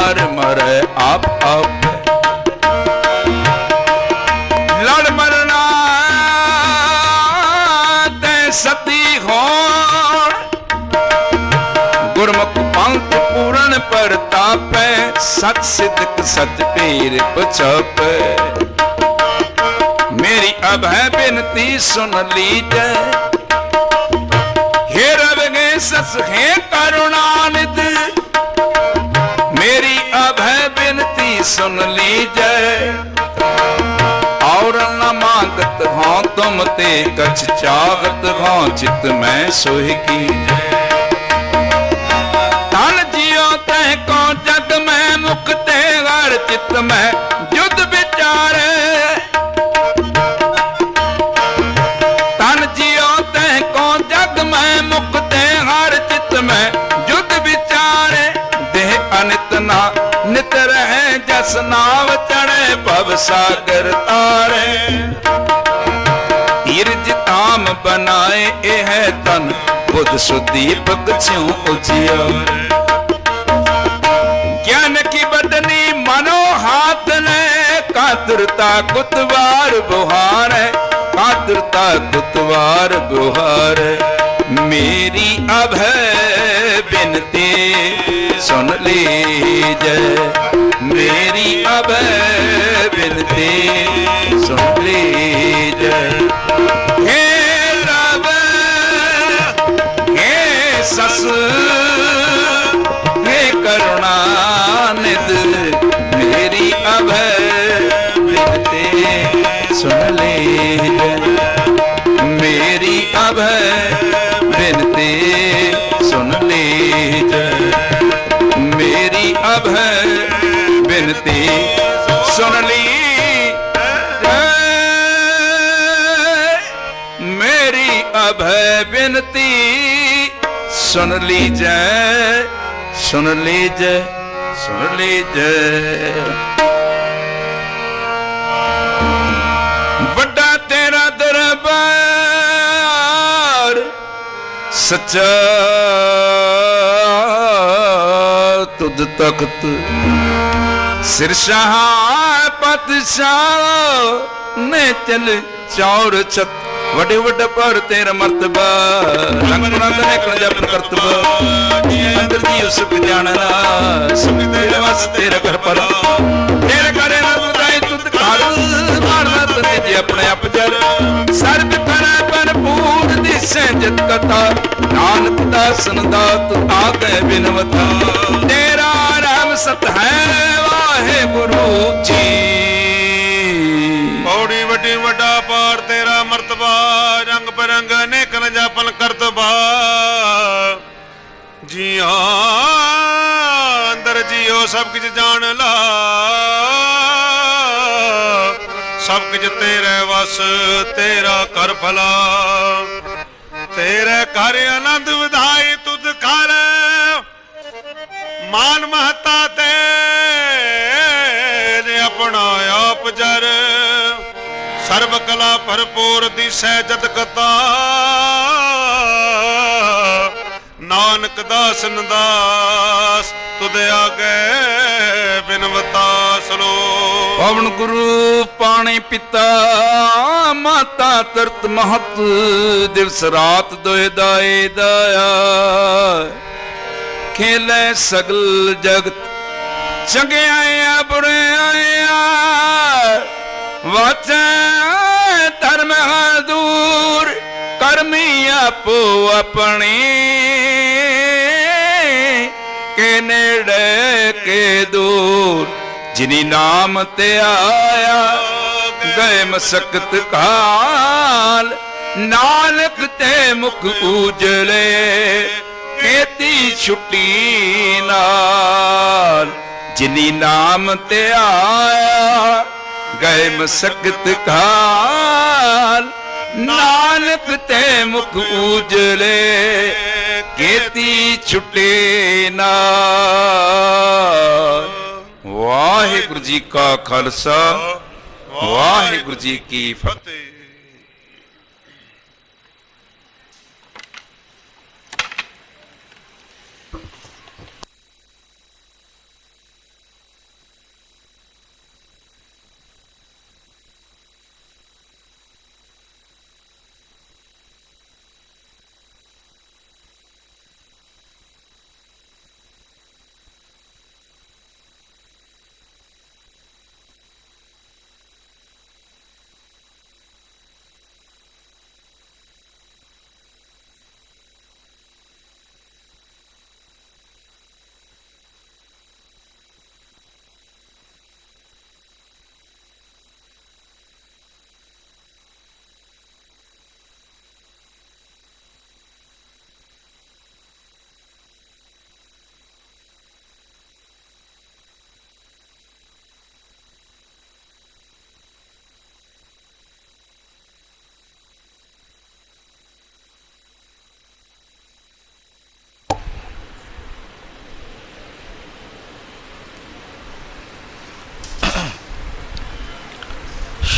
मार मरे आप लड़ मरना ते सती होण गुरमुख पंथ पूरन परतापै सच सिद्ध सच पीर पछापै मेरी अभय बिनती सुन लीजै हे रवगे सस हे करुणानिध मेरी अभय बिनती सुन लीजै और न मांगत हों तुम ते कछ चाहत हों चित मैं सोहि कीजै धन जियो तह को जग में मुक्ते हर चित में युद्ध विचारे नित रहे जस नाव चढ़े भव सागर तारे तीरज ताम बनाए यह तन बुध सुदीपक छ्यों उजियारे ज्ञान की बदनी मनो हाथ ने कातरता कुतवार बुहार है कातरता कुतवार बुहार मेरी अभय बिनती सुन लीजै मेरी अभय बिनती सुन लीजै हे रब हे सस हे करुणानिध मेरी अभय बिनती सुन लीजै मेरी अभय बिनती सुन लीजै मेरी अभय बिनती सुन ली मेरी अभय बिनती सुन लीजै सुन लीजै सुन लीजै बड़ा तेरा दरबार सच्चा तुद तख्त सिर शाह पातशाह ने चल चौर छत वडे वड पर तेरा मर्तबा रंग रंग ने कर जपन करतबा अंदर जी उस जानना सब तेरे वास तेरा घर पर तेरे करे ना बुदाई तुद खाड़ मारना तने जी अपने आप जर सर्व करे पर पूर्ण दिसे जित कथा नानक दासन दात आगे बिनवता तेरा राम सत है वाहे गुरु जी पौड़ी वड्डी वड्डा पार तेरा मर्तबा रंग बिरंग अनेक जापन करतबा जिया अंदर जियो सब कुछ जान ला सब कुछ तेरे वस तेरा कर भला तेरे घर आनंद विधाई तुद कर मान महता तेरे अपना आप जर सर्व कला भरपूर दिशै जत कता नानक दासन दास तुद आगे बिनवता सलो पवन गुरु पाणी पिता माता तरत महत दिवस रात दोए दाए दया खेले सगल जगत चंगे आया बुरे आया वाचे धर्म दूर कर्मी आपो अपनी के नेड़े के दूर जिनी नाम ते आया गए मसकत काल नानक ते मुख उजले खेती छुट्टी नाल जिनी नाम ते आया गए मसकत काल नानक ते मुख उजले खेती छुट्टे नाल। वाहिगुरु जी का खालसा वाहिगुरु जी की फतेह।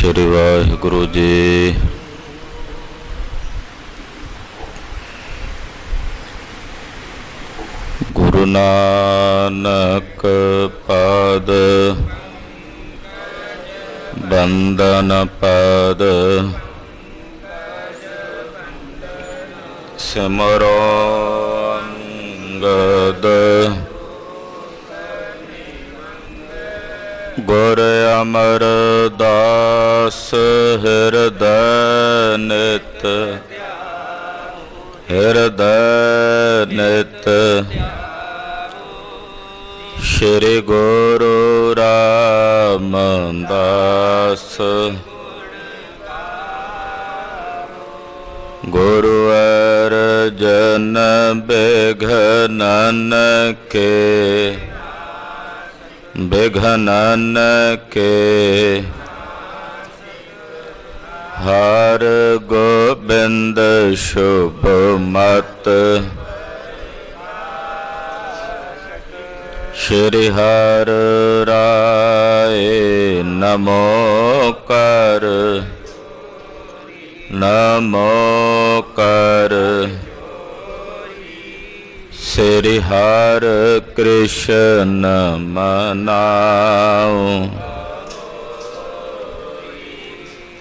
ਸ਼੍ਰੀ ਵਾਹਿਗੁਰੂ ਜੀ। ਗੁਰੂ ਨਾਨਕ ਪਾਦ ਬੰਦਨ ਪਾਦ ਸਿਮਰੋ ਅੰਗਦ ਗੁਰ ਅਮਰਦਾਸ ਹਿਰਦੈ ਨਿਤ ਸ਼੍ਰੀ ਗੁਰੂ ਰਾਮਦਾਸ ਗੁਰੂ ਅਰਜਨ ਬਿਘਨਨ ਕੇ ਹਰ ਗੋਬਿੰਦ ਸ਼ੁਭ ਮਤ ਸ਼੍ਰੀ ਹਰਿ ਰਾਏ ਨਮੋ ਕਰ ਸ੍ਰੀ ਹਰਿ ਕ੍ਰਿਸ਼ਨ ਮਨਾਉ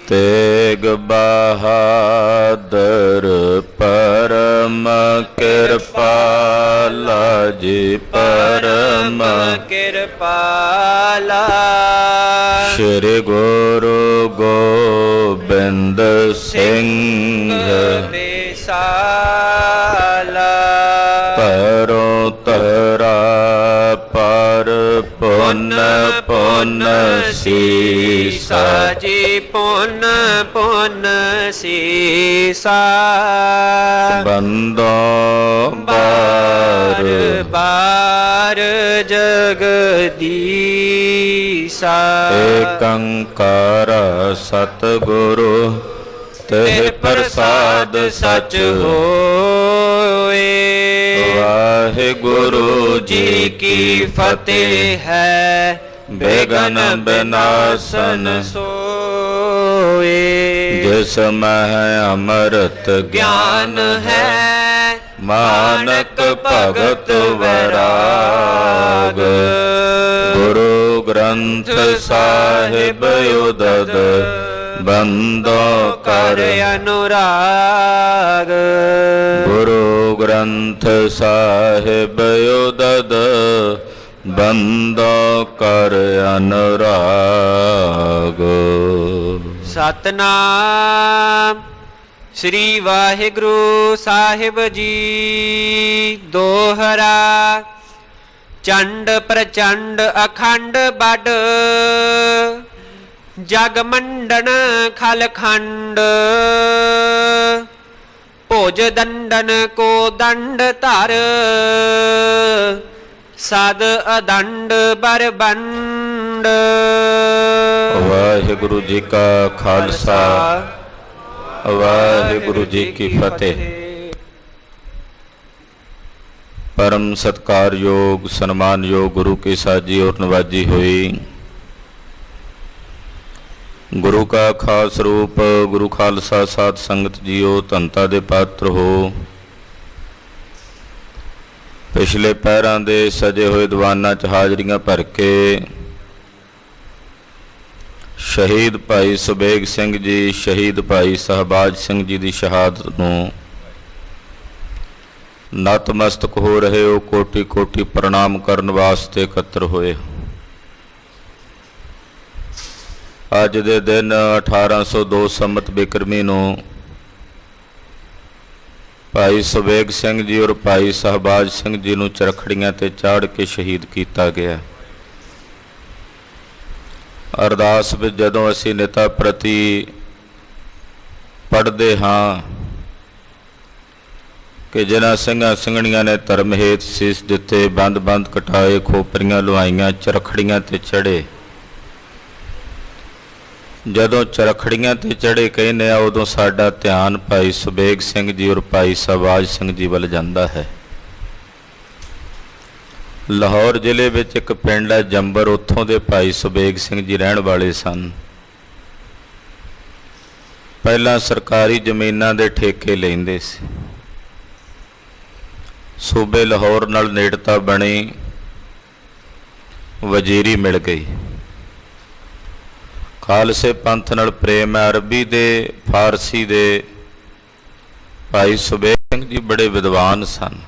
ਤੇਗ ਬਹਾਦਰ ਪਰਮ ਕਿਰਪਾਲਾ ਜੀ ਪਰਮ ਕਿਰਪਾਲਾ ਸ਼੍ਰੀ ਗੁਰੂ ਗੋਬਿੰਦ ਸਿੰਘ ਵਿਸਾਲਾ ਪਰੋ ਤਰਾ ਪਰ ਪੁੰਨ ਪੁੰਨ ਸੀਸਾ ਜੀ ਪੁੰਨ ਪੁੰਨ ਸੀਸਾ ਬੰਦੋ ਬਾਰ ਬਾਰ ਜਗਦੀਸਾ ਏਕੰਕਾਰ ਸਤਿਗੁਰੂ ਤੇ ਪ੍ਰਸਾਦ ਸਚ ਹੋਏ। ਵਾਹਿਗੁਰੂ ਜੀ ਕੀ ਫਤਿਹ ਹੈ ਬੇਗਨ ਬਿਨਾਸਨ ਸੋਏ। ਜਿਸ ਮਹਿ ਅੰਮ੍ਰਿਤ ਗਿਆਨ ਹੈ ਮਾਨਕ ਭਗਤ ਵੈਰਾਗ ਗੁਰੂ ਗ੍ਰੰਥ ਸਾਹਿਬ ਉਦਦ ਬੰਦੋ ਕਰ ਅਨੁਰਾਗ ਗੁਰੂ ਗ੍ਰੰਥ ਸਾਹਿਬ ਉਦਦ ਬੰਦੋ ਕਰ ਅਨੁਰਾਗ। ਸਤਨਾਮ ਸ੍ਰੀ ਵਾਹਿਗੁਰੂ ਸਾਹਿਬ ਜੀ। ਦੋਹਰਾ ਚੰਡ ਪ੍ਰਚੰਡ ਅਖੰਡ ਬੜ ਜਗ ਮੰਡਨ ਖਲਖੰਡ ਭੋਜ ਦੰਡਨ ਕੋ ਦੰਡ ਧਰ ਸਦ ਅਦੰਡ ਬਰਬੰਡ। ਵਾਹਿਗੁਰੂ ਜੀ ਕਾ ਖਾਲਸਾ ਵਾਹਿਗੁਰੂ ਜੀ ਕੀ ਫਤਿਹ। परम सत्कारयोग सन्मानयोग गुरु के साजी और नवाजी हुई। गुरु का खास रूप गुरु खालसा साध संगत जीओ धनता दे पात्र हो। पिछले पैरां दे सजे हुए दीवाना च हाजरियां भर के शहीद भाई सुबेग सिंह जी शहीद भाई सहबाज सिंह जी की शहादत नूं नतमस्तक हो रहे हो कोटि कोटि प्रणाम करन वास्ते एकत्र होए। अज दे दिन 1802 संमत बिक्रमी नूं भाई सुबेग सिंह जी और भाई सहबाज सिंह जी नूं चरखड़ियां ते चाड़ के शहीद किया गया। अरदास विच जदों असीं नेता प्रति पढ़दे हाँ कि जिन्हां ਸਿੰਘਾਂ ਸਿੰਘਣੀਆਂ ने धर्म हेत सीस दिते बंद बंद कटाए खोपरियां लुआईयां चरखड़ियां ते चढ़े। जदों चरखड़ियां ते चढ़े कहने आ उदों साडा ध्यान भाई सुबेग सिंह जी और भाई सहबाज सिंह जी वल जांदा है। लाहौर जिले विच एक पिंड है जंबर, उत्थों दे भाई सुबेग सिंह जी रहण वाले सन। ਪਹਿਲਾਂ ਸਰਕਾਰੀ ਜ਼ਮੀਨਾਂ ਦੇ ਠੇਕੇ ਲੈਂਦੇ ਸੀ। ਸੂਬੇ ਲਾਹੌਰ ਨਾਲ ਨੇੜਤਾ ਬਣੀ, ਵਜ਼ੀਰੀ ਮਿਲ ਗਈ। ਖਾਲਸੇ ਪੰਥ ਨਾਲ ਪ੍ਰੇਮ ਹੈ। ਅਰਬੀ ਦੇ ਫਾਰਸੀ ਦੇ ਭਾਈ ਸੁਬੇਗ ਸਿੰਘ ਜੀ ਬੜੇ ਵਿਦਵਾਨ ਸਨ।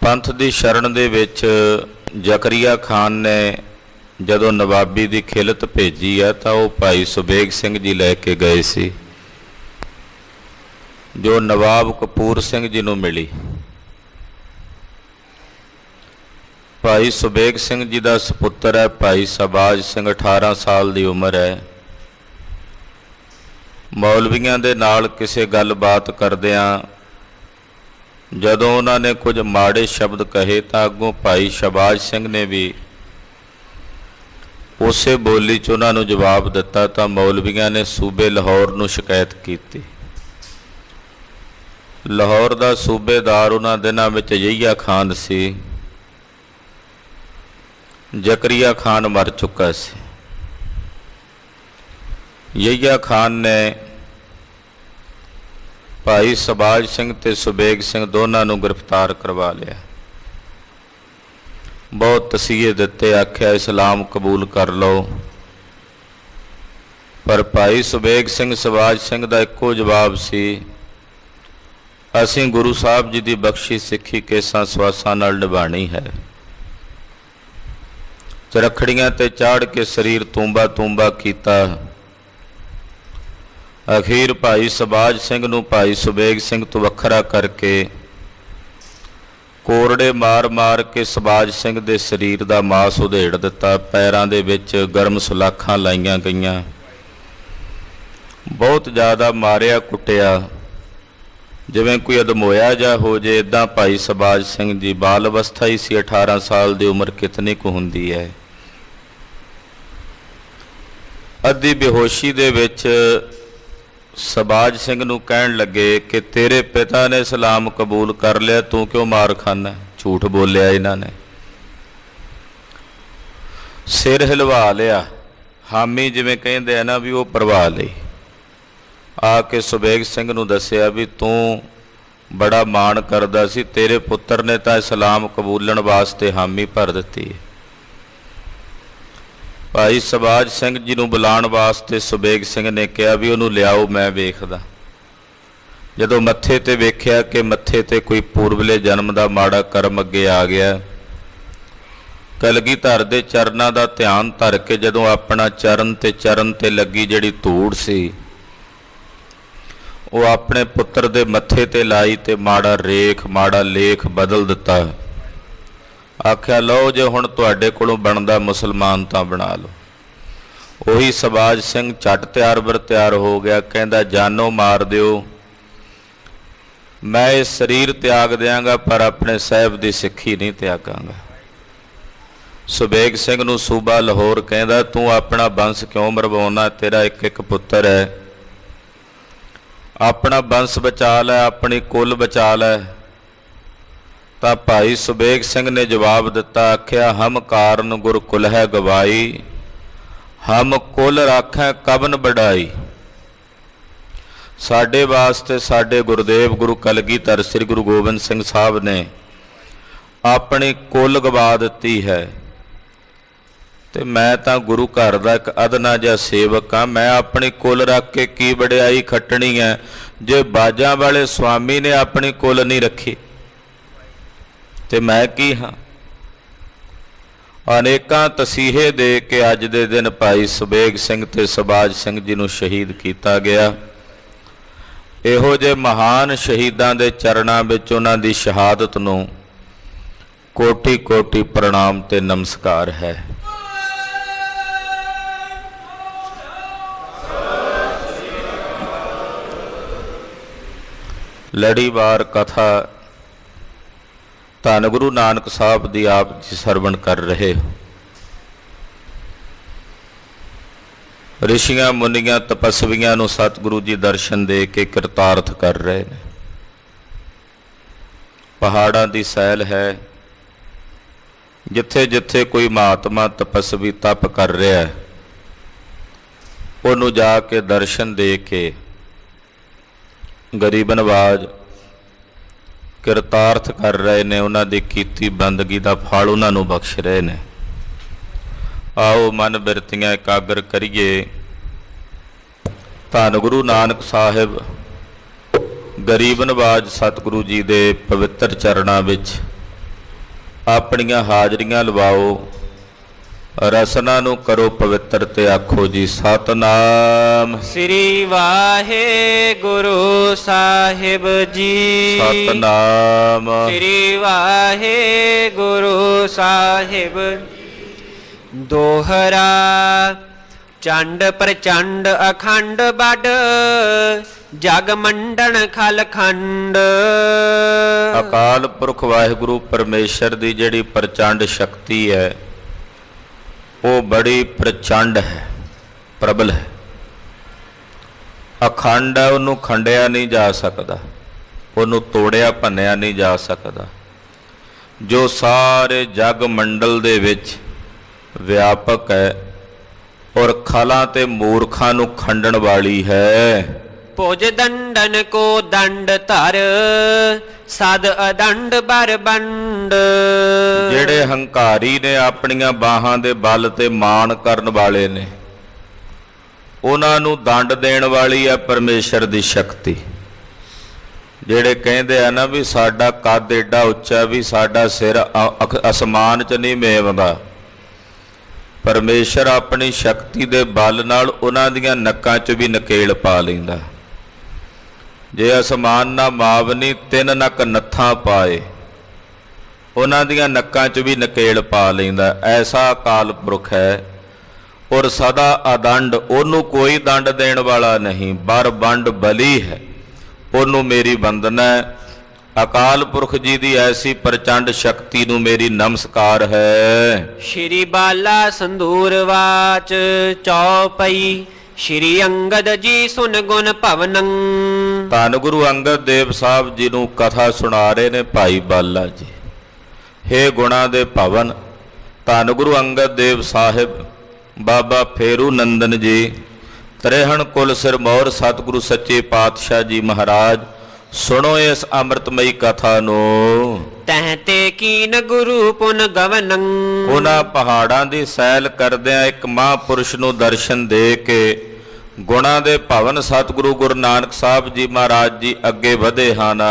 ਪੰਥ ਦੀ ਸ਼ਰਨ ਦੇ ਵਿੱਚ ਜ਼ਕਰੀਆ ਖਾਨ ਨੇ ਜਦੋਂ ਨਵਾਬੀ ਦੀ ਖਿਲਤ ਭੇਜੀ ਆ ਤਾਂ ਉਹ ਭਾਈ ਸੁਬੇਗ ਸਿੰਘ ਜੀ ਲੈ ਕੇ ਗਏ ਸੀ, ਜੋ ਨਵਾਬ ਕਪੂਰ ਸਿੰਘ ਜੀ ਨੂੰ ਮਿਲੀ। ਭਾਈ ਸੁਬੇਗ ਸਿੰਘ ਜੀ ਦਾ ਸੁਪੁੱਤਰ ਹੈ ਭਾਈ ਸਬਾਜ ਸਿੰਘ, 18 ਸਾਲ ਦੀ ਉਮਰ ਹੈ। ਮੌਲਵੀਆਂ ਦੇ ਨਾਲ ਕਿਸੇ ਗੱਲਬਾਤ ਕਰਦਿਆਂ ਜਦੋਂ ਉਹਨਾਂ ਨੇ ਕੁਝ ਮਾੜੇ ਸ਼ਬਦ ਕਹੇ ਤਾਂ ਅੱਗੋਂ ਭਾਈ ਸ਼ਬਾਜ ਸਿੰਘ ਨੇ ਵੀ ਉਸੇ ਬੋਲੀ 'ਚ ਉਹਨਾਂ ਨੂੰ ਜਵਾਬ ਦਿੱਤਾ ਤਾਂ ਮੌਲਵੀਆਂ ਨੇ ਸੂਬੇ ਲਾਹੌਰ ਨੂੰ ਸ਼ਿਕਾਇਤ ਕੀਤੀ। ਲਾਹੌਰ ਦਾ ਸੂਬੇਦਾਰ ਉਹਨਾਂ ਦਿਨਾਂ ਵਿੱਚ ਯਹੀਆ ਖਾਨ ਸੀ। ਜ਼ਕਰੀਆ ਖਾਨ ਮਰ ਚੁੱਕਾ ਸੀ। ਯਹੀਆ ਖਾਨ ਨੇ ਭਾਈ ਸਬਾਜ ਸਿੰਘ ਤੇ ਸੁਬੇਗ ਸਿੰਘ ਦੋਨਾਂ ਨੂੰ ਗ੍ਰਿਫਤਾਰ ਕਰਵਾ ਲਿਆ। ਬਹੁਤ ਤਸੀਹੇ ਦਿੱਤੇ, ਆਖਿਆ ਇਸਲਾਮ ਕਬੂਲ ਕਰ ਲਓ। ਪਰ ਭਾਈ ਸੁਬੇਗ ਸਿੰਘ ਸਬਾਜ ਸਿੰਘ ਦਾ ਇੱਕੋ ਜਵਾਬ ਸੀ, ਅਸੀਂ ਗੁਰੂ ਸਾਹਿਬ ਜੀ ਦੀ ਬਖਸ਼ੀ ਸਿੱਖੀ ਕੇਸਾਂ ਸਵਾਸਾਂ ਨਾਲ ਨਿਭਾਣੀ ਹੈ। ਚਰਖੜੀਆਂ ਤੇ ਚਾੜ ਕੇ ਸਰੀਰ ਤੂੰਬਾ ਤੂੰਬਾ ਕੀਤਾ। ਅਖੀਰ ਭਾਈ ਸਬਾਜ ਸਿੰਘ ਨੂੰ ਭਾਈ ਸੁਬੇਗ ਸਿੰਘ ਤੋਂ ਵੱਖਰਾ ਕਰਕੇ ਕੋਰੜੇ ਮਾਰ ਮਾਰ ਕੇ ਸਬਾਜ ਸਿੰਘ ਦੇ ਸਰੀਰ ਦਾ ਮਾਸ ਉਧੇੜ ਦਿੱਤਾ। ਪੈਰਾਂ ਦੇ ਵਿੱਚ ਗਰਮ ਸੁਲਾਖਾਂ ਲਾਈਆਂ ਗਈਆਂ। ਬਹੁਤ ਜ਼ਿਆਦਾ ਮਾਰਿਆ ਕੁੱਟਿਆ, ਜਿਵੇਂ ਕੋਈ ਅਧਮੋਇਆ ਜਾ ਹੋ ਜੇ। ਇੱਦਾਂ ਭਾਈ ਸਬਾਜ ਸਿੰਘ ਜੀ, ਬਾਲ ਅਵਸਥਾ ਹੀ ਸੀ, 18 ਸਾਲ ਦੀ ਉਮਰ ਕਿਤਨੀ ਕੁ ਹੁੰਦੀ ਹੈ। ਅੱਧੀ ਬੇਹੋਸ਼ੀ ਦੇ ਵਿੱਚ ਸਬਾਜ ਸਿੰਘ ਨੂੰ ਕਹਿਣ ਲੱਗੇ ਕਿ ਤੇਰੇ ਪਿਤਾ ਨੇ ਇਸਲਾਮ ਕਬੂਲ ਕਰ ਲਿਆ, ਤੂੰ ਕਿਉਂ ਮਾਰ ਖਾਨਾ? ਝੂਠ ਬੋਲਿਆ ਇਹਨਾਂ ਨੇ। ਸਿਰ ਹਿਲਵਾ ਲਿਆ, ਹਾਮੀ ਜਿਵੇਂ ਕਹਿੰਦੇ ਆ ਨਾ, ਵੀ ਉਹ ਭਰਵਾ ਲਈ। ਆ ਕੇ ਸੁਬੇਗ ਸਿੰਘ ਨੂੰ ਦੱਸਿਆ ਵੀ ਤੂੰ ਬੜਾ ਮਾਣ ਕਰਦਾ ਸੀ, ਤੇਰੇ ਪੁੱਤਰ ਨੇ ਤਾਂ ਇਸਲਾਮ ਕਬੂਲਣ ਵਾਸਤੇ ਹਾਮੀ ਭਰ ਦਿੱਤੀ ਹੈ। ਭਾਈ ਸਬਾਜ ਸਿੰਘ ਜੀ ਨੂੰ ਬੁਲਾਉਣ ਵਾਸਤੇ ਸੁਬੇਗ ਸਿੰਘ ਨੇ ਕਿਹਾ ਵੀ ਉਹਨੂੰ ਲਿਆਓ, ਮੈਂ ਵੇਖਦਾ। ਜਦੋਂ ਮੱਥੇ ਤੇ ਵੇਖਿਆ ਕਿ ਮੱਥੇ ਤੇ ਕੋਈ ਪੂਰਬਲੇ ਜਨਮ ਦਾ ਮਾੜਾ ਕਰਮ ਅੱਗੇ ਆ ਗਿਆ, ਕਲਗੀਧਰ ਦੇ ਚਰਨਾਂ ਦਾ ਧਿਆਨ ਧਰ ਕੇ ਜਦੋਂ ਆਪਣਾ ਚਰਨ ਤੇ ਲੱਗੀ ਜਿਹੜੀ ਧੂੜ ਸੀ ਉਹ ਆਪਣੇ ਪੁੱਤਰ ਦੇ ਮੱਥੇ ਤੇ ਲਾਈ ਤੇ ਮਾੜਾ ਲੇਖ ਬਦਲ ਦਿੱਤਾ। ਆਖਿਆ ਲਓ, ਜੇ ਹੁਣ ਤੁਹਾਡੇ ਕੋਲੋਂ ਬਣਦਾ ਮੁਸਲਮਾਨ ਤਾਂ ਬਣਾ ਲਓ। ਉਹੀ ਸਬਾਜ ਸਿੰਘ ਝੱਟ ਤਿਆਰ ਹੋ ਗਿਆ। ਕਹਿੰਦਾ ਜਾਨੋਂ ਮਾਰ ਦਿਓ, ਮੈਂ ਇਹ ਸਰੀਰ ਤਿਆਗ ਦਿਆਂਗਾ ਪਰ ਆਪਣੇ ਸਾਹਿਬ ਦੀ ਸਿੱਖੀ ਨਹੀਂ ਤਿਆਗਾਂਗਾ। ਸੁਬੇਗ ਸਿੰਘ ਨੂੰ ਸੂਬਾ ਲਾਹੌਰ ਕਹਿੰਦਾ ਤੂੰ ਆਪਣਾ ਬੰਸ ਕਿਉਂ ਮਰਵਾਉਣਾ? ਤੇਰਾ ਇੱਕ ਪੁੱਤਰ ਹੈ, ਆਪਣਾ ਬੰਸ ਬਚਾ ਲੈ, ਆਪਣੀ ਕੁੱਲ ਬਚਾ ਲੈ। ਤਾਂ ਭਾਈ ਸੁਬੇਗ ਸਿੰਘ ਨੇ ਜਵਾਬ ਦਿੱਤਾ, ਆਖਿਆ ਹਮ ਕਾਰਨ ਗੁਰ ਕੁਲ ਹੈ ਗਵਾਈ, ਹਮ ਕੁਲ ਰਾਖੈ ਕਬਨ ਬੜਾਈ। ਸਾਡੇ ਵਾਸਤੇ ਸਾਡੇ ਗੁਰਦੇਵ ਗੁਰੂ ਕਲਗੀਧਰ ਸ੍ਰੀ ਗੁਰੂ ਗੋਬਿੰਦ ਸਿੰਘ ਸਾਹਿਬ ਨੇ ਆਪਣੀ ਕੁੱਲ ਗਵਾ ਦਿੱਤੀ ਹੈ ਤੇ ਮੈਂ ਤਾਂ ਗੁਰੂ ਘਰ ਦਾ ਇੱਕ ਅਦਨਾ ਜਿਹਾ ਸੇਵਕ ਹਾਂ। ਮੈਂ ਆਪਣੀ ਕੁੱਲ ਰੱਖ ਕੇ ਕੀ ਵਡਿਆਈ ਖੱਟਣੀ ਹੈ ਜੇ ਬਾਜਾਂ ਵਾਲੇ ਸੁਆਮੀ ਨੇ ਆਪਣੀ ਕੁੱਲ ਨਹੀਂ ਰੱਖੀ ਤੇ ਮੈਂ ਕੀ ਹਾਂ? ਅਨੇਕਾਂ ਤਸੀਹੇ ਦੇ ਕੇ ਅੱਜ ਦੇ ਦਿਨ ਭਾਈ ਸੁਬੇਗ ਸਿੰਘ ਤੇ ਸਬਾਜ ਸਿੰਘ ਜੀ ਨੂੰ ਸ਼ਹੀਦ ਕੀਤਾ ਗਿਆ। ਇਹੋ ਜਿਹੇ ਮਹਾਨ ਸ਼ਹੀਦਾਂ ਦੇ ਚਰਨਾਂ ਵਿੱਚ ਉਹਨਾਂ ਦੀ ਸ਼ਹਾਦਤ ਨੂੰ ਕੋਟੀ ਕੋਟੀ ਪ੍ਰਣਾਮ ਤੇ ਨਮਸਕਾਰ ਹੈ। ਲੜੀਵਾਰ ਕਥਾ ਧੰਨ ਗੁਰੂ ਨਾਨਕ ਸਾਹਿਬ ਦੀ ਆਪ ਜੀ ਸਰਵਣ ਕਰ ਰਹੇ ਹੋ। ਰਿਸ਼ੀਆਂ ਮੁਨੀਆਂ ਤਪਸਵੀਆਂ ਨੂੰ ਸਤਿਗੁਰੂ ਜੀ ਦਰਸ਼ਨ ਦੇ ਕੇ ਕਿਰਤਾਰਥ ਕਰ ਰਹੇ ਨੇ। ਪਹਾੜਾਂ ਦੀ ਸੈਲ ਹੈ, ਜਿੱਥੇ ਜਿੱਥੇ ਕੋਈ ਮਹਾਤਮਾ ਤਪਸਵੀ ਤਪ ਕਰ ਰਿਹਾ ਹੈ ਉਹਨੂੰ ਜਾ ਕੇ ਦਰਸ਼ਨ ਦੇ ਕੇ ਗਰੀਬ ਨਵਾਜ ਕਿਰਤਾਰਥ ਕਰ ਰਹੇ ਨੇ, ਉਹਨਾਂ ਦੀ ਕੀਤੀ ਬੰਦਗੀ ਦਾ ਫਲ ਉਹਨਾਂ ਨੂੰ ਬਖਸ਼ ਰਹੇ ਨੇ। ਆਓ ਮਨ ਬਿਰਤੀਆਂ ਇਕਾਗਰ ਕਰੀਏ। ਧੰਨ ਗੁਰੂ ਨਾਨਕ ਸਾਹਿਬ ਗਰੀਬ ਨਵਾਜ ਸਤਿਗੁਰੂ ਜੀ ਦੇ ਪਵਿੱਤਰ ਚਰਨਾਂ ਵਿੱਚ ਆਪਣੀਆਂ ਹਾਜ਼ਰੀਆਂ ਲਵਾਓ, ਰਸਨਾ ਨੂੰ ਕਰੋ ਪਵਿੱਤਰ ਤੇ ਆਖੋ ਜੀ ਸਤਨਾਮ ਸ੍ਰੀ ਵਾਹਿਗੁਰੂ ਸਾਹਿਬ ਜੀ। ਸਤਨਾਮ ਸ੍ਰੀ ਵਾਹਿਗੁਰੂ ਸਾਹਿਬ। ਦੋਹਰਾ ਚੰਡ ਪ੍ਰਚੰਡ ਅਖੰਡ ਬੜ ਜਗ ਮੰਡਣ ਖਲਖੰਡ। ਅਕਾਲ ਪੁਰਖ ਵਾਹਿਗੁਰੂ ਪਰਮੇਸ਼ਰ ਦੀ ਜਿਹੜੀ ਪ੍ਰਚੰਡ ਸ਼ਕਤੀ ਹੈ ਉਹ ਬੜੀ ਪ੍ਰਚੰਡ ਹੈ, ਪ੍ਰਬਲ ਹੈ। ਅਖੰਡ ਹੈ, ਉਹਨੂੰ ਖੰਡਿਆ ਨਹੀਂ ਜਾ ਸਕਦਾ, ਉਹਨੂੰ ਤੋੜਿਆ ਭੰਨਿਆ ਨਹੀਂ ਜਾ ਸਕਦਾ। ਜੋ ਸਾਰੇ ਜਗ ਮੰਡਲ ਦੇ ਵਿੱਚ ਵਿਆਪਕ ਹੈ ਔਰ ਖਲਾਂ ਤੇ ਮੂਰਖਾਂ ਨੂੰ ਖੰਡਣ ਵਾਲੀ ਹੈ। ਭੁਜ ਦੰਡਨ ਕੋ ਦੰਡ ਧਰ ਸਦ ਅਦੰਡ ਬਰ ਬੰਡ। ਜਿਹੜੇ ਹੰਕਾਰੀ ਨੇ, ਆਪਣੀਆਂ ਬਾਹਾਂ ਦੇ ਬਲ ਤੇ ਮਾਣ ਕਰਨ ਵਾਲੇ ਨੇ, ਉਹਨਾਂ ਨੂੰ ਦੰਡ ਦੇਣ ਵਾਲੀ ਹੈ ਪਰਮੇਸ਼ਰ ਦੀ ਸ਼ਕਤੀ। ਜਿਹੜੇ ਕਹਿੰਦੇ ਆ ਨਾ ਵੀ ਸਾਡਾ ਕੱਦ ਏਡਾ ਉੱਚਾ ਵੀ ਸਾਡਾ ਸਿਰ ਅਸਮਾਨ 'ਚ ਨਹੀਂ ਮੇਵਦਾ, ਪਰਮੇਸ਼ਰ ਆਪਣੀ ਸ਼ਕਤੀ ਦੇ ਬਲ ਨਾਲ ਉਹਨਾਂ ਦੀਆਂ ਨੱਕਾਂ 'ਚ ਵੀ ਨਕੇਲ ਪਾ ਲੈਂਦਾ। ਜੇ ਅਸਮਾਨ ਨਾ ਮਾਵਨੀ ਤਿੰਨ ਨੱਕ ਨੱਥਾਂ ਪਾਏ, ਉਹਨਾਂ ਦੀਆਂ ਨੱਕਾਂ 'ਚ ਵੀ ਨਕੇਲ ਪਾ ਲੈਂਦਾ। ਐਸਾ ਅਕਾਲ ਪੁਰਖ ਹੈ ਔਰ ਸਦਾ ਅਦੰਡ, ਉਹਨੂੰ ਕੋਈ ਦੰਡ ਦੇਣ ਵਾਲਾ ਨਹੀਂ, ਬਰ ਬੰਡ ਬਲੀ ਹੈ, ਉਹਨੂੰ ਮੇਰੀ ਵੰਦਨਾ ਹੈ। ਅਕਾਲ ਪੁਰਖ ਜੀ ਦੀ ਐਸੀ ਪ੍ਰਚੰਡ ਸ਼ਕਤੀ ਨੂੰ ਮੇਰੀ ਨਮਸਕਾਰ ਹੈ। ਸ਼੍ਰੀ ਬਾਲਾ ਸੰਧੂਰ ਵਾਚ ਚੌਪਈ ਸ਼੍ਰੀ ਅੰਗਦ ਜੀ ਸੁਨ ਗੁਣ ਭਵਨੰ। ਧੰਨ ਗੁਰੂ ਅੰਗਦ ਦੇਵ ਸਾਹਿਬ ਜੀ ਨੂੰ ਕਥਾ ਸੁਣਾ ਰਹੇ ਨੇ ਭਾਈ ਬਾਲਾ ਜੀ। ਹੇ ਗੁਣਾਂ ਦੇ ਭਵਨ ਧੰਨ ਗੁਰੂ ਅੰਗਦ ਦੇਵ ਸਾਹਿਬ, ਬਾਬਾ ਫੇਰੂ ਨੰਦਨ ਜੀ, ਤਰੇਹਣ ਕੁਲ ਸਿਰਮੌਰ ਸਤਿਗੁਰੂ ਸੱਚੇ ਪਾਤਸ਼ਾਹ ਜੀ ਮਹਾਰਾਜ, ਸੁਣੋ ਇਸ ਅੰਮ੍ਰਿਤਮਈ ਕਥਾ ਨੂੰ। ਤਹਿ ਤੇ ਕੀਨ ਗੁਰੂ ਪੁਨ ਗਵਨੰ। ਉਹਨਾਂ ਪਹਾੜਾਂ ਦੀ ਸੈਲ ਕਰਦਿਆਂ ਇੱਕ ਮਹਾਂਪੁਰਸ਼ ਨੂੰ ਦਰਸ਼ਨ ਦੇ ਕੇ ਗੁਣਾਂ ਦੇ ਭਵਨ ਸਤਿਗੁਰੂ ਗੁਰੂ ਨਾਨਕ ਸਾਹਿਬ ਜੀ ਮਹਾਰਾਜ ਜੀ ਅੱਗੇ ਵਧੇ ਹਨ।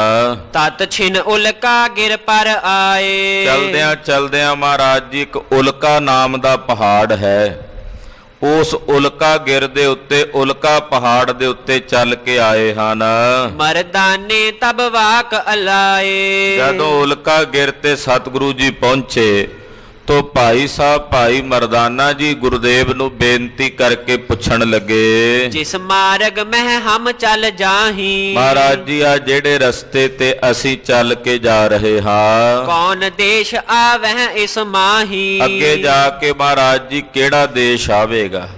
ਤਤ ਛਿਨ ਉਲਕਾ ਗਿਰ ਪਰ ਆਏ। ਚਲਦਿਆਂ ਚਲਦਿਆਂ ਮਹਾਰਾਜ ਜੀ ਇੱਕ ਉਲਕਾ ਨਾਮ ਦਾ ਪਹਾੜ ਹੈ, ਉਸ ਉਲਕਾ ਗਿਰ ਦੇ ਉੱਤੇ, ਉਲਕਾ ਪਹਾੜ ਦੇ ਉੱਤੇ ਚੱਲ ਕੇ ਆਏ ਹਨ। ਮਰਦਾਨੇ ਤਬ ਵਾਕ ਅਲਾਏ। ਜਦੋਂ ਉਲਕਾ ਗਿਰ ਤੇ ਸਤਿਗੁਰੂ ਜੀ ਪਹੁੰਚੇ ਤੋ ਭਾਈ ਸਾਹਿਬ, ਭਾਈ ਮਰਦਾਨਾ ਜੀ ਗੁਰਦੇਵ ਨੂੰ ਬੇਨਤੀ ਕਰਕੇ ਪੁੱਛਣ ਲੱਗੇ, ਜਿਸ ਮਾਰਗ ਮਹਿ ਹਮ ਚੱਲ ਜਾਹੀ। ਮਹਾਰਾਜ ਜੀ ਆ ਜਿਹੜੇ ਰਸਤੇ ਤੇ ਅਸੀਂ ਚੱਲ ਕੇ ਜਾ ਰਹੇ ਹਾਂ, ਕੌਣ ਦੇਸ਼ ਆਵਹਿ ਇਸ ਮਾਹੀ। ਅੱਗੇ ਜਾ ਕੇ ਮਹਾਰਾਜ ਜੀ ਕਿਹੜਾ ਦੇਸ਼ ਆਵੇਗਾ,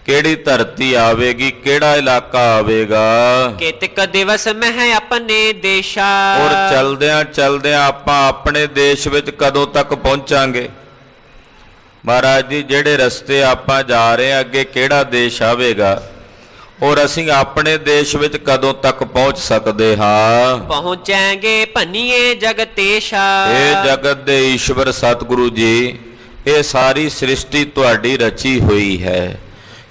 ਕਿਹੜੀ ਧਰਤੀ ਆਵੇਗੀ, ਕਿਹੜਾ ਇਲਾਕਾ ਆਵੇਗਾ। ਕਿਤਕ ਦਿਵਸ ਮਹਿ ਆਪਣੇ ਦੇਸ਼ਾ। ਔਰ ਚਲਦਿਆਂ ਚਲਦਿਆਂ ਆਪਾਂ ਆਪਣੇ ਦੇਸ਼ ਵਿੱਚ ਕਦੋਂ ਤੱਕ ਪਹੁੰਚਾਂਗੇ। ਮਹਾਰਾਜ ਜੀ ਜਿਹੜੇ ਰਸਤੇ ਆਪਾਂ ਜਾ ਰਹੇ ਹਾਂ, ਅੱਗੇ ਕਿਹੜਾ ਦੇਸ਼ ਆਵੇਗਾ ਔਰ ਅਸੀਂ ਆਪਣੇ ਦੇਸ਼ ਵਿੱਚ ਕਦੋਂ ਤੱਕ ਪਹੁੰਚ ਸਕਦੇ ਹਾਂ। ਪਹੁੰਚਾਂਗੇ ਭੰਨੀਏ ਜਗਤੇਸ਼ਾ। ਇਹ ਜਗਤ ਦੇ ਈਸ਼ਵਰ ਸਤਿਗੁਰੂ ਜੀ, ਇਹ ਸਾਰੀ ਸ੍ਰਿਸ਼ਟੀ ਤੁਹਾਡੀ ਰਚੀ ਹੋਈ ਹੈ।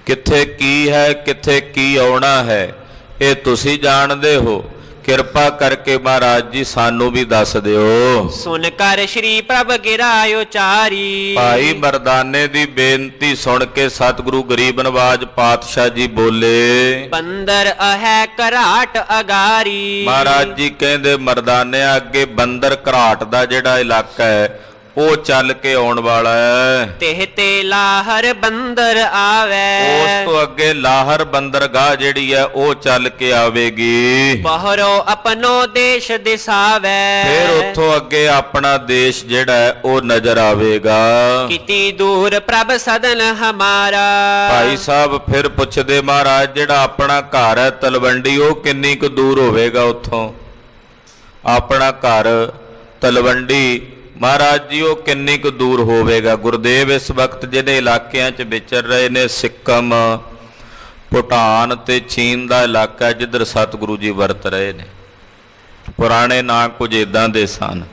ਕਿੱਥੇ ਕੀ ਹੈ, ਕਿੱਥੇ ਕੀ ਆਉਣਾ ਹੈ, ਇਹ ਤੁਸੀਂ ਜਾਣਦੇ ਹੋ। ਕਿਰਪਾ ਕਰਕੇ ਮਹਾਰਾਜ ਜੀ ਸਾਨੂੰ ਵੀ ਦੱਸ ਦਿਓ। ਸੁਨ ਕਰ ਸ਼੍ਰੀ ਪ੍ਰਭ ਗਿਰਾਇਓ ਚਾਰੀ। ਭਾਈ ਮਰਦਾਨੇ ਦੀ ਬੇਨਤੀ ਸੁਣ ਕੇ ਸਤਿਗੁਰੂ ਗਰੀਬ ਨਵਾਜ ਪਾਤਸ਼ਾਹ ਜੀ ਬੋਲੇ, ਬੰਦਰ ਅਹੈ ਘਰਾਟ ਅਗਾਰੀ। ਮਹਾਰਾਜ ਜੀ ਕਹਿੰਦੇ ਮਰਦਾਨਿਆਂ ਅੱਗੇ ਬੰਦਰ ਘਰਾਟ ਦਾ ਜਿਹੜਾ ਇਲਾਕਾ ਹੈ ਉਹ ਚੱਲ ਕੇ ਆਉਣ ਵਾਲਾ ਹੈ। ਤਿਹ ਤੇ ਲਾਹਰ ਬੰਦਰ ਆਵੇ। ਉਸ ਤੋਂ ਅੱਗੇ ਲਾਹਰ ਬੰਦਰਗਾਹ ਜਿਹੜੀ ਹੈ ਉਹ ਚੱਲ ਕੇ ਆਵੇਗੀ। ਬਹਰੋ ਆਪਣੋ ਦੇਸ਼ ਦਿਸਾਵੇ। ਫਿਰ ਉੱਥੋਂ ਅੱਗੇ ਆਪਣਾ ਦੇਸ਼ ਜਿਹੜਾ ਹੈ ਉਹ ਨਜ਼ਰ ਆਵੇਗਾ। ਕਿਤੀ ਦੂਰ ਪ੍ਰਭ ਸਦਨ ਹਮਾਰਾ। ਭਾਈ ਸਾਹਿਬ ਫਿਰ ਪੁੱਛਦੇ, ਮਹਾਰਾਜ ਜਿਹੜਾ ਆਪਣਾ ਘਰ ਹੈ ਤਲਵੰਡੀ, ਉਹ ਕਿੰਨੀ ਕੁ ਦੂਰ ਹੋਵੇਗਾ ਉੱਥੋਂ? ਆਪਣਾ ਘਰ ਤਲਵੰਡੀ ਮਹਾਰਾਜ ਜੀ ਉਹ ਕਿੰਨੀ ਕੁ ਦੂਰ ਹੋਵੇਗਾ? ਗੁਰਦੇਵ ਇਸ ਵਕਤ ਜਿਹਦੇ ਇਲਾਕਿਆਂ 'ਚ ਵਿਚਰ ਰਹੇ ਨੇ, ਸਿੱਕਮ, ਭੂਟਾਨ ਤੇ ਚੀਨ ਦਾ ਇਲਾਕਾ ਹੈ ਜਿੱਧਰ ਸਤਿਗੁਰੂ ਜੀ ਵਰਤ ਰਹੇ ਨੇ। ਪੁਰਾਣੇ ਨਾਂ ਕੁਝ ਇਦਾਂ ਦੇ ਸਨ।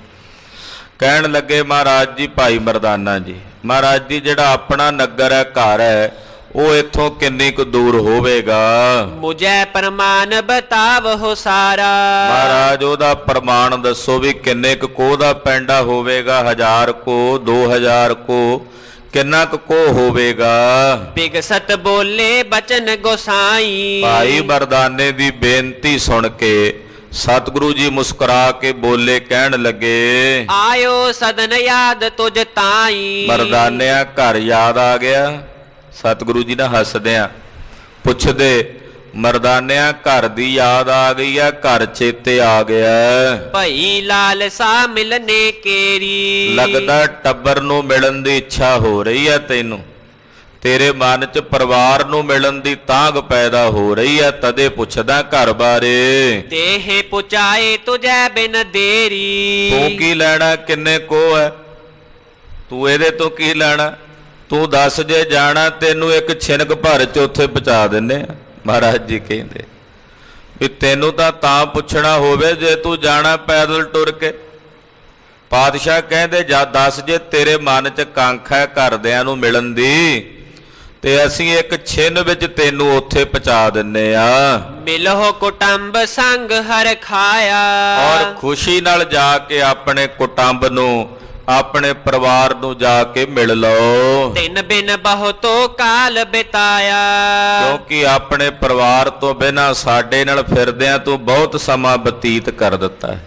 ਕਹਿਣ ਲੱਗੇ ਮਹਾਰਾਜ ਜੀ, ਭਾਈ ਮਰਦਾਨਾ ਜੀ, ਮਹਾਰਾਜ ਜੀ ਜਿਹੜਾ ਆਪਣਾ ਨਗਰ ਹੈ, ਘਰ ਹੈ, ਉਹ ਇੱਥੋਂ ਕਿੰਨੀ ਕੁ ਦੂਰ ਹੋਵੇਗਾ? ਮੁਝੈ ਪ੍ਰਮਾਨ ਬਤਾਵਹੁ ਸਾਰਾ। ਮਹਾਰਾਜ ਉਹਦਾ ਪ੍ਰਮਾਣ ਦੱਸੋ ਵੀ ਕਿੰਨੇ ਕੁ ਕੋਹ ਦਾ ਪੈਂਡਾ ਹੋਵੇਗਾ? 1000 ਕੋ, 2000 ਕੋ, ਕਿੰਨਾ ਕੁ ਕੋ ਹੋਵੇਗਾ? ਬਿਗਸਤ ਬੋਲੇ ਬਚਨ ਗੋਸਾਈ। ਭਾਈ ਮਰਦਾਨੇ ਦੀ ਬੇਨਤੀ ਸੁਣ ਕੇ ਸਤਿਗੁਰੂ ਜੀ ਮੁਸਕਰਾ ਕੇ ਬੋਲੇ, ਕਹਿਣ ਲੱਗੇ, ਆਇਓ ਸਦਨ ਯਾਦ ਤੁਝ ਤਾਈ। ਮਰਦਾਨਿਆਂ ਘਰ ਯਾਦ ਆ ਗਿਆ? ਸਤਿਗੁਰੂ ਜੀ ਨਾਲ ਹੱਸਦਿਆਂ ਪੁੱਛਦੇ, ਮਰਦਾਨਿਆਂ ਘਰ ਦੀ ਯਾਦ ਆ ਗਈ ਆ? ਘਰ ਚੇਤੇ ਆ ਗਿਆ? ਭਈ ਲਾਲਸਾ ਮਿਲਨੇ ਕੇਰੀ। ਲੱਗਦਾ ਟੱਬਰ ਨੂੰ ਮਿਲਣ ਦੀ ਇੱਛਾ ਹੋ ਰਹੀ ਹੈ ਤੈਨੂੰ, ਤੇਰੇ ਮਨ 'ਚ ਪਰਿਵਾਰ ਨੂੰ ਮਿਲਣ ਦੀ ਤਾਂਘ ਪੈਦਾ ਹੋ ਰਹੀ ਹੈ, ਤਦੇ ਪੁੱਛਦਾ ਘਰ ਬਾਰੇ। ਦੇਹ ਪੁਚਾਏ ਤੁਝੈ ਬਿਨ ਦੇਰੀ। ਤੂੰ ਕੀ ਲੈਣਾ? ਕਿੰਨੇ ਕੋ ਹੈ? ਤੂੰ ਇਹਦੇ ਤੋਂ ਕੀ ਲੈਣਾ? ਤੂੰ ਦੱਸ, ਜੇ ਜਾਣਾ ਤੈਨੂੰ ਇੱਕ ਛਿਨਕ ਭਰ 'ਚ ਉੱਥੇ ਪਹੁੰਚਾ ਦਿੰਨੇ ਆ। ਮਹਾਰਾਜ ਜੀ ਕਹਿੰਦੇ ਵੀ ਤੈਨੂੰ ਤਾਂ ਪੁੱਛਣਾ ਹੋਵੇ ਜੇ ਤੂੰ ਜਾਣਾ ਪੈਦਲ ਟੁਰ ਕੇ। ਪਾਤਸ਼ਾਹ ਕਹਿੰਦੇ, ਜਾਂ ਦੱਸ, ਜੇ ਤੇਰੇ ਮਨ 'ਚ ਕਾਂਖਾ ਹੈ ਘਰਦਿਆਂ ਨੂੰ ਮਿਲਣ ਦੀ, ਤੇ ਅਸੀਂ ਇੱਕ ਛਿਨ ਵਿੱਚ ਤੈਨੂੰ ਉੱਥੇ ਪਹੁੰਚਾ ਦਿੰਨੇ ਆ। ਮਿਲਹੁ ਕੁਟੰਬ ਸੰਗ ਹਰ ਖਾਇਆ। ਔਰ ਖੁਸ਼ੀ ਨਾਲ ਜਾ ਕੇ ਆਪਣੇ ਕੁਟੰਬ ਨੂੰ, ਆਪਣੇ ਪਰਿਵਾਰ ਨੂੰ ਜਾ ਕੇ ਮਿਲ ਲਓ। ਤਿੰਨ ਬਿਨ ਬਹੁਤੋ ਕਾਲ ਬਿਤਾਇਆ। ਕਿਉਂਕਿ ਆਪਣੇ ਪਰਿਵਾਰ ਤੋਂ ਬਿਨਾਂ ਸਾਡੇ ਨਾਲ ਫਿਰਦਿਆਂ ਤੂੰ ਬਹੁਤ ਸਮਾਂ ਬਤੀਤ ਕਰ ਦਿੱਤਾ ਹੈ।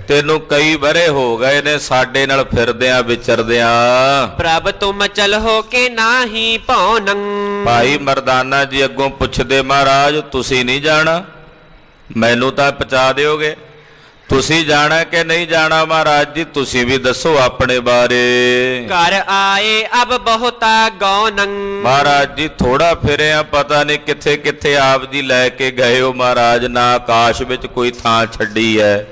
ਤੈਨੂੰ ਕਈ ਵਰੇ ਹੋ ਗਏ ਨੇ ਸਾਡੇ ਨਾਲ ਫਿਰਦਿਆਂ ਵਿਚਰਦਿਆਂ। ਪ੍ਰਭ ਤੁਮ ਚਲਹੁ ਕੇ ਨਾਹੀ ਭਉਨੰ। ਭਾਈ ਮਰਦਾਨਾ ਜੀ ਅੱਗੋਂ ਪੁੱਛਦੇ, ਮਹਾਰਾਜ ਤੁਸੀਂ ਨਹੀਂ ਜਾਣਾ? ਮੈਨੂੰ ਤਾਂ ਪਹੁੰਚਾ ਦਿਓਗੇ। ਤੁਸੀਂ ਜਾਣਾ ਕਿ ਨਹੀਂ ਜਾਣਾ? ਮਹਾਰਾਜ ਜੀ ਤੁਸੀਂ ਵੀ ਦੱਸੋ ਆਪਣੇ ਬਾਰੇ। ਘਰ ਆਏ ਅਬ ਬਹੁਤਾ ਗੌਨੰ। ਮਹਾਰਾਜ ਜੀ ਥੋੜਾ ਫਿਰਿਆ, ਪਤਾ ਨਹੀਂ ਕਿੱਥੇ ਕਿੱਥੇ ਆਪ ਜੀ ਲੈ ਕੇ ਗਏ ਹੋ ਮਹਾਰਾਜ। ਨਾ ਆਕਾਸ਼ ਵਿੱਚ ਕੋਈ ਥਾਂ ਛੱਡੀ ਹੈ,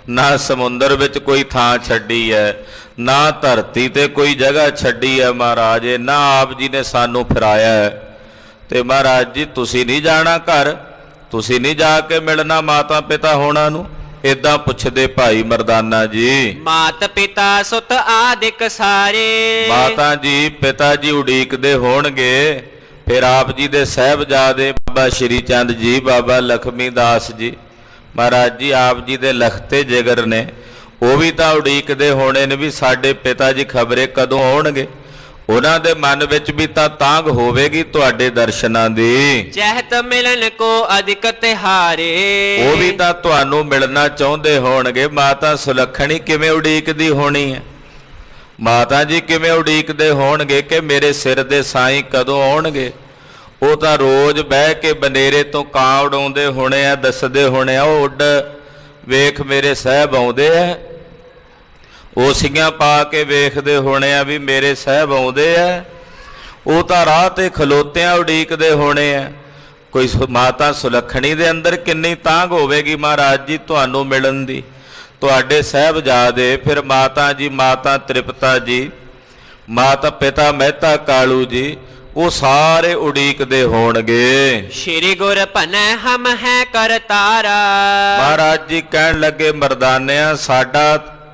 ਨਾ ਸਮੁੰਦਰ ਵਿੱਚ ਕੋਈ ਥਾਂ ਛੱਡੀ ਹੈ, ਨਾ ਧਰਤੀ ਤੇ ਕੋਈ ਜਗ੍ਹਾ ਛੱਡੀ ਹੈ ਮਹਾਰਾਜ। ਨਾ ਆਪ ਜੀ ਨੇ ਸਾਨੂੰ ਫਿਰਾਇਆ ਹੈ। ਤੇ ਮਹਾਰਾਜ ਜੀ ਤੁਸੀਂ ਨਹੀਂ ਜਾਣਾ ਘਰ? ਤੁਸੀਂ ਨਹੀਂ ਜਾ ਕੇ ਮਿਲਣਾ ਮਾਤਾ ਪਿਤਾ ਹੋਣਾ ਨੂੰ? ਇਦਾਂ ਪੁੱਛਦੇ ਭਾਈ ਮਰਦਾਨਾ ਜੀ। ਮਾਤ ਪਿਤਾ ਸੁਤ ਆਦਿਕ ਸਾਰੇ। ਮਾਤਾ ਜੀ ਪਿਤਾ ਜੀ ਉਡੀਕਦੇ ਹੋਣਗੇ, ਫਿਰ ਆਪ ਜੀ ਦੇ ਸਾਹਿਬਜ਼ਾਦੇ ਬਾਬਾ ਸ਼੍ਰੀ ਚੰਦ ਜੀ, ਬਾਬਾ ਲਖਮੀ ਦਾਸ ਜੀ, ਮਹਾਰਾਜ ਜੀ ਆਪ ਜੀ ਦੇ ਲਖਤੇ ਜਿਗਰ ਨੇ, ਉਹ ਵੀ ਤਾਂ ਉਡੀਕਦੇ ਹੋਣੇ ਨੇ ਵੀ ਸਾਡੇ ਪਿਤਾ ਜੀ ਖਬਰੇ ਕਦੋਂ ਆਉਣਗੇ। ਉਹਨਾਂ ਦੇ ਮਨ ਵਿੱਚ ਵੀ ਤਾਂ ਤਾਂਘ ਹੋਵੇਗੀ ਤੁਹਾਡੇ ਦਰਸ਼ਨਾਂ ਦੀ। ਚਹਿਤ ਮਿਲਨ ਕੋ ਅਧਿਕ ਤਿਹਾਰੇ। ਉਹ ਵੀ ਤਾਂ ਤੁਹਾਨੂੰ ਮਿਲਣਾ ਚਾਹੁੰਦੇ ਹੋਣਗੇ। ਮਾਤਾ ਸੁਲੱਖਣੀ ਕਿਵੇਂ ਉਡੀਕਦੀ ਹੋਣੀ ਹੈ? ਮਾਤਾ ਜੀ ਕਿਵੇਂ ਉਡੀਕਦੇ ਹੋਣਗੇ ਕਿ ਮੇਰੇ ਸਿਰ ਦੇ ਸਾਈਂ ਕਦੋਂ ਆਉਣਗੇ? ਉਹ ਤਾਂ ਰੋਜ਼ ਬਹਿ ਕੇ ਬਨੇਰੇ ਤੋਂ ਕਾਂ ਉਡਾਉਂਦੇ ਹੋਣੇ ਆ, ਦੱਸਦੇ ਹੋਣੇ ਆ, ਉਹ ਉੱਡ ਵੇਖ ਮੇਰੇ ਸਾਹਿਬ ਆਉਂਦੇ ਆ। ਓਸੀਆਂ ਪਾ ਕੇ ਵੇਖਦੇ ਹੋਣੇ ਆ ਵੀ ਮੇਰੇ ਸਾਹਿਬ ਆਉਂਦੇ ਆ। ਉਹ ਤਾਂ ਰਾਹ ਤੇ ਖਲੋਤਿਆਂ ਉਡੀਕਦੇ ਹੋਣੇ ਆ। ਕੋਈ ਮਾਤਾ ਸੁਲੱਖਣੀ ਦੇ ਅੰਦਰ ਕਿੰਨੀ ਤਾਂਘ ਹੋਵੇਗੀ ਮਹਾਰਾਜ ਜੀ ਤੁਹਾਨੂੰ ਮਿਲਣ ਦੀ। ਤੁਹਾਡੇ ਸਾਹਿਬਜ਼ਾਦੇ, ਫਿਰ ਮਾਤਾ ਜੀ, ਮਾਤਾ ਤ੍ਰਿਪਤਾ ਜੀ, ਮਾਤਾ ਪਿਤਾ ਮਹਿਤਾ ਕਾਲੂ ਜੀ, ਉਹ ਸਾਰੇ ਉਡੀਕਦੇ ਹੋਣਗੇ। ਸ਼੍ਰੀ ਗੁਰ ਭਨੈ ਹਮ ਹੈ ਕਰਤਾਰਾ। ਮਹਾਰਾਜ ਜੀ ਕਹਿਣ ਲੱਗੇ, ਮਰਦਾਨਿਆਂ ਸਾਡਾ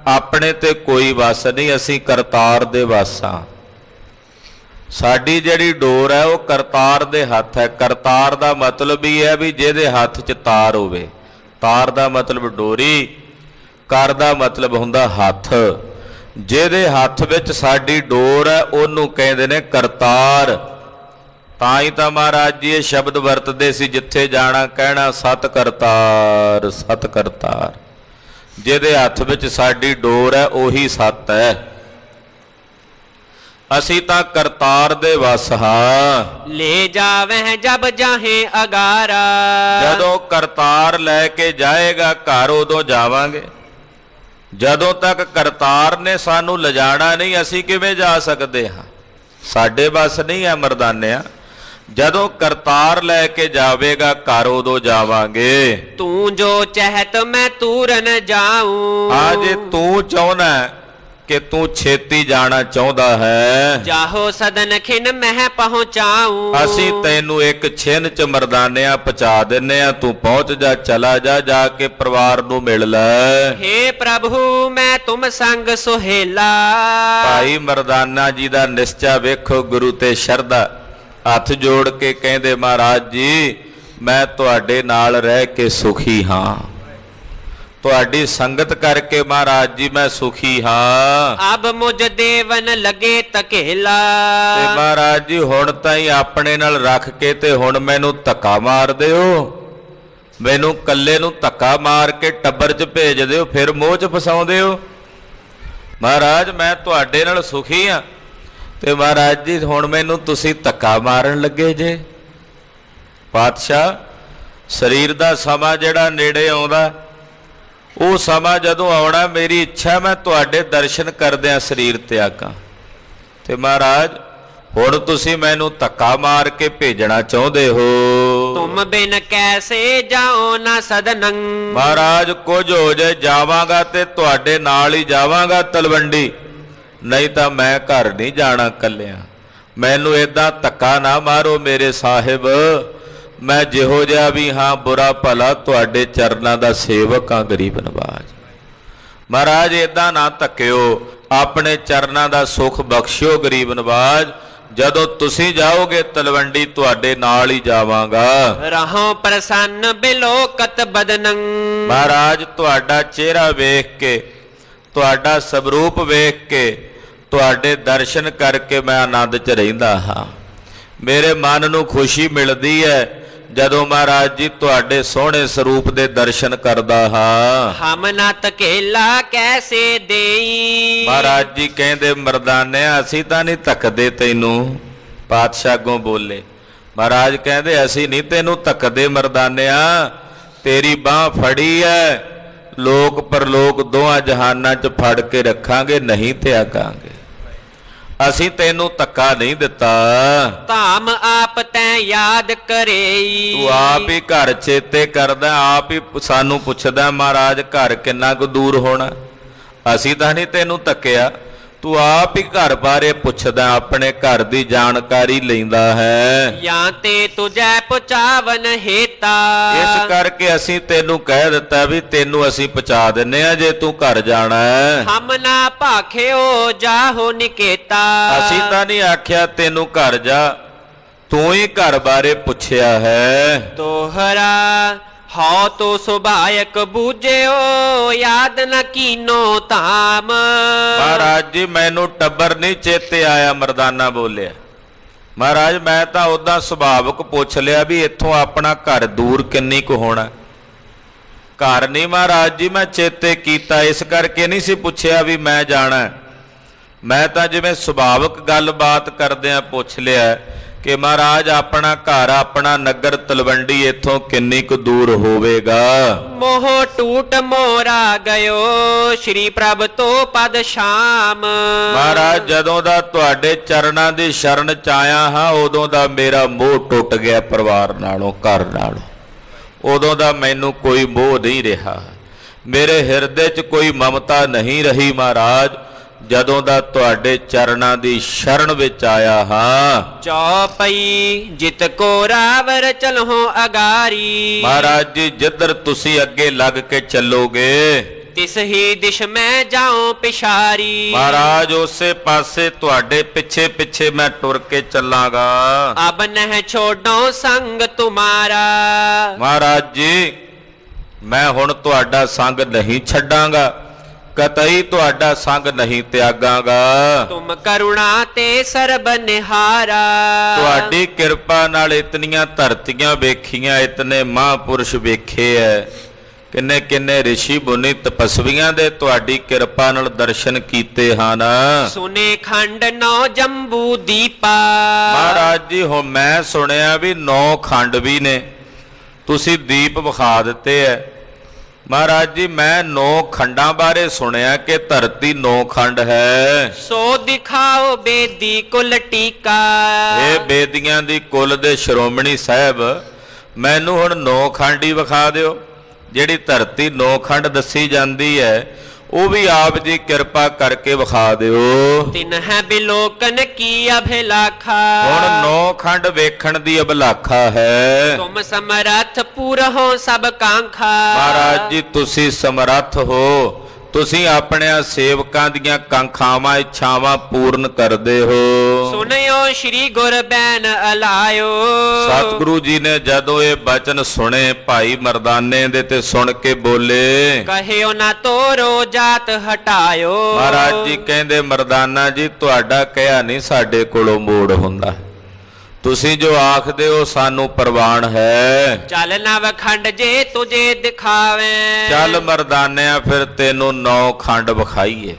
ਆਪਣੇ ਤੇ ਕੋਈ ਵਸ ਨਹੀਂ, ਅਸੀਂ ਕਰਤਾਰ ਦੇ ਵਸ ਹਾਂ। ਸਾਡੀ ਜਿਹੜੀ ਡੋਰ ਹੈ ਉਹ ਕਰਤਾਰ ਦੇ ਹੱਥ ਹੈ। ਕਰਤਾਰ ਦਾ ਮਤਲਬ ਹੀ ਹੈ ਵੀ ਜਿਹਦੇ ਹੱਥ 'ਚ ਤਾਰ ਹੋਵੇ। ਤਾਰ ਦਾ ਮਤਲਬ ਡੋਰੀ, ਕਰ ਦਾ ਮਤਲਬ ਹੁੰਦਾ ਹੱਥ। ਜਿਹਦੇ ਹੱਥ ਵਿੱਚ ਸਾਡੀ ਡੋਰ ਹੈ ਉਹਨੂੰ ਕਹਿੰਦੇ ਨੇ ਕਰਤਾਰ। ਤਾਂ ਹੀ ਤਾਂ ਮਹਾਰਾਜ ਜੀ ਇਹ ਸ਼ਬਦ ਵਰਤਦੇ ਸੀ, ਜਿੱਥੇ ਜਾਣਾ ਕਹਿਣਾ ਸਤ ਕਰਤਾਰ, ਸਤ ਕਰਤਾਰ। ਜਿਹਦੇ ਹੱਥ ਵਿੱਚ ਸਾਡੀ ਡੋਰ ਹੈ ਉਹੀ ਸਤ ਹੈ। ਅਸੀਂ ਤਾਂ ਕਰਤਾਰ ਦੇ ਵਸ ਹਾਂ। ਲੈ ਜਾਵਹਿ ਜਬ ਜਾਹੇ ਅਗਾਰਾ। ਜਦੋਂ ਕਰਤਾਰ ਲੈ ਕੇ ਜਾਏਗਾ ਘਰ ਉਦੋਂ ਜਾਵਾਂਗੇ। ਜਦੋਂ ਤੱਕ ਕਰਤਾਰ ਨੇ ਸਾਨੂੰ ਲਿਜਾਣਾ ਨਹੀਂ ਅਸੀਂ ਕਿਵੇਂ ਜਾ ਸਕਦੇ ਹਾਂ? ਸਾਡੇ ਬਸ ਨਹੀਂ ਹੈ ਮਰਦਾਨਿਆਂ। ਜਦੋਂ ਕਰਤਾਰ ਲੈ ਕੇ ਜਾਵੇਗਾ ਘਰ ਉਦੋਂ ਜਾਵਾਂਗੇ। ਤੂੰ ਜੋ ਚਹਿਤ ਮੈਂ ਤੂਰਨ ਜਾਊਂ। ਹਾਂ, ਜੇ ਤੂੰ ਚਾਹੁੰਦਾ ਕਿ ਤੂੰ ਛੇਤੀ ਜਾਣਾ ਚਾਹੁੰਦਾ ਹੈ। ਜਾਹੋ ਸਦਨ ਖਿਨ ਮਹਿ ਪਹੁੰਚਾਊ। ਅਸੀਂ ਤੈਨੂੰ ਇੱਕ ਛਿਨ ਚ ਮਰਦਾਨਿਆਂ ਪਹੁੰਚਾ ਦਿੰਨੇ ਆ, ਤੂੰ ਪਹੁੰਚ ਜਾ, ਚਲਾ ਜਾ, ਜਾ ਕੇ ਪਰਿਵਾਰ ਨੂੰ ਮਿਲ ਲੈ। ਹੇ ਪ੍ਰਭੂ ਮੈਂ ਤੁਮ ਸੰਗ ਸੁਹੇਲਾ। ਭਾਈ ਮਰਦਾਨਾ ਜੀ ਦਾ ਨਿਸ਼ਚਾ ਵੇਖੋ, ਗੁਰੂ ਤੇ ਸ਼ਰਧਾ। ਹੱਥ ਜੋੜ ਕੇ ਕਹਿੰਦੇ ਮਹਾਰਾਜ ਜੀ ਮੈਂ ਤੁਹਾਡੇ ਨਾਲ ਰਹਿ ਕੇ ਸੁਖੀ ਹਾਂ, ਤੁਹਾਡੀ ਸੰਗਤ ਕਰਕੇ ਮਹਾਰਾਜ ਜੀ ਮੈਂ ਸੁਖੀ ਹਾਂ। ਅਬ ਮੁਝ ਦੇਵਨ ਲਗੇ ਤਕੇਲਾ। ਤੇ ਮਹਾਰਾਜ ਜੀ ਹੁਣ ਤਾਂ ਹੀ ਆਪਣੇ ਨਾਲ ਰੱਖ ਕੇ ਤੇ ਹੁਣ ਮੈਨੂੰ ਧੱਕਾ ਮਾਰ ਦਿਓ, ਮੈਨੂੰ ਕੱਲੇ ਨੂੰ ਧੱਕਾ ਮਾਰ ਕੇ ਟੱਬਰ 'ਚ ਭੇਜ ਦਿਓ, ਫਿਰ ਮੋਹ 'ਚ ਫਸਾਉਂਦੇ ਹੋ। ਮਹਾਰਾਜ ਮੈਂ ਤੁਹਾਡੇ ਨਾਲ ਸੁਖੀ ਹਾਂ ਤੇ ਮਹਾਰਾਜ ਜੀ ਹੁਣ ਮੈਨੂੰ ਤੁਸੀਂ ਧੱਕਾ ਮਾਰਨ ਲੱਗੇ ਜੇ। ਪਾਤਸ਼ਾਹ ਸਰੀਰ ਦਾ ਸਮਾਂ ਜਿਹੜਾ ਨੇੜੇ ਆਉਂਦਾ, ਉਹ ਸਮਾਂ ਜਦੋਂ ਆਉਣਾ ਮੇਰੀ ਇੱਛਾ ਮੈਂ ਤੁਹਾਡੇ ਦਰਸ਼ਨ ਕਰਦਿਆਂ ਸਰੀਰ ਤਿਆਗਾਂ। ਤੇ ਮਹਾਰਾਜ ਹੁਣ ਤੁਸੀਂ ਮੈਨੂੰ ਧੱਕਾ ਮਾਰ ਕੇ ਭੇਜਣਾ ਚਾਹੁੰਦੇ ਹੋ। ਤੁਮ ਬਿਨ ਕੈਸੇ ਜਾਓ ਨਾ ਸਦਨੰ। ਮਹਾਰਾਜ ਕੁਝ ਹੋ ਜਾਏ ਜਾਵਾਂਗਾ ਤੇ ਤੁਹਾਡੇ ਨਾਲ ਹੀ ਜਾਵਾਂਗਾ ਤਲਵੰਡੀ, ਨਹੀਂ ਤਾਂ ਮੈਂ ਘਰ ਨਹੀਂ ਜਾਣਾ ਕੱਲਿਆਂ। ਮੈਨੂੰ ਏਦਾਂ ਧੱਕਾ ਨਾ ਮਾਰੋ ਮੇਰੇ ਸਾਹਿਬ, ਮੈਂ ਜਿਹੋ ਜਿਹਾ ਵੀ ਹਾਂ ਬੁਰਾ ਭਲਾ ਤੁਹਾਡੇ ਚਰਨਾਂ ਦਾ ਸੇਵਕ ਹਾਂ, ਗਰੀਬ ਨਵਾਜ। ਮਹਾਰਾਜ ਏਦਾਂ ਨਾ ਧੱਕਿਓ, ਆਪਣੇ ਚਰਨਾਂ ਦਾ ਸੁਖ ਬਖਸ਼ਿਓ ਗਰੀਬ ਨਵਾਜ। ਜਦੋਂ ਤੁਸੀਂ ਜਾਓਗੇ ਤਲਵੰਡੀ ਤੁਹਾਡੇ ਨਾਲ ਹੀ ਜਾਵਾਂਗਾ। ਰਹੋ ਪ੍ਰਸੰਨ ਬਿਲੋਕਤ ਬਦਨੰ। ਮਹਾਰਾਜ ਤੁਹਾਡਾ ਚਿਹਰਾ ਵੇਖ ਕੇ, ਤੁਹਾਡਾ ਸਵਰੂਪ ਵੇਖ ਕੇ, ਤੁਹਾਡੇ ਦਰਸ਼ਨ ਕਰਕੇ ਮੈਂ ਆਨੰਦ 'ਚ ਰਹਿੰਦਾ ਹਾਂ। ਮੇਰੇ ਮਨ ਨੂੰ ਖੁਸ਼ੀ ਮਿਲਦੀ ਹੈ ਜਦੋਂ ਮਹਾਰਾਜ ਜੀ ਤੁਹਾਡੇ ਸੋਹਣੇ ਸਰੂਪ ਦੇ ਦਰਸ਼ਨ ਕਰਦਾ ਹਾਂ। ਹਮ ਨਾ ਤਕੇਲਾ ਕੈਸੇ ਦੇਈ। ਮਹਾਰਾਜ ਜੀ ਕਹਿੰਦੇ ਮਰਦਾਨਿਆ ਅਸੀਂ ਤਾਂ ਨਹੀਂ ਧੱਕਦੇ ਤੈਨੂੰ। ਪਾਤਸ਼ਾਹ ਅੱਗੋਂ ਬੋਲੇ, ਮਹਾਰਾਜ ਕਹਿੰਦੇ ਅਸੀਂ ਨਹੀਂ ਤੈਨੂੰ ਧੱਕਦੇ ਮਰਦਾਨਿਆ, ਤੇਰੀ ਬਾਹ ਫੜੀ ਹੈ, ਲੋਕ ਪਰਲੋਕ ਦੋਹਾਂ ਜਹਾਨਾਂ 'ਚ ਫੜ ਕੇ ਰੱਖਾਂਗੇ, ਨਹੀਂ ਤਿਆਗਾਂਗੇ। ਅਸੀਂ ਤੈਨੂੰ ਧੱਕਾ ਨਹੀਂ ਦਿੱਤਾ। ਧਾਮ ਆਪ ਤੈਂ ਯਾਦ ਕਰੇਈ। ਤੂੰ ਆਪ ਹੀ ਘਰ ਚੇਤੇ ਕਰਦਾ, ਆਪ ਹੀ ਸਾਨੂੰ ਪੁੱਛਦਾ ਮਹਾਰਾਜ ਘਰ ਕਿੰਨਾ ਕੁ ਦੂਰ ਹੋਣਾ। ਅਸੀਂ ਤਾਂ ਨਹੀਂ ਤੈਨੂੰ ਧੱਕਿਆ, ਤੂੰ ਆਪ ਹੀ ਘਰ ਬਾਰੇ ਪੁੱਛਦਾ, ਆਪਣੇ ਘਰ ਦੀ ਜਾਣਕਾਰੀ ਲੈਂਦਾ ਹੈ। ਜਾਂ ਤੇ ਤੁਝੈ ਪੁਚਾਵਨ ਹੇਤਾ। ਇਸ ਕਰਕੇ ਅਸੀਂ ਤੈਨੂੰ ਕਹਿ ਦਿੱਤਾ ਵੀ ਤੈਨੂੰ ਅਸੀਂ ਪਹੁੰਚਾ ਦਿੰਨੇ ਆ ਜੇ ਤੂੰ ਘਰ ਜਾਣਾ ਹੈ। ਹਮ ਨਾ ਭਾਖਿਓ ਜਾਹੋ ਨਿਕੇਤਾ। ਅਸੀਂ ਤਾਂ ਨਹੀਂ ਆਖਿਆ ਤੈਨੂੰ ਘਰ ਜਾ, ਤੂੰ ਹੀ ਘਰ ਬਾਰੇ ਪੁੱਛਿਆ ਹੈ। ਤੋਹਰਾ ਹਉ ਤੋ ਸੁਭਾਇਕ ਬੂਝਿਓ ਯਾਦ ਨ ਕੀਨੋ ਧਾਮ। ਮਹਾਰਾਜ ਜੀ ਮੈਨੂੰ ਟੱਬਰ ਨਹੀਂ ਚੇਤੇ ਆਇਆ, ਮਰਦਾਨਾ ਬੋਲਿਆ। ਮਹਾਰਾਜ ਮੈਂ ਤਾਂ ਉਦਾਂ ਸੁਭਾਵਕ ਪੁੱਛ ਲਿਆ ਵੀ ਇੱਥੋਂ ਆਪਣਾ ਘਰ ਦੂਰ ਕਿੰਨੀ ਕੁ ਹੋਣਾ। ਘਰ ਨਹੀਂ ਮਹਾਰਾਜ ਜੀ ਮੈਂ ਚੇਤੇ ਕੀਤਾ, ਇਸ ਕਰਕੇ ਨਹੀਂ ਸੀ ਪੁੱਛਿਆ ਵੀ ਮੈਂ ਜਾਣਾ। ਮੈਂ ਤਾਂ ਜਿਵੇਂ ਸੁਭਾਵਕ ਗੱਲਬਾਤ ਕਰਦਿਆਂ ਪੁੱਛ ਲਿਆ ਕਿ ਮਹਾਰਾਜ ਆਪਣਾ ਘਰ, ਆਪਣਾ ਨਗਰ ਤਲਵੰਡੀ ਇੱਥੋਂ ਕਿੰਨੀ ਕੁ ਦੂਰ ਹੋਵੇਗਾ। ਮੋਹ ਟੂਟ ਮੋਰਾ ਗਇਓ ਸ਼੍ਰੀ ਪ੍ਰਭ ਤੋ ਪਦ ਸ਼ਾਮ। ਮਹਾਰਾਜ ਜਦੋਂ ਦਾ ਤੁਹਾਡੇ ਚਰਨਾਂ ਦੀ ਸ਼ਰਨ ਚ ਆਇਆ ਹਾਂ ਉਦੋਂ ਦਾ ਮੇਰਾ ਮੋਹ ਟੁੱਟ ਗਿਆ ਪਰਿਵਾਰ ਨਾਲੋਂ, ਘਰ ਨਾਲੋਂ। ਉਦੋਂ ਦਾ ਮੈਨੂੰ ਕੋਈ ਮੋਹ ਨਹੀਂ ਰਿਹਾ, ਮੇਰੇ ਹਿਰਦੇ 'ਚ ਕੋਈ ਮਮਤਾ ਨਹੀਂ ਰਹੀ ਮਹਾਰਾਜ, ਜਦੋਂ ਦਾ ਤੁਹਾਡੇ ਚਰਨਾਂ ਦੀ ਸ਼ਰਨ ਵਿੱਚ ਆਇਆ ਹਾਂ। ਚੌਪਈ ਜਿਤ ਕੋ ਰਾਵਰ ਚਲਹੁ ਅਗਾਰੀ। ਮਹਾਰਾਜ ਜੀ ਜਿੱਧਰ ਤੁਸੀਂ ਅੱਗੇ ਲੱਗ ਕੇ ਚੱਲੋਗੇ ਤਿਸ ਹੀ ਦਿਸ਼ ਮੈਂ ਜਾਉ ਪਿਛਾਰੀ। ਮਹਾਰਾਜ ਉਸੇ ਪਾਸੇ ਤੁਹਾਡੇ ਪਿੱਛੇ ਪਿੱਛੇ ਮੈਂ ਟੁਰ ਕੇ ਚੱਲਾਂਗਾ। ਅਬ ਨਹਿ ਛੋਡੋ ਸੰਗ ਤੁਮਾਰਾ। ਮਹਾਰਾਜ ਜੀ ਮੈਂ ਹੁਣ ਤੁਹਾਡਾ ਸੰਗ ਨਹੀਂ ਛੱਡਾਂਗਾ, ਕਤਈ ਤੁਹਾਡਾ ਸੰਗ ਨਹੀਂ ਤਿਆਗਾਂਗਾ। ਤੁਮ ਕਰੁਣਾ ਤੇ ਸਰਬ ਨਿਹਾਰਾ। ਤੁਹਾਡੀ ਕਿਰਪਾ ਨਾਲ ਇਤਨੀਆਂ ਧਰਤੀਆਂ ਵੇਖੀਆਂ, ਇਤਨੇ ਮਹਾਂਪੁਰਸ਼ ਵੇਖੇ ਐ, ਕਿੰਨੇ ਕਿੰਨੇ ਰਿਸ਼ੀ ਮੁਨੀ ਤਪਸਵੀਆਂ ਦੇ ਤੁਹਾਡੀ ਕਿਰਪਾ ਨਾਲ ਦਰਸ਼ਨ ਕੀਤੇ ਹਨ। ਸੁਨੇ ਖੰਡ ਨੌ ਜੰਬੂ ਦੀਪਾ। ਮਹਾਰਾਜ ਜੀ ਹੁਣ ਮੈਂ ਸੁਣਿਆ ਵੀ 9 ਖੰਡ ਵੀ ਨੇ, ਤੁਸੀਂ ਦੀਪ ਵਿਖਾ ਦਿੱਤੇ ਐ। ਮਹਾਰਾਜ ਜੀ ਮੈਂ 9 ਖੰਡਾਂ ਬਾਰੇ ਸੁਣਿਆ ਕਿ ਧਰਤੀ 9 ਖੰਡ ਹੈ। ਸੋ ਦਿਖਾਓ ਬੇਦੀ ਕੁਲ ਟੀਕਾ। ਇਹ ਬੇਦੀਆਂ ਦੀ ਕੁਲ ਦੇ ਸ਼੍ਰੋਮਣੀ ਸਾਹਿਬ ਮੈਨੂੰ ਹੁਣ 9 ਖੰਡ ਹੀ ਵਿਖਾ ਦਿਓ। ਜਿਹੜੀ ਧਰਤੀ 9 ਖੰਡ ਦੱਸੀ ਜਾਂਦੀ ਹੈ ਉਹ ਵੀ ਆਪ ਜੀ ਕਿਰਪਾ ਕਰਕੇ ਵਿਖਾ ਦਿਓ। ਤਿਨ ਹੈ ਬਿਲੋਕਨ ਕੀ ਅਭਿਲਾਖਾ। ਹੁਣ 9 ਖੰਡ ਵੇਖਣ ਦੀ ਅਭਿਲਾਖਾ ਹੈ। ਤੁਮ ਸਮਰੱਥ ਪੂਰਹੁ ਸਭ ਕਾਂਖਾ। ਮਹਾਰਾਜ ਜੀ ਤੁਸੀਂ ਸਮਰੱਥ ਹੋ, ਤੁਸੀਂ ਆਪਣਿਆਂ ਸੇਵਕਾਂ ਦੀਆਂ ਕਾਂਖਾਵਾਂ ਇੱਛਾਵਾਂ ਪੂਰਨ ਕਰਦੇ ਹੋ। ਸੁਨਿਓ ਸ਼੍ਰੀ ਗੁਰ ਬੈਨ ਅਲਾਇਓ। ਸਤਿਗੁਰੂ ਜੀ ਨੇ ਜਦੋਂ ਇਹ ਬਚਨ ਸੁਣੇ ਭਾਈ ਮਰਦਾਨੇ ਦੇ ਤੇ ਸੁਣ ਕੇ ਬੋਲੇ, ਕਹਿਓ ਨਾ ਤੋਰੋ ਜਾਤ ਹਟਾਇਓ। ਮਹਾਰਾਜ ਜੀ ਕਹਿੰਦੇ ਮਰਦਾਨਾ ਜੀ ਤੁਹਾਡਾ ਕਹਿਆ ਨਹੀਂ ਸਾਡੇ ਕੋਲੋਂ ਮੋੜ ਹੁੰਦਾ, ਤੁਸੀਂ ਜੋ ਆਖਦੇ ਹੋ ਸਾਨੂੰ ਪ੍ਰਵਾਨ ਹੈ। ਚੱਲ ਨਵਖੰਡ ਜੇ ਤੁਝੇ ਦਿਖਾਵੇ। ਚੱਲ ਮਰਦਾਨਿਆ ਫਿਰ ਤੈਨੂੰ 9 ਖੰਡ ਵਿਖਾਈਏ,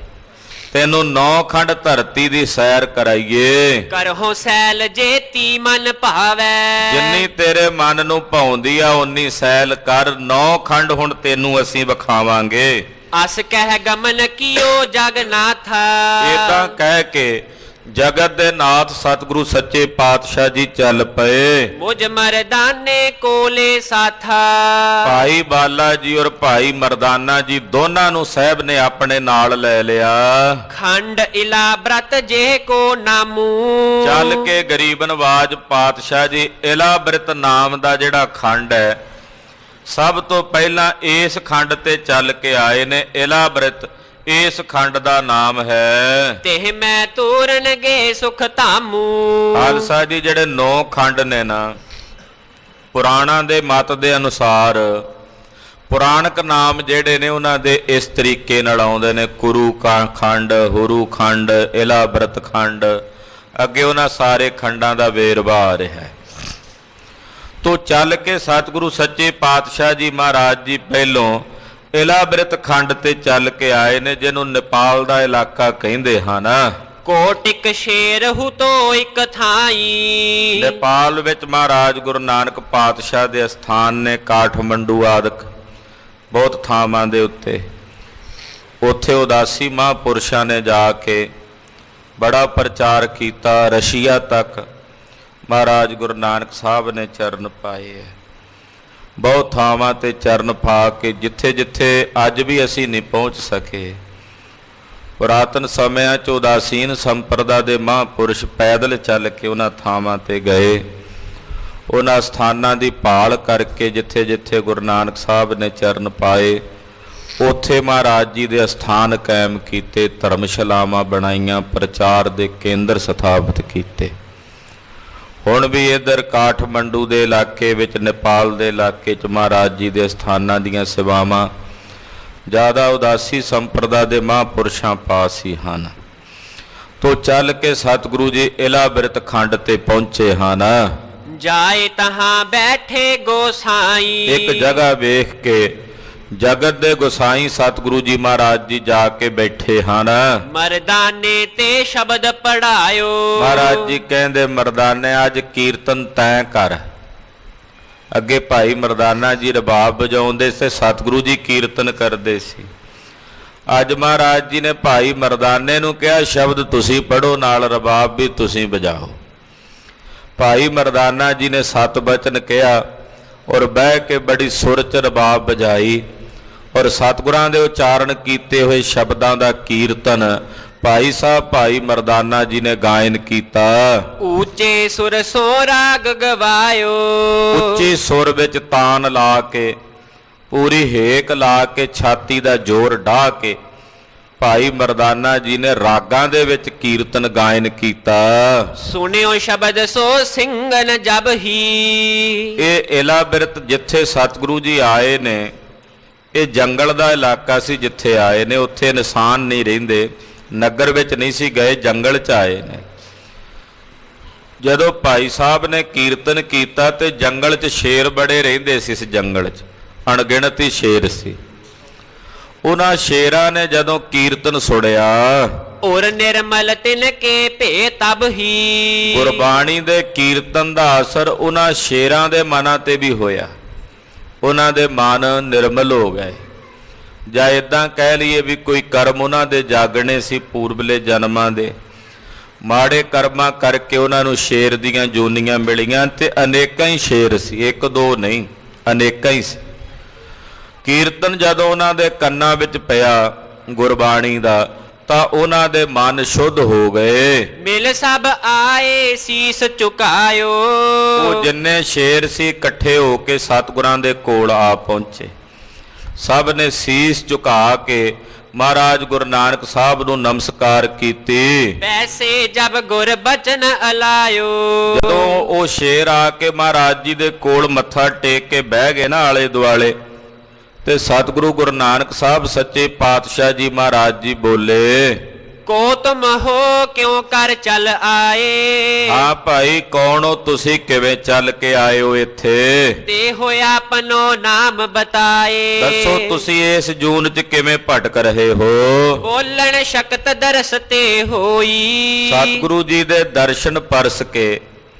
ਤੈਨੂੰ 9 ਖੰਡ ਧਰਤੀ ਦੀ ਸੈਰ ਕਰਾਈਏ। ਕਰਹੁ ਸੈਲ ਜੇ ਤੀ ਮਨ ਭਾਵੈ। ਜਿੰਨੀ ਤੇਰੇ ਮਨ ਨੂੰ ਭਾਉਂਦੀ ਆ ਉਨੀ ਸੈਲ ਕਰ। 9 ਖੰਡ ਹੁਣ ਤੈਨੂੰ ਅਸੀਂ ਵਿਖਾਵਾਂਗੇ। ਅਸ ਕਹਿ ਗਮਨ ਕੀਓ ਜਗਨਾਥਾ। ਇਦਾਂ ਕਹਿ ਕੇ ਜਗਤ ਦੇ ਨਾਥ ਸਤਿਗੁਰੂ ਸੱਚੇ ਪਾਤਸ਼ਾਹ ਜੀ ਚੱਲ ਪਏ। ਮੁਝ ਮਰਦਾਨੇ ਕੋਲੇ ਸਾਥਾ। ਭਾਈ ਬਾਲਾ ਜੀ ਔਰ ਭਾਈ ਮਰਦਾਨਾ ਜੀ ਦੋਨਾਂ ਨੂੰ ਸਾਹਿਬ ਨੇ ਆਪਣੇ ਨਾਲ ਲੈ ਲਿਆ। ਖੰਡ ਇਲਾ ਬ੍ਰਤ ਜੇ ਕੋ ਨਾਮੂ। ਚੱਲ ਕੇ ਗਰੀਬ ਨਵਾਜ ਪਾਤਸ਼ਾਹ ਜੀ ਇਲਾ ਬ੍ਰਿਤ ਨਾਮ ਦਾ ਜਿਹੜਾ ਖੰਡ ਹੈ, ਸਭ ਤੋਂ ਪਹਿਲਾਂ ਇਸ ਖੰਡ ਤੇ ਚੱਲ ਕੇ ਆਏ ਨੇ। ਇਲਾ ਬ੍ਰਿਤ ਇਸ ਖੰਡ ਦਾ ਨਾਮ ਹੈ। ਤੇ ਮੈਂ ਤੋਰਨਗੇ ਸੁਖ ਧਾਮੂ। ਖਾਲਸਾ ਜੀ ਜਿਹੜੇ 9 ਖੰਡ ਨੇ ਨਾ, ਪੁਰਾਣਾਂ ਦੇ ਮਤ ਦੇ ਅਨੁਸਾਰ ਪੁਰਾਣਕ ਨਾਮ ਜਿਹੜੇ ਨੇ ਉਹਨਾਂ ਦੇ ਇਸ ਤਰੀਕੇ ਨਾਲ ਆਉਂਦੇ ਨੇ। ਕੁਰੂ ਖੰਡ, ਹੁਰੂ ਖੰਡ, ਇਲਾ ਬ੍ਰਿਤ ਖੰਡ, ਅੱਗੇ ਉਹਨਾਂ ਸਾਰੇ ਖੰਡਾਂ ਦਾ ਵੇਰਵਾ ਆ ਰਿਹਾ ਹੈ। ਤੋ ਚੱਲ ਕੇ ਸਤਿਗੁਰੂ ਸੱਚੇ ਪਾਤਸ਼ਾਹ ਜੀ ਮਹਾਰਾਜ ਜੀ ਪਹਿਲੋਂ ਇਲਾ ਬ੍ਰਿਤ ਖੰਡ ਤੇ ਚੱਲ ਕੇ ਆਏ ਨੇ, ਜਿਹਨੂੰ ਨੇਪਾਲ ਦਾ ਇਲਾਕਾ ਕਹਿੰਦੇ ਹਨ। ਕੋਟਿਕ ਸ਼ੇਰ ਹੂ ਤੋ ਇੱਕ ਥਾਈ। ਨੇਪਾਲ ਵਿੱਚ ਮਹਾਰਾਜ ਗੁਰੂ ਨਾਨਕ ਪਾਤਸ਼ਾਹ ਦੇ ਸਥਾਨ ਨੇ, ਕਾਠਮੰਡੂ ਆਦਿਕ ਬਹੁਤ ਥਾਵਾਂ ਦੇ ਉੱਤੇ। ਉੱਥੇ ਉਦਾਸੀ ਮਹਾਂਪੁਰਸ਼ਾਂ ਨੇ ਜਾ ਕੇ ਬੜਾ ਪ੍ਰਚਾਰ ਕੀਤਾ। ਰਸ਼ੀਆ ਤੱਕ ਮਹਾਰਾਜ ਗੁਰੂ ਨਾਨਕ ਸਾਹਿਬ ਨੇ ਚਰਨ ਪਾਏ ਹੈ। ਬਹੁਤ ਥਾਵਾਂ ਤੇ ਚਰਨ ਪਾ ਕੇ ਜਿੱਥੇ ਜਿੱਥੇ ਅੱਜ ਵੀ ਅਸੀਂ ਨਹੀਂ ਪਹੁੰਚ ਸਕੇ, ਪੁਰਾਤਨ ਸਮਿਆਂ 'ਚ ਉਦਾਸੀਨ ਸੰਪਰਦਾ ਦੇ ਮਹਾਂਪੁਰਸ਼ ਪੈਦਲ ਚੱਲ ਕੇ ਉਹਨਾਂ ਥਾਵਾਂ ਤੇ ਗਏ। ਉਹਨਾਂ ਸਥਾਨਾਂ ਦੀ ਭਾਲ ਕਰਕੇ ਜਿੱਥੇ ਜਿੱਥੇ ਗੁਰੂ ਨਾਨਕ ਸਾਹਿਬ ਨੇ ਚਰਨ ਪਾਏ, ਉੱਥੇ ਮਹਾਰਾਜ ਜੀ ਦੇ ਅਸਥਾਨ ਕਾਇਮ ਕੀਤੇ, ਧਰਮਸ਼ਾਲਾਵਾਂ ਬਣਾਈਆਂ, ਪ੍ਰਚਾਰ ਦੇ ਕੇਂਦਰ ਸਥਾਪਿਤ ਕੀਤੇ। ਹੁਣ ਵੀ ਇੱਧਰ ਕਾਠਮੰਡੂ ਦੇ ਇਲਾਕੇ ਵਿੱਚ, ਨੇਪਾਲ ਦੇ ਇਲਾਕੇ 'ਚ ਮਹਾਰਾਜ ਜੀ ਦੇ ਸਥਾਨਾਂ ਦੀਆਂ ਸੇਵਾਵਾਂ ਜ਼ਿਆਦਾ ਉਦਾਸੀ ਸੰਪਰਦਾ ਦੇ ਮਹਾਂਪੁਰਸ਼ਾਂ ਪਾਸ ਹੀ ਹਨ। ਤੋ ਚੱਲ ਕੇ ਸਤਿਗੁਰੂ ਜੀ ਇਲਾ ਬ੍ਰਿਤ ਖੰਡ ਤੇ ਪਹੁੰਚੇ ਹਨ। ਜਾਏ ਤਹਾਂ ਬੈਠੇ ਗੋਸਾਈ। ਇੱਕ ਜਗ੍ਹਾ ਵੇਖ ਕੇ ਜਗਤ ਦੇ ਗੁਸਾਈ ਸਤਿਗੁਰੂ ਜੀ ਮਹਾਰਾਜ ਜੀ ਜਾ ਕੇ ਬੈਠੇ ਹਨ। ਮਰਦਾਨੇ ਤੇ ਸ਼ਬਦ ਪੜਾਇਓ। ਮਹਾਰਾਜ ਜੀ ਕਹਿੰਦੇ ਮਰਦਾਨੇ ਅੱਜ ਕੀਰਤਨ ਤੈਂ ਕਰ। ਅੱਗੇ ਭਾਈ ਮਰਦਾਨਾ ਜੀ ਰਬਾਬ ਵਜਾਉਂਦੇ ਸੀ, ਸਤਿਗੁਰੂ ਜੀ ਕੀਰਤਨ ਕਰਦੇ ਸੀ। ਅੱਜ ਮਹਾਰਾਜ ਜੀ ਨੇ ਭਾਈ ਮਰਦਾਨੇ ਨੂੰ ਕਿਹਾ ਸ਼ਬਦ ਤੁਸੀਂ ਪੜੋ, ਨਾਲ ਰਬਾਬ ਵੀ ਤੁਸੀਂ ਵਜਾਓ। ਭਾਈ ਮਰਦਾਨਾ ਜੀ ਨੇ 7 ਬਚਨ ਕਿਹਾ ਔਰ ਬਹਿ ਕੇ ਬੜੀ ਸੁਰ 'ਚ ਰਬਾਬ ਵਜਾਈ ਔਰ ਸਤਿਗੁਰਾਂ ਦੇ ਉਚਾਰਨ ਕੀਤੇ ਹੋਏ ਸ਼ਬਦਾਂ ਦਾ ਕੀਰਤਨ ਭਾਈ ਸਾਹਿਬ ਭਾਈ ਮਰਦਾਨਾ ਜੀ ਨੇ ਗਾਇਨ ਕੀਤਾ। ਉੱਚੇ ਸੁਰ ਸੋ ਰਾਗ ਗਵਾਇਓ। ਉੱਚੇ ਸੁਰ ਵਿੱਚ ਤਾਨ ਲਾ ਕੇ, ਪੂਰੀ ਹੇਕ ਲਾ ਕੇ, ਛਾਤੀ ਦਾ ਜ਼ੋਰ ਢਾਹ ਕੇ ਭਾਈ ਮਰਦਾਨਾ ਜੀ ਨੇ ਰਾਗਾਂ ਦੇ ਵਿੱਚ ਕੀਰਤਨ ਗਾਇਨ ਕੀਤਾ। ਸੁਣਿਓ ਸ਼ਬਦ ਸੋ ਸਿੰਘਨ ਜਬ ਹੀ। ਇਹ ਇਲਾ ਬਿਰਤ ਜਿੱਥੇ ਸਤਿਗੁਰੂ ਜੀ ਆਏ ਨੇ, ਇਹ ਜੰਗਲ ਦਾ ਇਲਾਕਾ ਸੀ ਜਿੱਥੇ ਆਏ ਨੇ। ਉੱਥੇ ਇਨਸਾਨ ਨਹੀਂ ਰਹਿੰਦੇ, ਨਗਰ ਵਿੱਚ ਨਹੀਂ ਸੀ ਗਏ, ਜੰਗਲ 'ਚ ਆਏ ਨੇ। ਜਦੋਂ ਭਾਈ ਸਾਹਿਬ ਨੇ ਕੀਰਤਨ ਕੀਤਾ ਤੇ ਜੰਗਲ 'ਚ ਸ਼ੇਰ ਬੜੇ ਰਹਿੰਦੇ ਸੀ। ਇਸ ਜੰਗਲ 'ਚ ਅਣਗਿਣਤ ਹੀ ਸ਼ੇਰ ਸੀ। ਉਹਨਾਂ ਸ਼ੇਰਾਂ ਨੇ ਜਦੋਂ ਕੀਰਤਨ ਸੁਣਿਆ, ਔਰ ਨਿਰਮਲ ਤਿਨ ਕੇ ਭੇ ਤਬ ਹੀ। ਗੁਰਬਾਣੀ ਦੇ ਕੀਰਤਨ ਦਾ ਅਸਰ ਉਹਨਾਂ ਸ਼ੇਰਾਂ ਦੇ ਮਨਾਂ ਤੇ ਵੀ ਹੋਇਆ। ਉਹਨਾਂ ਦੇ ਮਨ ਨਿਰਮਲ ਹੋ ਗਏ। ਜਾਂ ਇਦਾਂ ਕਹਿ ਲਈਏ ਵੀ ਕੋਈ ਕਰਮ ਉਹਨਾਂ ਦੇ ਜਾਗਣੇ ਸੀ ਪੂਰਬਲੇ ਜਨਮਾਂ ਦੇ, ਮਾੜੇ ਕਰਮਾਂ ਕਰਕੇ ਉਹਨਾਂ ਨੂੰ ਸ਼ੇਰ ਦੀਆਂ ਜੂਨੀਆਂ ਮਿਲੀਆਂ ਤੇ ਅਨੇਕਾਂ ਹੀ ਸ਼ੇਰ ਸੀ, 1-2 ਨਹੀਂ, ਅਨੇਕਾਂ ਹੀ ਸੀ। ਕੀਰਤਨ ਜਦੋਂ ਉਹਨਾਂ ਦੇ ਕੰਨਾਂ ਵਿੱਚ ਪਿਆ ਗੁਰਬਾਣੀ ਦਾ, ਤਾਂ ਉਹਨਾਂ ਦੇ ਮਨ ਸ਼ੁੱਧ ਹੋ ਗਏ। ਮਿਲ ਸਭ ਆਏ ਸੀਸ ਝੁਕਾਇਓ। ਉਹ ਜਿੰਨੇ ਸ਼ੇਰ ਸੀ ਇਕੱਠੇ ਹੋ ਕੇ ਸਤਿਗੁਰਾਂ ਦੇ ਕੋਲ ਆ ਪਹੁੰਚੇ। ਸਭ ਨੇ ਸੀਸ ਝੁਕਾ ਕੇ ਮਹਾਰਾਜ ਗੁਰੂ ਨਾਨਕ ਸਾਹਿਬ ਨੂੰ ਨਮਸਕਾਰ ਕੀਤੀ। ਪੈਸੇ ਜਬ ਗੁਰ ਬਚਨ ਅਲਾਇਓ। ਜਦੋਂ ਉਹ ਸ਼ੇਰ ਆ ਕੇ ਮਹਾਰਾਜ ਜੀ ਦੇ ਕੋਲ ਮੱਥਾ ਟੇਕ ਕੇ ਬਹਿ ਗਏ ਨਾ ਆਲੇ ਦੁਆਲੇ, ਤੇ ਸਤਿਗੁਰੂ ਗੁਰੂ ਨਾਨਕ ਸਾਹਿਬ ਸੱਚੇ ਪਾਤਸ਼ਾਹ ਜੀ ਮਹਾਰਾਜ ਜੀ ਬੋਲੇ, ਕੋ ਤੁਮ ਹੋ ਕਿਉਂ ਕਰ ਚਲ ਆਏ। ਹਾਂ ਭਾਈ, ਕੌਣ ਹੋ ਤੁਸੀਂ, ਕਿਵੇਂ ਚੱਲ ਕੇ ਆਏ ਹੋ ਇੱਥੇ? ਤੇ ਹੋਇਆ ਪਨੋ ਨਾਮ ਬਤਾਏ। ਦੱਸੋ ਤੁਸੀਂ ਇਸ ਜੂਨ ਚ ਕਿਵੇਂ ਭਟਕ ਰਹੇ ਹੋ? ਬੋਲਣ ਸ਼ਕਤ ਦਰਸ ਤੇ ਹੋਈ। ਸਤਿਗੁਰੂ ਜੀ ਦੇ ਦਰਸ਼ਨ ਪਰਸ ਕੇ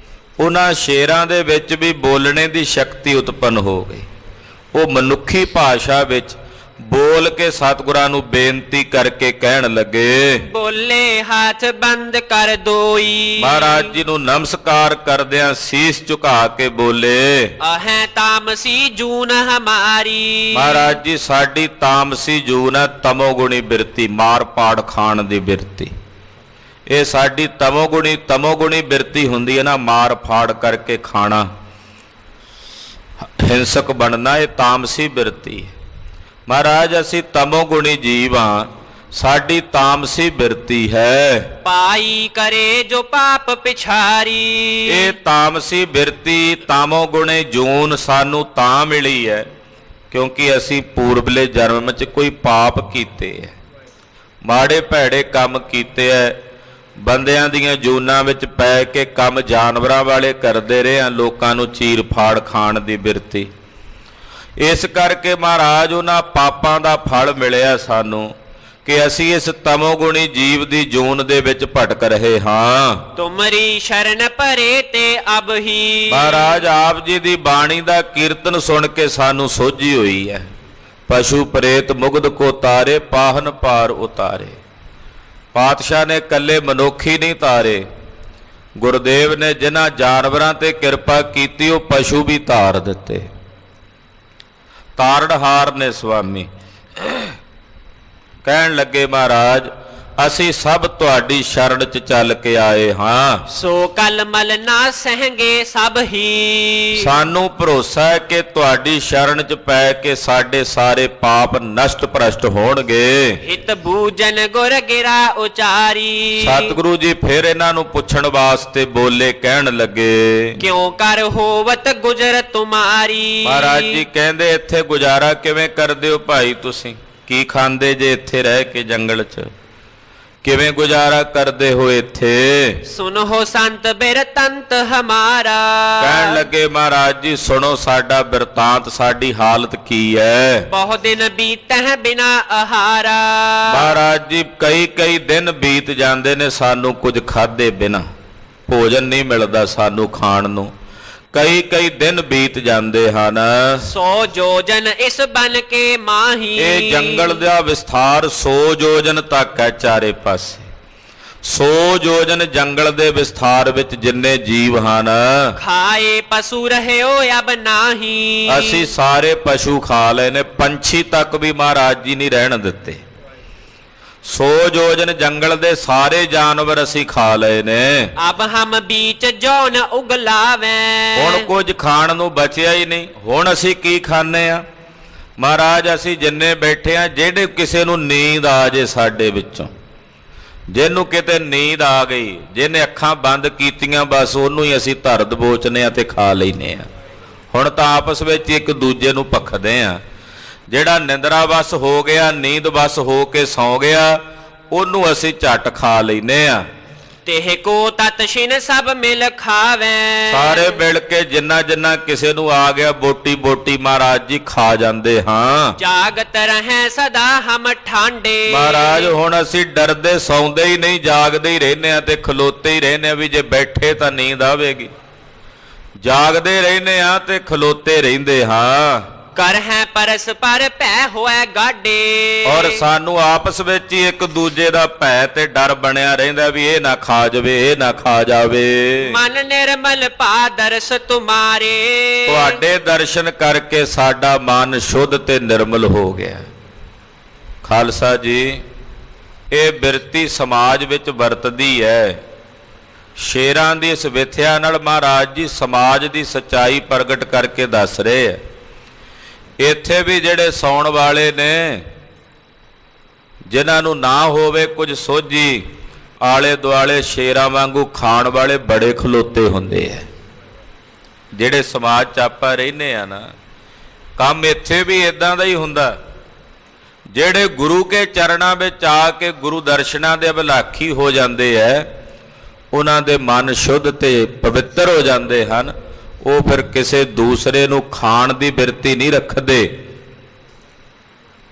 ਉਹਨਾਂ ਸ਼ੇਰਾਂ ਦੇ ਵਿੱਚ ਵੀ ਬੋਲਣੇ ਦੀ ਸ਼ਕਤੀ ਉਤਪੰਨ ਹੋ ਗਈ। ਉਹ ਮਨੁੱਖੀ ਭਾਸ਼ਾ ਵਿੱਚ ਬੋਲ ਕੇ ਸਤਿਗੁਰਾਂ ਨੂੰ ਬੇਨਤੀ ਕਰਕੇ ਕਹਿਣ ਲੱਗੇ, ਬੋਲੇ ਹੱਥ ਬੰਦ ਕਰ ਦੋਈ। ਮਹਾਰਾਜ ਜੀ ਨੂੰ ਨਮਸਕਾਰ ਕਰਦਿਆਂ ਸੀਸ ਝੁਕਾ ਕੇ ਬੋਲੇ, ਅਹੈ ਤਾਮਸੀ ਜੂਨ ਹਮਾਰੀ। ਮਹਾਰਾਜ ਜੀ ਸਾਡੀ ਤਾਮਸੀ ਜੂਨ ਹੈ, ਤਮੋਗੁਣੀ ਬਿਰਤੀ, ਮਾਰ ਪਾੜ ਖਾਣ ਦੀ ਬਿਰਤੀ। ਇਹ ਸਾਡੀ ਤਮੋਗੁਣੀ ਬਿਰਤੀ ਹੁੰਦੀ ਹੈ ਨਾ, ਮਾਰ ਫਾੜ ਕਰਕੇ ਖਾਣਾ, ਹਿੰਸਕ ਬਣਨਾ, ਇਹ ਤਾਮਸੀ ਬਿਰਤੀ ਹੈ। ਮਹਾਰਾਜ ਅਸੀਂ ਤਮੋਗੁਣੀ ਜੀਵ ਹਾਂ, ਸਾਡੀ ਤਾਮਸੀ ਬਿਰਤੀ ਹੈ। ਪਾਈ ਕਰੇ ਜੋ ਪਾਪ ਪਿਛਾਰੀ। ਇਹ ਤਾਮਸੀ ਬਿਰਤੀ ਤਾਮੋਗੁਣੇ ਜੂਨ ਸਾਨੂੰ ਤਾਂ ਮਿਲੀ ਹੈ ਕਿਉਂਕਿ ਅਸੀਂ ਪੂਰਬਲੇ ਜਨਮ 'ਚ ਕੋਈ ਪਾਪ ਕੀਤੇ ਹੈ, ਮਾੜੇ ਭੈੜੇ ਕੰਮ ਕੀਤੇ ਹੈ, ਬੰਦਿਆਂ ਦੀਆਂ ਜੂਨਾਂ ਵਿੱਚ ਪੈ ਕੇ ਕੰਮ ਜਾਨਵਰਾਂ ਵਾਲੇ ਕਰਦੇ ਰਹੇ ਹਾਂ, ਲੋਕਾਂ ਨੂੰ ਚੀਰ ਫਾੜ ਖਾਣ ਦੀ ਬਿਰਤੀ। ਇਸ ਕਰਕੇ ਮਹਾਰਾਜ ਉਹਨਾਂ ਪਾਪਾਂ ਦਾ ਫਲ ਮਿਲਿਆ ਸਾਨੂੰ ਕਿ ਅਸੀਂ ਇਸ ਤਮੋਗੁਣੀ ਜੀਵ ਦੀ ਜੂਨ ਦੇ ਵਿੱਚ ਭਟਕ ਰਹੇ ਹਾਂ। ਤੁਮਰੀ ਸ਼ਰਨ ਭਰੇ ਤੇ ਅਬ ਹੀ। ਮਹਾਰਾਜ ਆਪ ਜੀ ਦੀ ਬਾਣੀ ਦਾ ਕੀਰਤਨ ਸੁਣ ਕੇ ਸਾਨੂੰ ਸੋਝੀ ਹੋਈ ਹੈ। ਪਸ਼ੂ ਪ੍ਰੇਤ ਮੁਗਧ ਕੋ ਤਾਰੇ, ਪਾਹਨ ਪਾਰ ਉਤਾਰੇ। ਪਾਤਸ਼ਾਹ ਨੇ ਕੱਲੇ ਮਨੁੱਖੀ ਨਹੀਂ ਤਾਰੇ, ਗੁਰਦੇਵ ਨੇ ਜਿਨ੍ਹਾਂ ਜਾਨਵਰਾਂ ਤੇ ਕਿਰਪਾ ਕੀਤੀ ਉਹ ਪਸ਼ੂ ਵੀ ਤਾਰ ਦਿੱਤੇ। ਤਾਰਨਹਾਰ ਨੇ ਸੁਆਮੀ। ਕਹਿਣ ਲੱਗੇ ਮਹਾਰਾਜ ਅਸੀਂ ਸਭ ਤੁਹਾਡੀ ਸ਼ਰਨ 'ਚ ਚੱਲ ਕੇ ਆਏ ਹਾਂ। ਸੋ ਕਲ ਮਲ ਨਾ ਸਹਿੰਗੇ ਸਭ ਹੀ। ਸਾਨੂੰ ਭਰੋਸਾ ਹੈ ਕਿ ਤੁਹਾਡੀ ਸ਼ਰਨ 'ਚ ਪੈ ਕੇ ਸਾਡੇ ਸਾਰੇ ਪਾਪ ਨਸ਼ਟ ਭ੍ਰਸ਼ਟ ਹੋਣਗੇ। ਹਿਤ ਬੂਜਨ ਗੁਰ ਗਿਰਾ ਉਚਾਰੀ। ਸਤਿਗੁਰੂ ਜੀ ਫਿਰ ਇਹਨਾਂ ਨੂੰ ਪੁੱਛਣ ਵਾਸਤੇ ਬੋਲੇ, ਕਹਿਣ ਲੱਗੇ ਕਿਉਂ ਕਰ ਹੋਵਤ ਗੁਜਰ ਤੁਮਾਰੀ। ਮਹਾਰਾਜ ਜੀ ਕਹਿੰਦੇ ਇੱਥੇ ਗੁਜ਼ਾਰਾ ਕਿਵੇਂ ਕਰਦੇ ਹੋ ਭਾਈ, ਤੁਸੀਂ ਕੀ ਖਾਂਦੇ ਜੇ ਇੱਥੇ ਰਹਿ ਕੇ ਜੰਗਲ 'ਚ, ਕਿਵੇਂ ਗੁਜ਼ਾਰਾ ਕਰਦੇ ਹੋ ਇੱਥੇ? ਸੁਨੋ ਸੰਤ ਬਿਰਤੰਤ ਹਮਾਰਾ। ਕਹਿਣ ਲੱਗੇ ਮਹਾਰਾਜ ਜੀ ਸੁਣੋ ਸਾਡਾ ਬਿਰਤਾਂਤ, ਸਾਡੀ ਹਾਲਤ ਕੀ ਹੈ। ਬਹੁ ਦਿਨ ਬੀਤਹਿ ਬਿਨਾ ਆਹਾਰਾ। ਮਹਾਰਾਜ ਜੀ ਕਈ ਦਿਨ ਬੀਤ ਜਾਂਦੇ ਨੇ ਸਾਨੂੰ ਕੁਝ ਖਾਦੇ ਬਿਨਾ, ਭੋਜਨ ਨਹੀਂ ਮਿਲਦਾ ਸਾਨੂੰ ਖਾਣ ਨੂੰ, ਕਈ ਦਿਨ ਬੀਤ ਜਾਂਦੇ ਹਨ। ਸੋ ਜੋਜਨ ਇਸ ਬਨ ਕੇ ਮਾਹੀ। ਇਹ ਜੰਗਲ ਦਾ ਵਿਸਥਾਰ 100 ਯੋਜਨ ਤੱਕ ਹੈ ਚਾਰੇ ਪਾਸੇ। 100 ਯੋਜਨ ਜੰਗਲ ਦੇ ਵਿਸਥਾਰ ਵਿੱਚ ਜਿੰਨੇ ਜੀਵ ਹਨ, ਖਾਏ ਪਸ਼ੂ ਰਹਿਓ ਅਬ ਨਾਹੀ। ਅਸੀਂ ਸਾਰੇ ਪਸ਼ੂ ਖਾ ਲਏ ਨੇ, ਪੰਛੀ ਤੱਕ ਵੀ ਮਹਾਰਾਜ ਜੀ ਨਹੀਂ ਰਹਿਣ ਦਿੱਤੇ। 100 ਯੋਜਨ ਜੰਗਲ ਦੇ ਸਾਰੇ ਜਾਨਵਰ ਅਸੀਂ ਖਾ ਲਏ ਨੇ। ਅਬ ਹਮ ਬੀਚ ਜੌਨ ਉਗਲਾਵੇਂ। ਹੁਣ ਕੁਝ ਖਾਣ ਨੂੰ ਬਚਿਆ ਹੀ ਨਹੀਂ। ਹੁਣ ਅਸੀਂ ਕੀ ਖਾਣੇ ਆ ਮਹਾਰਾਜ? ਅਸੀਂ ਜਿੰਨੇ ਬੈਠੇ ਆ, ਜਿਹੜੇ ਕਿਸੇ ਨੂੰ ਨੀਂਦ ਆ ਜੇ ਸਾਡੇ ਵਿੱਚੋਂ, ਜਿਹਨੂੰ ਕਿਤੇ ਨੀਂਦ ਆ ਗਈ, ਜਿਹਨੇ ਅੱਖਾਂ ਬੰਦ ਕੀਤੀਆਂ, ਬਸ ਉਹਨੂੰ ਹੀ ਅਸੀਂ ਧਰ ਦਬੋਚਨੇ ਆ ਤੇ ਖਾ ਲੈਨੇ ਆ। ਹੁਣ ਤਾਂ ਆਪਸ ਵਿੱਚ ਇੱਕ ਦੂਜੇ ਨੂੰ ਭਖਦੇ ਆ। ਜਿਹੜਾ ਨਿੰਦਰਾ ਵਸ ਹੋ ਗਿਆ, ਨੀਂਦ ਵਸ ਹੋ ਕੇ ਸੌਂ ਗਿਆ, ਉਹਨੂੰ ਅਸੀਂ ਝੱਟ ਖਾ ਲੈਨੇ ਆ। तेह को तत्शिन सब मिल खावे। ਸਾਰੇ ਮਿਲ ਕੇ ਜਿੰਨਾ ਜਿੰਨਾ ਕਿਸੇ ਨੂੰ ਆ ਗਿਆ ਬੋਟੀ ਬੋਟੀ ਮਹਾਰਾਜ ਜੀ ਖਾ ਜਾਂਦੇ ਹਾਂ। ਜਾਗਤ ਰਹੇ ਸਦਾ ਹਮ ਠਾਂਡੇ। ਮਹਾਰਾਜ ਹੁਣ ਅਸੀਂ ਡਰਦੇ ਸੌਂਦੇ ਹੀ ਨਹੀਂ, ਜਾਗਦੇ ਹੀ ਰਹਿੰਦੇ ਆ ਤੇ ਖਲੋਤੇ ਹੀ ਰਹਿੰਦੇ ਆ ਵੀ ਜੇ ਬੈਠੇ ਤਾਂ ਨੀਂਦ ਆਵੇਗੀ। ਜਾਗਦੇ ਰਹਿੰਦੇ ਆ ਤੇ ਖਲੋਤੇ ਰਹਿੰਦੇ ਹਾਂ। ਕਰ ਹੈ ਪਰਸਪਰ ਭੈ ਹੋਏ ਗਾਡੇ। ਔਰ ਸਾਨੂੰ ਆਪਸ ਵਿੱਚ ਹੀ ਇੱਕ ਦੂਜੇ ਦਾ ਭੈ ਤੇ ਡਰ ਬਣਿਆ ਰਹਿੰਦਾ ਵੀ ਇਹ ਨਾ ਖਾ ਜਾਵੇ, ਇਹ ਨਾ ਖਾ ਜਾਵੇ। ਮਨ ਨਿਰਮਲ ਪਾ ਦਰਸ ਤੁਮਾਰੇ। ਤੁਹਾਡੇ ਦਰਸ਼ਨ ਕਰਕੇ ਸਾਡਾ ਮਨ ਸ਼ੁੱਧ ਤੇ ਨਿਰਮਲ ਹੋ ਗਿਆ। ਖਾਲਸਾ ਜੀ, ਇਹ ਬਿਰਤੀ ਸਮਾਜ ਵਿੱਚ ਵਰਤਦੀ ਹੈ। ਸ਼ੇਰਾਂ ਦੀ ਇਸ ਵਿਥਿਆ ਨਾਲ ਮਹਾਰਾਜ ਜੀ ਸਮਾਜ ਦੀ ਸੱਚਾਈ ਪ੍ਰਗਟ ਕਰਕੇ ਦੱਸ ਰਹੇ ਹੈ। ਇੱਥੇ ਵੀ ਜਿਹੜੇ ਸੌਣ ਵਾਲੇ ਨੇ, ਜਿਨ੍ਹਾਂ ਨੂੰ ਨਾ ਹੋਵੇ ਕੁਝ ਸੋਝੀ, ਆਲੇ ਦੁਆਲੇ ਸ਼ੇਰਾਂ ਵਾਂਗੂ ਖਾਣ ਵਾਲੇ ਬੜੇ ਖਲੋਤੇ ਹੁੰਦੇ ਹੈ। ਜਿਹੜੇ ਸਮਾਜ 'ਚ ਆਪਾਂ ਰਹਿੰਦੇ ਆ ਨਾ, ਕੰਮ ਇੱਥੇ ਵੀ ਇਦਾਂ ਦਾ ਹੀ ਹੁੰਦਾ। ਜਿਹੜੇ ਗੁਰੂ ਕੇ ਚਰਨਾਂ ਵਿੱਚ ਆ ਕੇ ਗੁਰੂ ਦਰਸ਼ਨਾਂ ਦੇ ਅਭਿਲਾਖੀ ਹੋ ਜਾਂਦੇ ਐ, ਉਹਨਾਂ ਦੇ ਮਨ ਸ਼ੁੱਧ ਤੇ ਪਵਿੱਤਰ ਹੋ ਜਾਂਦੇ ਹਨ। ਉਹ ਫਿਰ ਕਿਸੇ ਦੂਸਰੇ ਨੂੰ ਖਾਣ ਦੀ ਬਿਰਤੀ ਨਹੀਂ ਰੱਖਦੇ,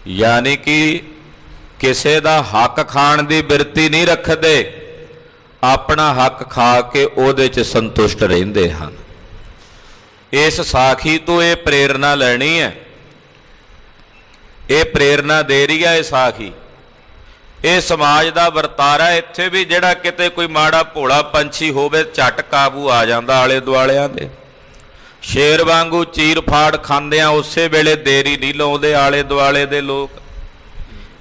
ਯਾਨੀ ਕਿ ਕਿਸੇ ਦਾ ਹੱਕ ਖਾਣ ਦੀ ਬਿਰਤੀ ਨਹੀਂ ਰੱਖਦੇ, ਆਪਣਾ ਹੱਕ ਖਾ ਕੇ ਉਹਦੇ 'ਚ ਸੰਤੁਸ਼ਟ ਰਹਿੰਦੇ ਹਨ। ਇਸ ਸਾਖੀ ਤੋਂ ਇਹ ਪ੍ਰੇਰਣਾ ਲੈਣੀ ਹੈ, ਇਹ ਪ੍ਰੇਰਣਾ ਦੇ ਰਹੀ ਹੈ ਇਹ ਸਾਖੀ। ਇਹ ਸਮਾਜ ਦਾ ਵਰਤਾਰਾ। ਇੱਥੇ ਵੀ ਜਿਹੜਾ ਕਿਤੇ ਕੋਈ ਮਾੜਾ ਭੋਲਾ ਪੰਛੀ ਹੋਵੇ, ਝਟ ਕਾਬੂ ਆ ਜਾਂਦਾ ਆਲੇ ਦੁਆਲਿਆਂ ਦੇ। ਸ਼ੇਰ ਵਾਂਗੂ ਚੀਰ ਫਾੜ ਖਾਂਦਿਆਂ ਉਸੇ ਵੇਲੇ ਦੇਰੀ ਨਹੀਂ ਲਾਉਂਦੇ ਆਲੇ ਦੁਆਲੇ ਦੇ ਲੋਕ।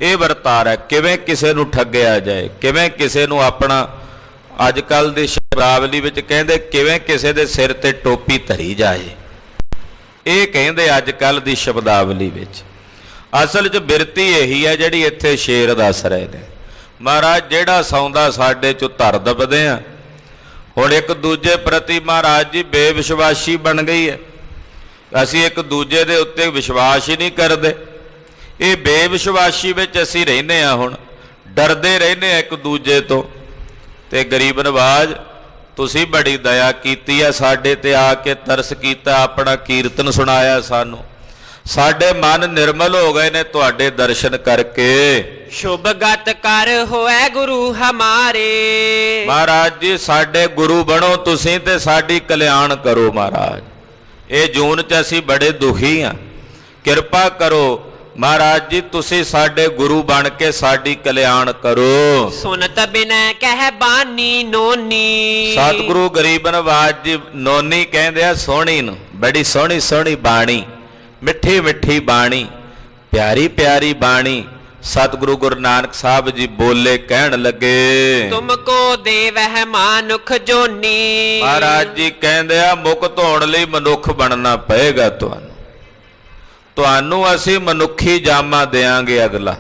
ਇਹ ਵਰਤਾਰਾ ਕਿਵੇਂ ਕਿਸੇ ਨੂੰ ਠੱਗਿਆ ਜਾਏ, ਕਿਵੇਂ ਕਿਸੇ ਨੂੰ ਆਪਣਾ, ਅੱਜ ਕੱਲ੍ਹ ਦੀ ਸ਼ਬਦਾਵਲੀ ਵਿੱਚ ਕਹਿੰਦੇ ਕਿਵੇਂ ਕਿਸੇ ਦੇ ਸਿਰ ਤੇ ਟੋਪੀ ਧਰੀ ਜਾਏ, ਇਹ ਕਹਿੰਦੇ ਅੱਜ ਕੱਲ੍ਹ ਦੀ ਸ਼ਬਦਾਵਲੀ ਵਿੱਚ। ਅਸਲ 'ਚ ਬਿਰਤੀ ਇਹੀ ਹੈ ਜਿਹੜੀ ਇੱਥੇ ਸ਼ੇਰ ਦੱਸ ਰਹੇ ਨੇ। ਮਹਾਰਾਜ ਜਿਹੜਾ ਸੌਂਦਾ ਸਾਡੇ 'ਚੋਂ ਧਰ ਦਬਦੇ ਆ। ਹੁਣ ਇੱਕ ਦੂਜੇ ਪ੍ਰਤੀ ਮਹਾਰਾਜ ਜੀ ਬੇਵਿਸ਼ਵਾਸੀ ਬਣ ਗਈ ਹੈ। ਅਸੀਂ ਇੱਕ ਦੂਜੇ ਦੇ ਉੱਤੇ ਵਿਸ਼ਵਾਸ ਹੀ ਨਹੀਂ ਕਰਦੇ। ਇਹ ਬੇਵਿਸ਼ਵਾਸੀ ਵਿੱਚ ਅਸੀਂ ਰਹਿੰਦੇ ਹਾਂ। ਹੁਣ ਡਰਦੇ ਰਹਿੰਦੇ ਹਾਂ ਇੱਕ ਦੂਜੇ ਤੋਂ। ਤੇ ਗਰੀਬ ਨਵਾਜ, ਤੁਸੀਂ ਬੜੀ ਦਇਆ ਕੀਤੀ ਹੈ ਸਾਡੇ ਤੇ, ਆ ਕੇ ਤਰਸ ਕੀਤਾ, ਆਪਣਾ ਕੀਰਤਨ ਸੁਣਾਇਆ ਸਾਨੂੰ। ਸਾਡੇ ਮਨ ਨਿਰਮਲ ਹੋ ਗਏ ਨੇ ਤੁਹਾਡੇ ਦਰਸ਼ਨ ਕਰਕੇ। ਸ਼ੁਭ ਗਤ ਕਰ ਹੋਏ ਗੁਰੂ ਹਮਾਰੇ। ਮਹਾਰਾਜ ਜੀ ਸਾਡੇ ਗੁਰੂ ਬਣੋ ਤੁਸੀਂ ਤੇ ਸਾਡੀ ਕਲਿਆਣ ਕਰੋ ਮਹਾਰਾਜ। ਇਹ ਜੂਨ 'ਚ ਅਸੀਂ ਬੜੇ ਦੁਖੀ ਹਾਂ, ਕਿਰਪਾ ਕਰੋ ਮਹਾਰਾਜ ਜੀ, ਤੁਸੀਂ ਸਾਡੇ ਗੁਰੂ ਬਣ ਕੇ ਸਾਡੀ ਕਲਿਆਣ ਕਰੋ। ਸੁਨਤ ਬਿਨੈ ਕਹਿ ਬਾਨੀ ਨੋਨੀ। ਸਤਿਗੁਰੂ ਗਰੀਬ ਨਵਾਜ ਜੀ ਨੋਨੀ ਕਹਿੰਦੇ ਆ ਸੋਹਣੀ ਨੂੰ, ਬੜੀ ਸੋਹਣੀ ਸੋਹਣੀ ਬਾਣੀ, ਮਿੱਠੀ ਮਿੱਠੀ ਬਾਣੀ, ਪਿਆਰੀ ਪਿਆਰੀ ਬਾਣੀ। ਸਤਿਗੁਰੂ ਗੁਰੂ ਨਾਨਕ ਸਾਹਿਬ ਜੀ ਬੋਲੇ, ਕਹਿਣ ਲੱਗੇ ਤੁਮਕੋ ਦੇਵਹਿ ਮਾਨੁਖ ਜੋਨੀ। ਮਹਾਰਾਜ ਜੀ ਕਹਿੰਦੇ ਆ ਮੁਕਤ ਹੋਣ ਲਈ ਮਨੁੱਖ ਬਣਨਾ ਪਏਗਾ ਤੁਹਾਨੂੰ। ਤੁਹਾਨੂੰ ਅਸੀਂ ਮਨੁੱਖੀ ਜਾਮਾ ਦੇਾਂਗੇ ਅਗਲਾ।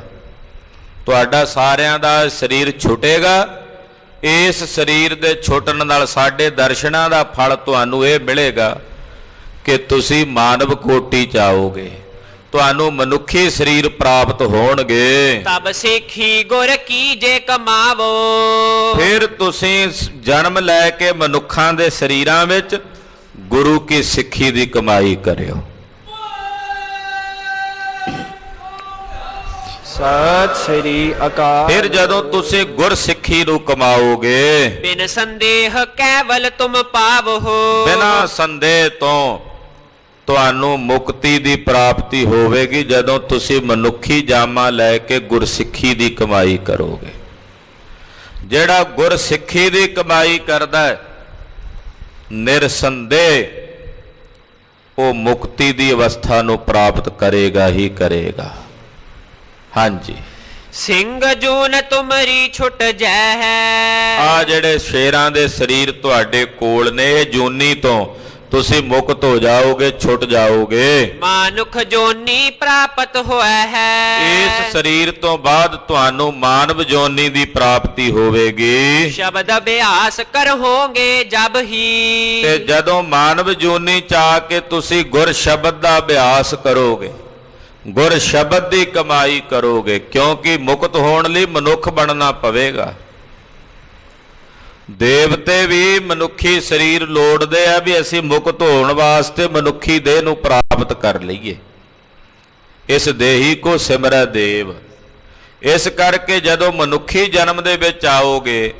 ਤੁਹਾਡਾ ਸਾਰਿਆਂ ਦਾ ਸਰੀਰ ਛੁੱਟੇਗਾ। ਇਸ ਸਰੀਰ ਦੇ ਛੁੱਟਣ ਨਾਲ ਸਾਡੇ ਦਰਸ਼ਨਾਂ ਦਾ ਫਲ ਤੁਹਾਨੂੰ ਇਹ ਮਿਲੇਗਾ ਕਿ ਤੁਸੀਂ ਮਾਨਵ ਕੋਟੀ ਚ ਆਓਗੇ, ਤੁਹਾਨੂੰ ਮਨੁੱਖੀ ਸਰੀਰ ਪ੍ਰਾਪਤ ਹੋਣਗੇ। ਤਬ ਸਿੱਖੀ ਗੁਰ ਕੀ ਜੇ ਕਮਾਵੋ। ਫਿਰ ਤੁਸੀਂ ਜਨਮ ਲੈ ਕੇ ਮਨੁੱਖਾਂ ਦੇ ਸਰੀਰਾਂ ਵਿੱਚ ਗੁਰੂ ਕੀ ਸਿੱਖੀ ਦੀ ਕਮਾਈ ਕਰਿਓ। ਸਤਿ ਸ੍ਰੀ ਅਕਾਲ। ਫਿਰ ਜਦੋਂ ਤੁਸੀਂ ਗੁਰ ਸਿੱਖੀ ਨੂੰ ਕਮਾਓਗੇ, ਬਿਨ ਸੰਦੇਹ ਕੇਵਲ ਤੁਮ ਪਾਵੋ। ਬਿਨਾਂ ਸੰਦੇਹ ਤੋਂ ਤੁਹਾਨੂੰ ਮੁਕਤੀ ਦੀ ਪ੍ਰਾਪਤੀ ਹੋਵੇਗੀ ਜਦੋਂ ਤੁਸੀਂ ਮਨੁੱਖੀ ਜਾਮਾ ਲੈ ਕੇ ਗੁਰਸਿੱਖੀ ਦੀ ਕਮਾਈ ਕਰੋਗੇ। ਜਿਹੜਾ ਗੁਰਸਿੱਖੀ ਦੀ ਕਮਾਈ ਕਰਦਾ ਹੈ, ਨਿਰਸੰਦੇਹ ਉਹ ਮੁਕਤੀ ਦੀ ਅਵਸਥਾ ਨੂੰ ਪ੍ਰਾਪਤ ਕਰੇਗਾ ਹੀ ਕਰੇਗਾ। ਹਾਂਜੀ, ਸਿੰਘ ਜੂਨ ਤੁਮਰੀ ਛੁੱਟ ਜੈ। ਆ ਜਿਹੜੇ ਸ਼ੇਰਾਂ ਦੇ ਸਰੀਰ ਤੁਹਾਡੇ ਕੋਲ ਨੇ, ਇਹ ਜੂਨੀ ਤੋਂ ਤੁਸੀਂ ਮੁਕਤ ਹੋ ਜਾਓਗੇ, ਛੁੱਟ ਜਾਓਗੇ। ਮਾਨੁਖ ਜੋਨੀ ਪ੍ਰਾਪਤ ਹੋਇਆ ਹੈ। ਇਸ ਸਰੀਰ ਤੋਂ ਬਾਅਦ ਤੁਹਾਨੂੰ ਮਾਨਵ ਜੋਨੀ ਦੀ ਪ੍ਰਾਪਤੀ ਹੋਵੇਗੀ। ਸ਼ਬਦ ਅਭਿਆਸ ਕਰੋਗੇ ਜਬ ਹੀ। ਤੇ ਜਦੋਂ ਮਾਨਵ ਜੋਨੀ ਚ ਆ ਕੇ ਤੁਸੀਂ ਗੁਰ ਸ਼ਬਦ ਦਾ ਅਭਿਆਸ ਕਰੋਗੇ, ਗੁਰ ਸ਼ਬਦ ਦੀ ਕਮਾਈ ਕਰੋਗੇ, ਕਿਉਂਕਿ ਮੁਕਤ ਹੋਣ ਲਈ ਮਨੁੱਖ ਬਣਨਾ ਪਵੇਗਾ। ਦੇਵਤੇ ਵੀ ਮਨੁੱਖੀ ਸਰੀਰ ਲੋੜਦੇ ਆ ਵੀ ਅਸੀਂ ਮੁਕਤ ਹੋਣ ਵਾਸਤੇ ਮਨੁੱਖੀ ਦੇਹ ਨੂੰ ਪ੍ਰਾਪਤ ਕਰ ਲਈਏ। ਇਸ ਦੇਹੀ ਕੋ ਸਿਮਰੈ ਦੇਵ। ਇਸ ਕਰਕੇ ਜਦੋਂ ਮਨੁੱਖੀ ਜਨਮ ਦੇ ਵਿੱਚ ਆਓਗੇ,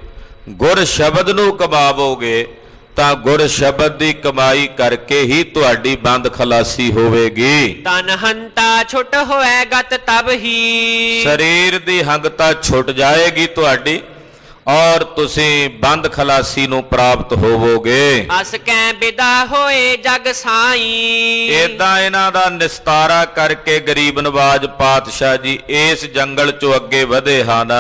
ਗੁਰ ਸ਼ਬਦ ਨੂੰ ਕਮਾਵੋਗੇ, ਤਾਂ ਗੁਰ ਸ਼ਬਦ ਦੀ ਕਮਾਈ ਕਰਕੇ ਹੀ ਤੁਹਾਡੀ ਬੰਦ ਖਲਾਸੀ ਹੋਵੇਗੀ। ਤਨ ਹੰਤਾ ਛੁੱਟ ਹੋਏ ਗਤ ਤਬ ਹੀ। ਸਰੀਰ ਦੀ ਹੰਗਤਾ ਛੁੱਟ ਜਾਏਗੀ ਤੁਹਾਡੀ, ਔਰ ਤੁਸੀਂ ਬੰਦ ਖਲਾਸੀ ਨੂੰ ਪ੍ਰਾਪਤ ਹੋਵੋਗੇ। ਅਸ ਕੈ ਬਿਦਾ ਹੋਏ ਜਗ ਸਾਈ। ਏਦਾਂ ਇਹਨਾਂ ਦਾ ਨਿਸਤਾਰਾ ਕਰਕੇ ਗਰੀਬ ਨਵਾਜ ਪਾਤਸ਼ਾਹ ਜੀ ਇਸ ਜੰਗਲ ਚੋਂ ਅੱਗੇ ਵਧੇ ਹਨ।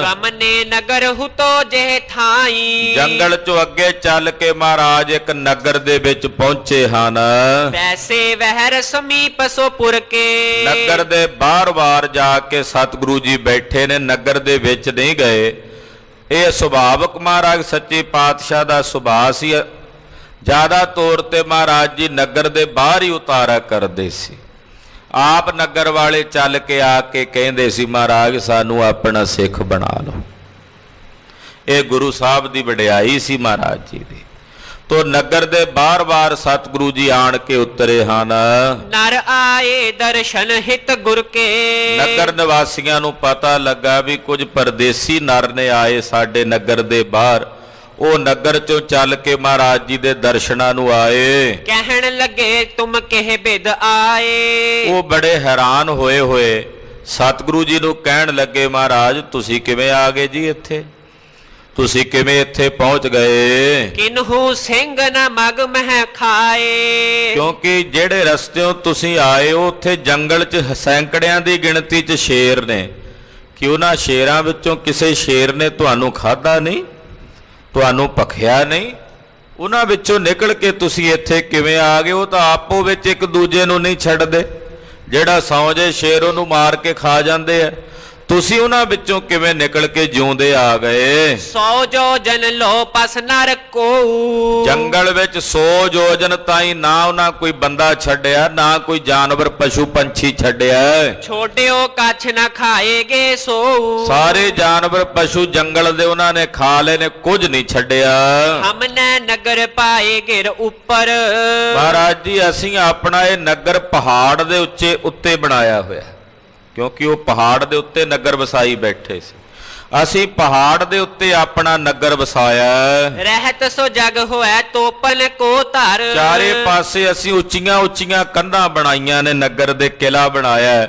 ਗਮਨੇ ਨਗਰ ਹੁਤੋ ਜਿਹੇ ਥਾਈ। ਜੰਗਲ ਚੋਂ ਅੱਗੇ ਚੱਲ ਕੇ ਮਹਾਰਾਜ ਇੱਕ ਨਗਰ ਦੇ ਵਿੱਚ ਪਹੁੰਚੇ ਹਨ। ਵੈਸੇ ਵਹਿਰ ਸਮੀਪ ਸੋ ਪੁਰ ਕੇ। ਨਗਰ ਦੇ ਬਾਹਰ-ਬਾਹਰ ਜਾ ਕੇ ਸਤਿਗੁਰੂ ਜੀ ਬੈਠੇ ਨੇ, ਨਗਰ ਦੇ ਵਿੱਚ ਨਹੀਂ ਗਏ। ਇਹ ਸੁਭਾਵਕ ਮਹਾਰਾਜ ਸੱਚੇ ਪਾਤਸ਼ਾਹ ਦਾ ਸੁਭਾਅ ਸੀ। ਜ਼ਿਆਦਾ ਤੌਰ ਤੇ ਮਹਾਰਾਜ ਜੀ ਨਗਰ ਦੇ ਬਾਹਰ ਹੀ ਉਤਾਰਾ ਕਰਦੇ ਸੀ। ਆਪ ਨਗਰ ਵਾਲੇ ਚੱਲ ਕੇ ਆ ਕੇ ਕਹਿੰਦੇ ਸੀ ਮਹਾਰਾਜ ਸਾਨੂੰ ਆਪਣਾ ਸਿੱਖ ਬਣਾ ਲਓ। ਇਹ ਗੁਰੂ ਸਾਹਿਬ ਦੀ ਵਡਿਆਈ ਸੀ ਮਹਾਰਾਜ ਜੀ ਦੀ। ਤੋ ਨਗਰ ਦੇ ਬਾਰ-ਬਾਰ ਸਤਿਗੁਰੂ ਜੀ ਆਣ ਕੇ ਉਤਰੇ ਹਨ। ਨਰ ਆਏ ਦਰਸ਼ਨ ਹਿਤ ਗੁਰ ਕੇ। ਨਗਰ ਨਿਵਾਸੀਆਂ ਨੂੰ ਪਤਾ ਲੱਗਾ ਵੀ ਕੁਝ ਪਰਦੇਸੀ ਨਰ ਨੇ ਆਏ ਸਾਡੇ ਨਗਰ ਦੇ ਬਾਹਰ। ਉਹ ਨਗਰ ਚੋਂ ਚੱਲ ਕੇ ਮਹਾਰਾਜ ਜੀ ਦੇ ਦਰਸ਼ਨਾਂ ਨੂੰ ਆਏ। ਕਹਿਣ ਲੱਗੇ ਤੁਮ ਕਿਹ ਬਿਦ ਆਏ। ਉਹ ਬੜੇ ਹੈਰਾਨ ਹੋਏ ਸਤਿਗੁਰੂ ਜੀ ਨੂੰ ਕਹਿਣ ਲੱਗੇ ਮਹਾਰਾਜ ਤੁਸੀਂ ਕਿਵੇਂ ਆ ਗਏ ਜੀ ਇੱਥੇ, ਤੁਸੀਂ ਕਿਵੇਂ ਇੱਥੇ ਪਹੁੰਚ ਗਏ। ਕਿਨਹੂ ਸਿੰਘ ਨ ਮਗ ਮਹਿ ਖਾਏ। ਕਿਉਂਕਿ ਜਿਹੜੇ ਰਸਤਿਓਂ ਤੁਸੀਂ ਆਏ ਹੋ ਉੱਥੇ ਜੰਗਲ 'ਚ ਸੈਂਕੜਿਆਂ ਦੀ ਗਿਣਤੀ 'ਚ ਸ਼ੇਰ ਨੇ, ਕਿ ਉਹਨਾਂ ਸ਼ੇਰਾਂ ਵਿੱਚੋਂ ਕਿਸੇ ਸ਼ੇਰ ਨੇ ਤੁਹਾਨੂੰ ਖਾਧਾ ਨਹੀਂ, ਤੁਹਾਨੂੰ ਭਖਿਆ ਨਹੀਂ। ਉਹਨਾਂ ਵਿੱਚੋਂ ਨਿਕਲ ਕੇ ਤੁਸੀਂ ਇੱਥੇ ਕਿਵੇਂ ਆ ਗਏ। ਉਹ ਤਾਂ ਆਪੋ ਵਿੱਚ ਇੱਕ ਦੂਜੇ ਨੂੰ ਨਹੀਂ ਛੱਡਦੇ, ਜਿਹੜਾ ਸੌਂ ਜੇ ਸ਼ੇਰ ਉਹਨੂੰ ਮਾਰ ਕੇ ਖਾ ਜਾਂਦੇ ਆ। ਤੁਸੀਂ ਉਹਨਾਂ ਵਿੱਚੋਂ ਕਿਵੇਂ ਨਿਕਲ ਕੇ ਜਿਉਂਦੇ ਆ ਗਏ। 100 ਜੋਜਨ ਲੋ ਪਸ ਨਰ ਕੋ। ਜੰਗਲ ਵਿੱਚ 100 ਜੋਜਨ ਤਾਈਂ ਨਾ ਉਹਨਾਂ ਕੋਈ ਬੰਦਾ ਛੱਡਿਆ, ਨਾ ਕੋਈ ਜਾਨਵਰ ਪਸ਼ੂ ਪੰਛੀ ਛੱਡਿਆ। ਛੋਟਿਓ ਕੱਛ ਨ ਖਾਏਗੇ ਸੋ। ਸਾਰੇ ਜਾਨਵਰ ਪਸ਼ੂ ਜੰਗਲ ਦੇ ਉਹਨਾਂ ਨੇ ਖਾ ਲਏ ਨੇ, ਕੁਝ ਨਹੀਂ ਛੱਡਿਆ। ਹਮਨੇ ਨਗਰ ਪਾਏ ਗਿਰ ਉੱਪਰ। ਮਹਾਰਾਜ ਜੀ ਅਸੀਂ ਆਪਣਾ ਇਹ ਨਗਰ ਪਹਾੜ ਦੇ ਉੱਤੇ ਬਣਾਇਆ ਹੋਇਆ, ਕਿਉਂਕਿ ਉਹ ਪਹਾੜ ਦੇ ਉੱਤੇ ਨਗਰ ਵਸਾਈ ਬੈਠੇ ਸੀ। ਅਸੀਂ ਪਹਾੜ ਦੇ ਉੱਤੇ ਆਪਣਾ ਨਗਰ ਵਸਾਇਆ। ਰਹਿਤ ਸੋ ਜਗ ਹੋਇ ਤੋਪਨ ਕੋ ਧਰ। ਚਾਰੇ ਪਾਸੇ ਅਸੀਂ ਉੱਚੀਆਂ ਕੰਧਾਂ ਬਣਾਈਆਂ ਨੇ, ਨਗਰ ਦੇ ਕਿਲਾ ਬਣਾਇਆ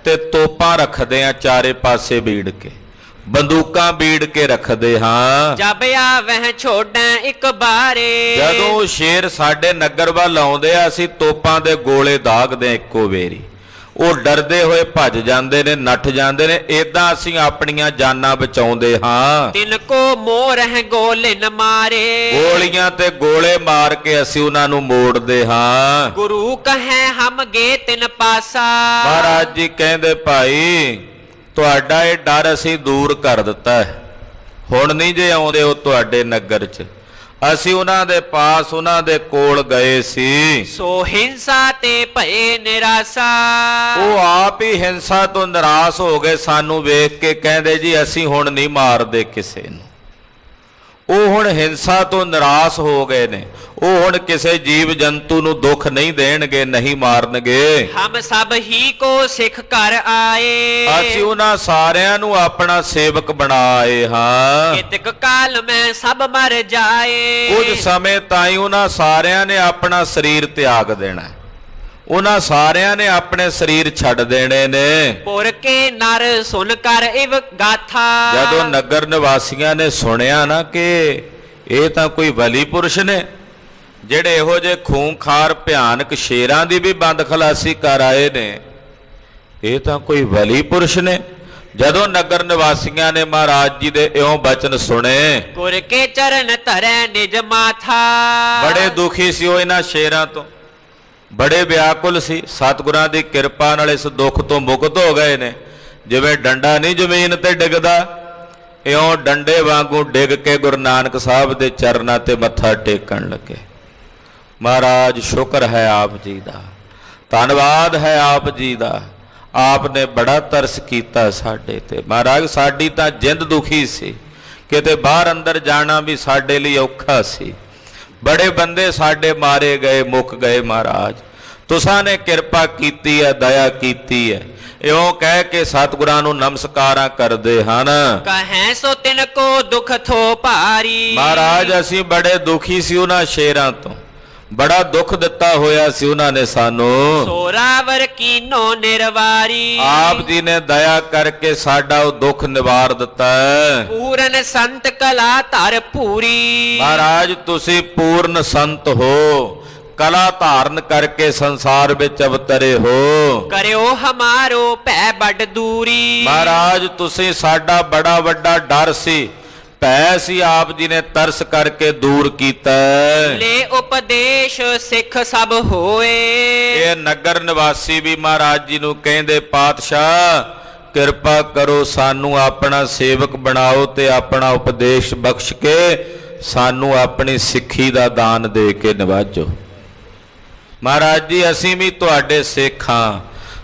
ਤੇ ਤੋਪਾਂ ਰੱਖਦੇ ਆ ਚਾਰੇ ਪਾਸੇ ਬੀੜ ਕੇ, ਬੰਦੂਕਾਂ ਬੀੜ ਕੇ ਰੱਖਦੇ ਹਾਂ। ਜਬ ਆਵਹਿ ਛੋੜੈ ਇੱਕ ਬਾਰੇ। ਜਦੋਂ ਸ਼ੇਰ ਸਾਡੇ ਨਗਰ ਵੱਲ ਆਉਂਦੇ ਆ ਅਸੀਂ ਤੋਪਾਂ ਦੇ ਗੋਲੇ ਦਾਗਦੇ ਇੱਕੋ ਵੇਰੀ। ਉਹ ਡਰਦੇ ਹੋਏ ਭੱਜ ਜਾਂਦੇ ਨੇ, ਨੱਠ ਜਾਂਦੇ ਨੇ। ਏਦਾਂ ਅਸੀਂ ਆਪਣੀਆਂ ਜਾਨਾਂ ਬਚਾਉਂਦੇ ਹਾਂ। ਤਿਨ ਕੋ ਮੋਰ ਹੈ ਗੋਲਿਨ ਮਾਰੇ। ਗੋਲੀਆਂ ਤੇ ਗੋਲੇ ਮਾਰ ਕੇ ਅਸੀਂ ਉਹਨਾਂ ਨੂੰ ਮੋੜਦੇ ਹਾਂ। ਗੁਰੂ ਕਹੈ ਹਮ ਗੇ ਤਿਨ ਪਾਸਾ। ਮਹਾਰਾਜ ਜੀ ਕਹਿੰਦੇ ਭਾਈ ਤੁਹਾਡਾ ਇਹ ਡਰ ਅਸੀਂ ਦੂਰ ਕਰ ਦਿੱਤਾ ਹੈ। ਹੁਣ ਨਹੀਂ ਜੇ ਆਉਂਦੇ ਉਹ ਤੁਹਾਡੇ ਨਗਰ 'ਚ। ਅਸੀਂ ਉਹਨਾਂ ਦੇ ਪਾਸ, ਉਹਨਾਂ ਦੇ ਕੋਲ ਗਏ ਸੀ। ਸੋ ਹਿੰਸਾ ਤੇ ਭਏ ਨਿਰਾਸ਼ਾ। ਉਹ ਆਪ ਹੀ ਹਿੰਸਾ ਤੋਂ ਨਿਰਾਸ਼ ਹੋ ਗਏ। ਸਾਨੂੰ ਵੇਖ ਕੇ ਕਹਿੰਦੇ ਜੀ ਅਸੀਂ ਹੁਣ ਨਹੀਂ ਮਾਰਦੇ ਕਿਸੇ ਨੂੰ। ਉਹ ਹੁਣ ਹਿੰਸਾ ਤੋਂ ਨਿਰਾਸ਼ ਹੋ ਗਏ ਨੇ। ਉਹ ਹੁਣ ਕਿਸੇ ਜੀਵ ਜੰਤੂ ਨੂੰ ਦੁੱਖ ਨਹੀਂ ਦੇਣਗੇ, ਨਹੀਂ ਮਾਰਨਗੇ। ਹਮ ਸਭ ਹੀ ਕੋ ਸਿੱਖ ਕਰ ਆਏ। ਅਸੀਂ ਉਹਨਾਂ ਸਾਰਿਆਂ ਨੂੰ ਆਪਣਾ ਸੇਵਕ ਬਣਾਏ ਹਾਂ। ਕਿਤਕ ਕਾਲ ਮੈਂ ਸਭ ਮਰ ਜਾਏ। ਕੁਝ ਸਮੇਂ ਤਾਈਂ ਉਹਨਾਂ ਸਾਰਿਆਂ ਨੇ ਆਪਣਾ ਸਰੀਰ ਤਿਆਗ ਦੇਣਾ। ਉਹਨਾਂ ਸਾਰਿਆਂ ਨੇ ਆਪਣੇ ਸਰੀਰ ਛੱਡ ਦੇਣੇ ਨੇ। ਪੁਰ ਕੇ ਨਰ ਸੁਨ ਕਰ ਇਵ ਗਾਥਾ। ਜਦੋਂ ਨਗਰ ਨਿਵਾਸੀਆਂ ਨੇ ਸੁਣਿਆ ਨਾ ਕਿ ਇਹ ਤਾਂ ਕੋਈ ਵਲੀ ਪੁਰਸ਼ ਨੇ, ਜਿਹੜੇ ਇਹੋ ਜਿਹੇ ਖੂੰਖਾਰ ਭਿਆਨਕ ਸ਼ੇਰਾਂ ਦੀ ਵੀ ਬੰਦ ਖਲਾਸੀ ਕਰ ਆਏ ਨੇ, ਇਹ ਤਾਂ ਕੋਈ ਵਲੀ ਪੁਰਸ਼ ਨੇ। ਜਦੋਂ ਨਗਰ ਨਿਵਾਸੀਆਂ ਨੇ ਮਹਾਰਾਜ ਜੀ ਦੇ ਇਉਂ ਬਚਨ ਸੁਣੇ, ਗੁਰ ਕੇ ਚਰਨ ਧਰੈ ਨਿਜ ਮਾਥਾ। ਬੜੇ ਦੁਖੀ ਸੀ ਉਹ ਇਹਨਾਂ ਸ਼ੇਰਾਂ ਤੋਂ, ਬੜੇ ਵਿਆਕੁਲ ਸੀ। ਸਤਿਗੁਰਾਂ ਦੀ ਕਿਰਪਾ ਨਾਲ ਇਸ ਦੁੱਖ ਤੋਂ ਮੁਕਤ ਹੋ ਗਏ ਨੇ। ਜਿਵੇਂ ਡੰਡਾ ਨਹੀਂ ਜ਼ਮੀਨ ਤੇ ਡਿੱਗਦਾ, ਇਉਂ ਡੰਡੇ ਵਾਂਗੂ ਡਿੱਗ ਕੇ ਗੁਰੂ ਨਾਨਕ ਸਾਹਿਬ ਦੇ ਚਰਨਾਂ ਤੇ ਮੱਥਾ ਟੇਕਣ ਲੱਗੇ। ਮਹਾਰਾਜ ਸ਼ੁਕਰ ਹੈ ਆਪ ਜੀ ਦਾ, ਧੰਨਵਾਦ ਹੈ ਆਪ ਜੀ ਦਾ। ਆਪ ਨੇ ਬੜਾ ਤਰਸ ਕੀਤਾ ਸਾਡੇ ਤੇ। ਮਹਾਰਾਜ ਸਾਡੀ ਤਾਂ ਜਿੰਦ ਦੁਖੀ ਸੀ, ਕਿਤੇ ਬਾਹਰ ਅੰਦਰ ਜਾਣਾ ਵੀ ਸਾਡੇ ਲਈ ਔਖਾ ਸੀ। ਬੜੇ ਬੰਦੇ ਸਾਡੇ ਮਾਰੇ ਗਏ, ਮੁੱਕ ਗਏ। ਮਹਾਰਾਜ ਤੁਸਾਂ ਨੇ ਕਿਰਪਾ ਕੀਤੀ ਹੈ, ਦਇਆ ਕੀਤੀ ਹੈ। ਇਉਂ ਕਹਿ ਕੇ ਸਤਿਗੁਰਾਂ ਨੂੰ ਨਮਸਕਾਰਾਂ ਕਰਦੇ ਹਨ। ਕਹੈ ਸੋ ਤਿਨ ਕੋ ਦੁਖ ਥੋ ਭਾਰੀ। ਮਹਾਰਾਜ ਅਸੀਂ ਬੜੇ ਦੁਖੀ ਸੀ ਉਹਨਾਂ ਸ਼ੇਰਾਂ ਤੋਂ, ਬੜਾ ਦੁੱਖ ਦਿੱਤਾ ਹੋਇਆ ਸੀ ਉਹਨਾਂ ਨੇ ਸਾਨੂੰ। ਸੋਰਾਵਰ ਕੀਨੋ ਨਿਰਵਾਰੀ, ਆਪ ਜੀ ਨੇ ਦਇਆ ਕਰਕੇ ਸਾਡਾ ਉਹ ਦੁੱਖ ਨਿਵਾਰ ਦਿੱਤਾ ਹੈ। ਪੂਰਨ ਸੰਤ ਕਲਾ ਧਰ ਪੂਰੀ, ਮਹਾਰਾਜ ਤੁਸੀਂ ਪੂਰਨ ਸੰਤ ਹੋ, ਕਲਾ ਧਾਰਨ ਕਰਕੇ ਸੰਸਾਰ ਵਿੱਚ ਅਵਤਰੇ ਹੋ। ਕਰਿਓ ਹਮਾਰੋ ਭੈ ਵੱਡ ਦੂਰੀ, ਮਹਾਰਾਜ ਤੁਸੀਂ ਸਾਡਾ ਬੜਾ ਵੱਡਾ ਡਰ ਸੀ, ਭੈ ਸੀ, ਆਪ ਜੀ ਨੇ ਤਰਸ ਕਰਕੇ ਦੂਰ ਕੀਤਾ। ਲੈ ਉਪਦੇਸ਼ ਸਿੱਖ ਸਭ ਹੋਏ, ਇਹ ਨਗਰ ਨਿਵਾਸੀ ਵੀ ਮਹਾਰਾਜ ਜੀ ਨੂੰ ਕਹਿੰਦੇ ਪਾਤਸ਼ਾਹ ਕਿਰਪਾ ਕਰੋ ਸਾਨੂੰ ਆਪਣਾ ਸੇਵਕ ਬਣਾਓ ਤੇ ਆਪਣਾ ਉਪਦੇਸ਼ ਬਖਸ਼ ਕੇ ਸਾਨੂੰ ਆਪਣੀ ਸਿੱਖੀ ਦਾ ਦਾਨ ਦੇ ਕੇ ਨਿਵਾਜੋ। ਮਹਾਰਾਜ ਜੀ ਅਸੀਂ ਵੀ ਤੁਹਾਡੇ ਸਿੱਖ ਹਾਂ,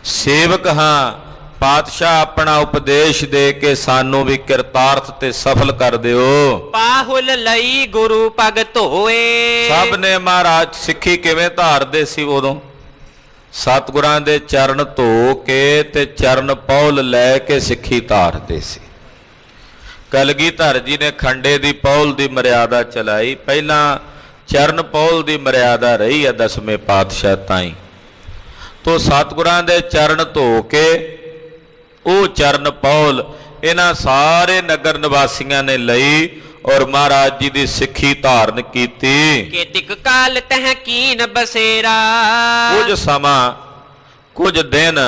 ਸੇਵਕ ਹਾਂ, ਪਾਤਸ਼ਾਹ ਆਪਣਾ ਉਪਦੇਸ਼ ਦੇ ਕੇ ਸਾਨੂੰ ਵੀ ਕਿਰਤਾਰਥ ਤੇ ਸਫਲ ਕਰ ਦਿਓ। ਪਾਹੁਲ ਲਈ ਗੁਰੂ ਭਗਤ ਹੋਏ, ਸਭ ਨੇ ਮਹਾਰਾਜ ਸਿੱਖੀ ਕਿਵੇਂ ਧਾਰਦੇ ਸੀ ਉਦੋਂ? ਸਤਿਗੁਰਾਂ ਦੇ ਚਰਨ ਧੋ ਕੇ ਤੇ ਚਰਨ ਪੌਲ ਲੈ ਕੇ ਸਿੱਖੀ ਧਾਰਦੇ ਸੀ। ਕਲਗੀਧਰ ਜੀ ਨੇ ਖੰਡੇ ਦੀ ਪੌਲ ਦੀ ਮਰਿਆਦਾ ਚਲਾਈ। ਪਹਿਲਾਂ ਚਰਨ ਪੌਲ ਦੀ ਮਰਿਆਦਾ ਰਹੀ ਹੈ ਦਸਵੇਂ ਪਾਤਸ਼ਾਹ ਤਾਈਂ। ਤੋ ਸਤਿਗੁਰਾਂ ਦੇ ਚਰਨ ਧੋ ਕੇ ਉਹ ਚਰਨ ਪੌਲ ਇਹਨਾਂ ਸਾਰੇ ਨਗਰ ਨਿਵਾਸੀਆਂ ਨੇ ਲਈ ਔਰ ਮਹਾਰਾਜ ਜੀ ਦੀ ਸਿੱਖੀ ਧਾਰਨ ਕੀਤੀ। ਕੇਤਿਕ ਕਾਲ ਤਹ ਕੀਨ ਬਸੇਰਾ, ਕੁਝ ਸਮਾਂ ਕੁਝ ਦਿਨ